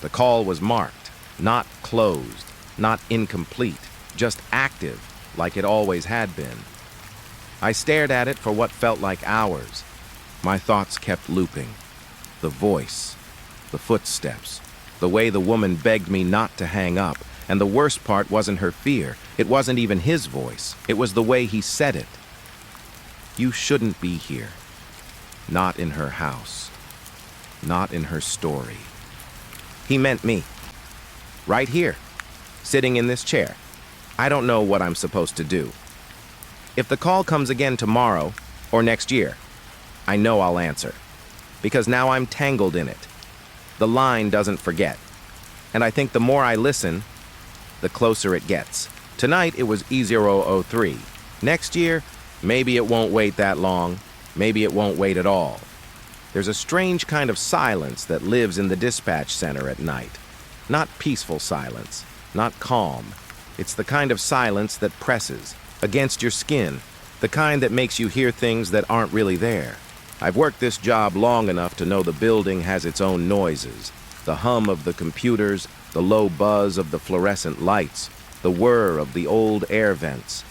The call was marked, not closed, not incomplete, just active, like it always had been. I stared at it for what felt like hours. My thoughts kept looping. The voice, the footsteps, the way the woman begged me not to hang up, and the worst part wasn't her fear. It wasn't even his voice. It was the way he said it. You shouldn't be here. Not in her house. Not in her story. He meant me. Right here, sitting in this chair. I don't know what I'm supposed to do. If the call comes again tomorrow or next year, I know I'll answer. Because now I'm tangled in it. The line doesn't forget. And I think the more I listen, the closer it gets. Tonight it was E003. Next year, maybe it won't wait that long. Maybe it won't wait at all. There's a strange kind of silence that lives in the dispatch center at night. Not peaceful silence, not calm. It's the kind of silence that presses against your skin, the kind that makes you hear things that aren't really there. I've worked this job long enough to know the building has its own noises. The hum of the computers, the low buzz of the fluorescent lights, the whir of the old air vents.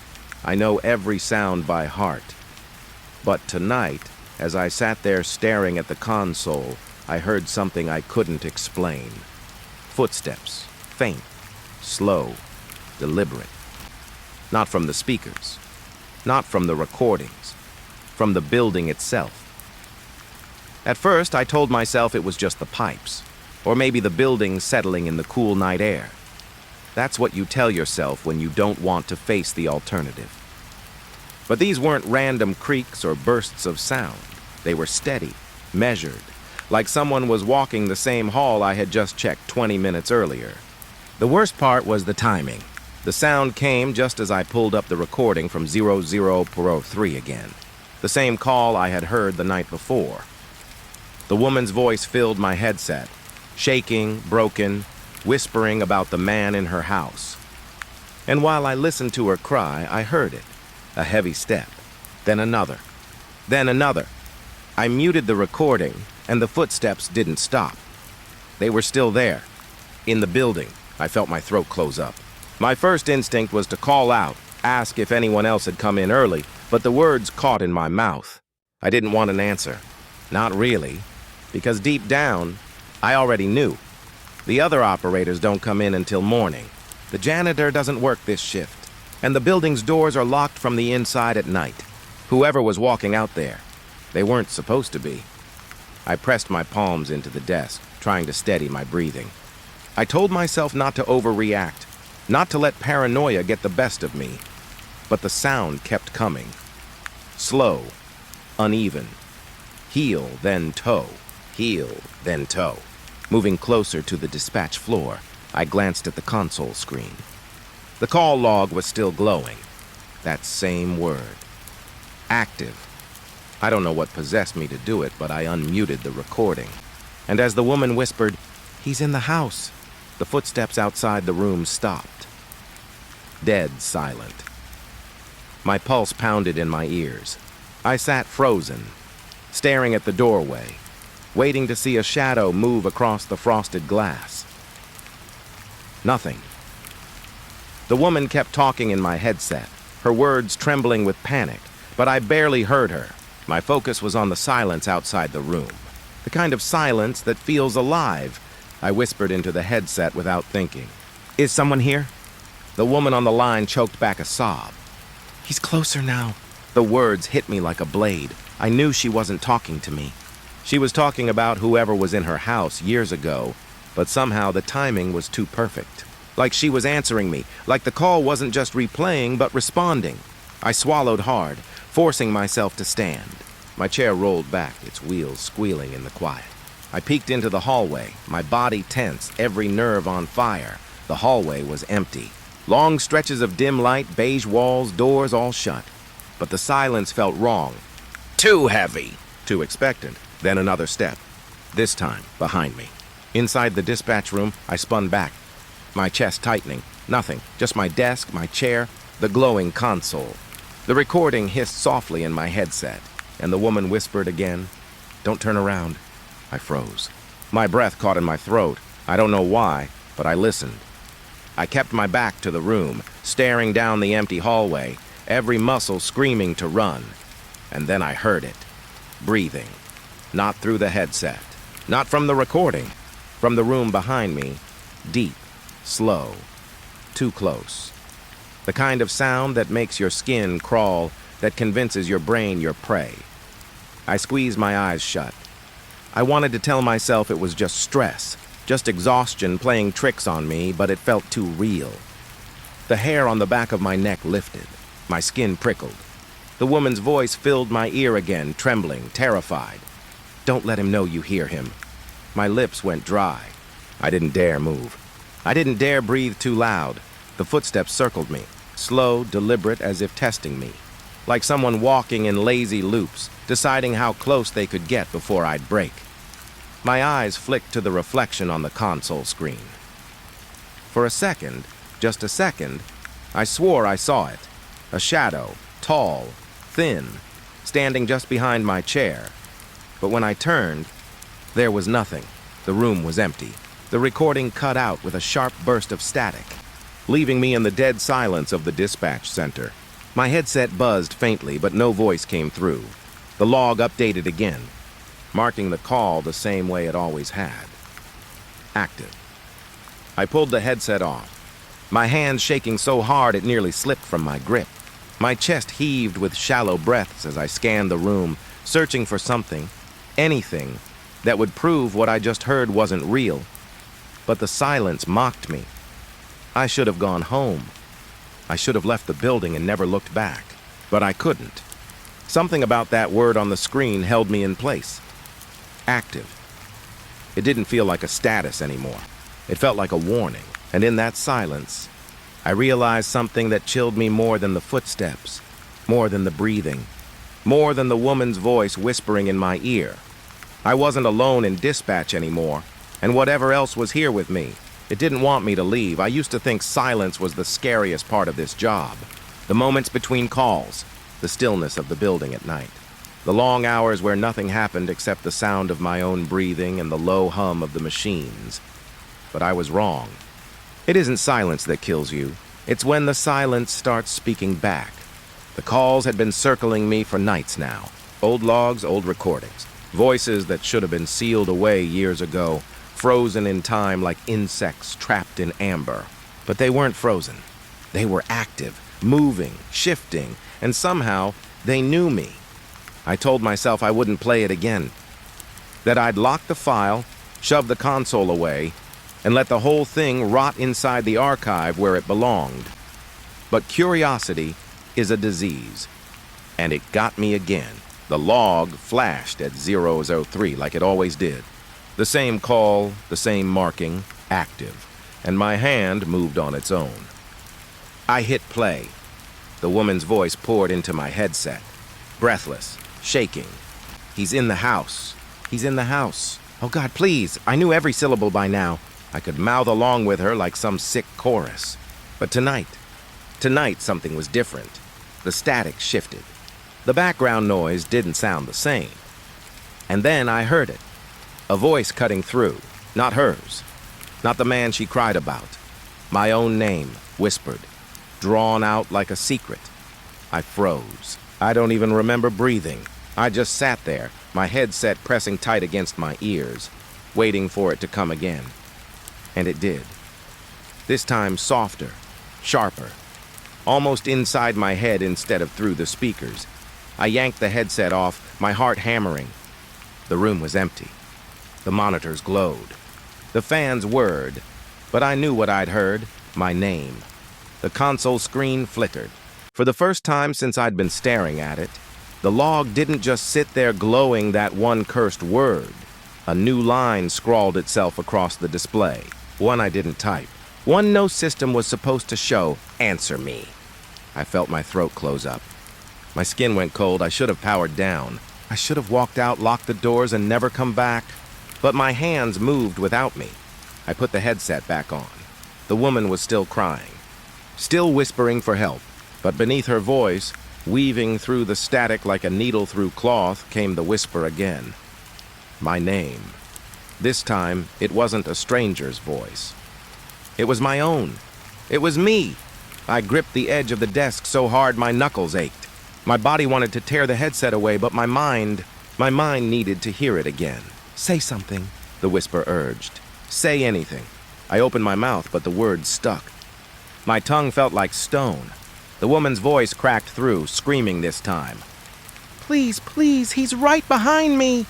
I know every sound by heart. But tonight, as I sat there staring at the console, I heard something I couldn't explain. Footsteps, faint, slow, deliberate. Not from the speakers, not from the recordings, from the building itself. At first, I told myself it was just the pipes, or maybe the building settling in the cool night air. That's what you tell yourself when you don't want to face the alternative. But these weren't random creaks or bursts of sound. They were steady, measured, like someone was walking the same hall I had just checked 20 minutes earlier. The worst part was the timing. The sound came just as I pulled up the recording from 0003 again, the same call I had heard the night before. The woman's voice filled my headset, shaking, broken, whispering about the man in her house. And while I listened to her cry, I heard it. A heavy step, then another, then another. I muted the recording, and the footsteps didn't stop. They were still there, in the building. I felt my throat close up. My first instinct was to call out, ask if anyone else had come in early, but the words caught in my mouth. I didn't want an answer. Not really, because deep down, I already knew. The other operators don't come in until morning. The janitor doesn't work this shift, and the building's doors are locked from the inside at night. Whoever was walking out there, they weren't supposed to be. I pressed my palms into the desk, trying to steady my breathing. I told myself not to overreact, not to let paranoia get the best of me. But the sound kept coming. Slow, uneven. Heel, then toe. Heel, then toe. Moving closer to the dispatch floor, I glanced at the console screen. The call log was still glowing. That same word. Active. I don't know what possessed me to do it, but I unmuted the recording. And as the woman whispered, "He's in the house," the footsteps outside the room stopped. Dead silent. My pulse pounded in my ears. I sat frozen, staring at the doorway, waiting to see a shadow move across the frosted glass. Nothing. The woman kept talking in my headset, her words trembling with panic, but I barely heard her. My focus was on the silence outside the room, the kind of silence that feels alive. I whispered into the headset without thinking. "Is someone here?" The woman on the line choked back a sob. "He's closer now." The words hit me like a blade. I knew she wasn't talking to me. She was talking about whoever was in her house years ago, but somehow the timing was too perfect. Like she was answering me, like the call wasn't just replaying but responding. I swallowed hard, forcing myself to stand. My chair rolled back, its wheels squealing in the quiet. I peeked into the hallway, my body tense, every nerve on fire. The hallway was empty. Long stretches of dim light, beige walls, doors all shut. But the silence felt wrong. Too heavy. Too expectant. Then another step. This time, behind me. Inside the dispatch room, I spun back, my chest tightening. Nothing, just my desk, my chair, the glowing console. The recording hissed softly in my headset, and the woman whispered again, "Don't turn around." I froze. My breath caught in my throat. I don't know why, but I listened. I kept my back to the room, staring down the empty hallway, every muscle screaming to run. And then I heard it. Breathing. Not through the headset. Not from the recording. From the room behind me. Deep. Slow. Too close. The kind of sound that makes your skin crawl, that convinces your brain you're prey. I squeezed my eyes shut. I wanted to tell myself it was just stress, just exhaustion playing tricks on me, but it felt too real. The hair on the back of my neck lifted. My skin prickled. The woman's voice filled my ear again, trembling, terrified. "Don't let him know you hear him." My lips went dry. I didn't dare move. I didn't dare breathe too loud. The footsteps circled me, slow, deliberate, as if testing me. Like someone walking in lazy loops, deciding how close they could get before I'd break. My eyes flicked to the reflection on the console screen. For a second, just a second, I swore I saw it. A shadow, tall, thin, standing just behind my chair. But when I turned, there was nothing. The room was empty. The recording cut out with a sharp burst of static, leaving me in the dead silence of the dispatch center. My headset buzzed faintly, but no voice came through. The log updated again, marking the call the same way it always had. Active. I pulled the headset off, my hand shaking so hard it nearly slipped from my grip. My chest heaved with shallow breaths as I scanned the room, searching for something, anything, that would prove what I just heard wasn't real. But the silence mocked me. I should have gone home. I should have left the building and never looked back. But I couldn't. Something about that word on the screen held me in place. Active. It didn't feel like a status anymore. It felt like a warning. And in that silence, I realized something that chilled me more than the footsteps, more than the breathing, more than the woman's voice whispering in my ear. I wasn't alone in dispatch anymore, and whatever else was here with me, it didn't want me to leave. I used to think silence was the scariest part of this job. The moments between calls, the stillness of the building at night, the long hours where nothing happened except the sound of my own breathing and the low hum of the machines. But I was wrong. It isn't silence that kills you. It's when the silence starts speaking back. The calls had been circling me for nights now. Old logs, old recordings. Voices that should have been sealed away years ago, frozen in time like insects trapped in amber. But they weren't frozen. They were active, moving, shifting, and somehow they knew me. I told myself I wouldn't play it again. That I'd lock the file, shove the console away, and let the whole thing rot inside the archive where it belonged. But curiosity is a disease, and it got me again. The log flashed at 003 like it always did. The same call, the same marking, active, and my hand moved on its own. I hit play. The woman's voice poured into my headset, breathless, shaking. "He's in the house. He's in the house. Oh God, please." I knew every syllable by now. I could mouth along with her like some sick chorus. But tonight something was different. The static shifted. The background noise didn't sound the same. And then I heard it. A voice cutting through, not hers, not the man she cried about. My own name, whispered, drawn out like a secret. I froze. I don't even remember breathing. I just sat there, my headset pressing tight against my ears, waiting for it to come again. And it did. This time softer, sharper, almost inside my head instead of through the speakers. I yanked the headset off, my heart hammering. The room was empty. The monitors glowed. The fans whirred, but I knew what I'd heard, my name. The console screen flickered. For the first time since I'd been staring at it, the log didn't just sit there glowing that one cursed word. A new line scrawled itself across the display. One I didn't type. One no system was supposed to show, "Answer me." I felt my throat close up. My skin went cold. I should have powered down. I should have walked out, locked the doors, and never come back. But my hands moved without me. I put the headset back on. The woman was still crying, still whispering for help, but beneath her voice, Weaving through the static like a needle through cloth came the whisper again. My name. This time, it wasn't a stranger's voice. It was my own. It was me. I gripped the edge of the desk so hard my knuckles ached. My body wanted to tear the headset away, but my mind needed to hear it again. Say something, the whisper urged. Say anything. I opened my mouth, but the words stuck. My tongue felt like stone. The woman's voice cracked through, screaming this time. Please, please, he's right behind me.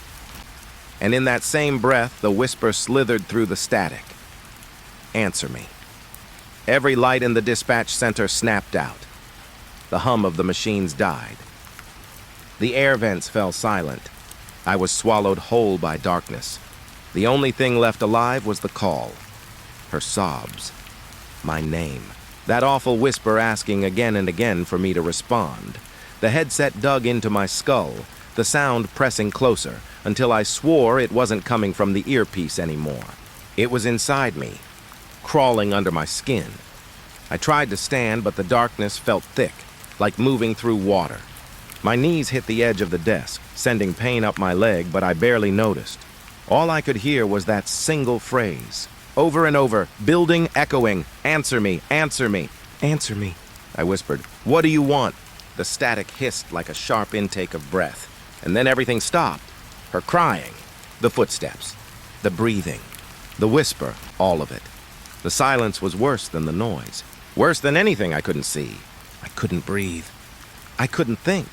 And in that same breath, the whisper slithered through the static. Answer me. Every light in the dispatch center snapped out. The hum of the machines died. The air vents fell silent. I was swallowed whole by darkness. The only thing left alive was the call. Her sobs. My name. That awful whisper asking again and again for me to respond. The headset dug into my skull, the sound pressing closer, until I swore it wasn't coming from the earpiece anymore. It was inside me, crawling under my skin. I tried to stand, but the darkness felt thick, like moving through water. My knees hit the edge of the desk, sending pain up my leg, but I barely noticed. All I could hear was that single phrase. Over and over, building, echoing, answer me, answer me, answer me, I whispered. What do you want? The static hissed like a sharp intake of breath, and then everything stopped. Her crying, the footsteps, the breathing, the whisper, all of it. The silence was worse than the noise, worse than anything I couldn't see. I couldn't breathe. I couldn't think.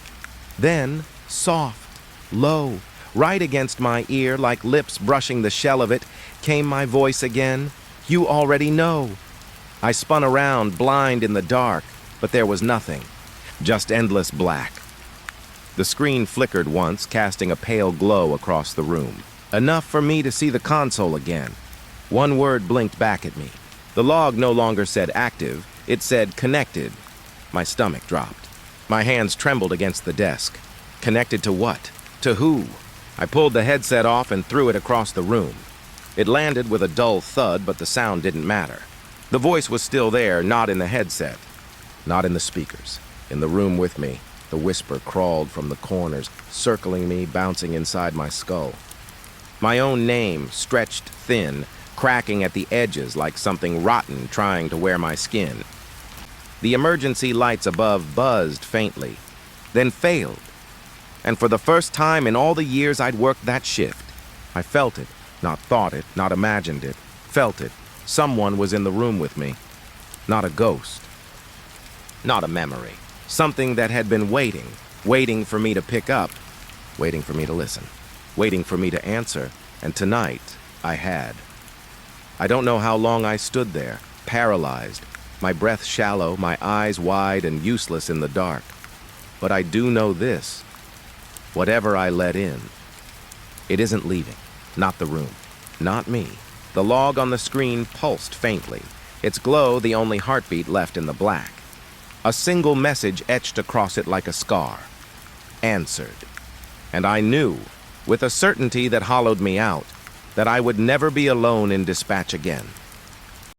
Then, soft, low, right against my ear, like lips brushing the shell of it, came my voice again. You already know. I spun around, blind in the dark, but there was nothing. Just endless black. The screen flickered once, casting a pale glow across the room. Enough for me to see the console again. One word blinked back at me. The log no longer said active, it said connected. My stomach dropped. My hands trembled against the desk. Connected to what? To who? I pulled the headset off and threw it across the room. It landed with a dull thud, but the sound didn't matter. The voice was still there, not in the headset, not in the speakers. In the room with me, the whisper crawled from the corners, circling me, bouncing inside my skull. My own name, stretched thin, cracking at the edges like something rotten trying to wear my skin. The emergency lights above buzzed faintly, then failed. And for the first time in all the years I'd worked that shift, I felt it, not thought it, not imagined it, felt it. Someone was in the room with me. Not a ghost. Not a memory. Something that had been waiting for me to pick up, waiting for me to listen, waiting for me to answer, and tonight I had. I don't know how long I stood there, paralyzed, my breath shallow, my eyes wide and useless in the dark. But I do know this. Whatever I let in, it isn't leaving. Not the room. Not me. The log on the screen pulsed faintly, its glow the only heartbeat left in the black. A single message etched across it like a scar. Answered. And I knew, with a certainty that hollowed me out, that I would never be alone in dispatch again.